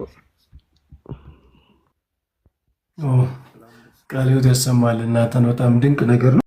ቃለ ሕይወት ያሰማል። እናንተን በጣም ድንቅ ነገር ነው።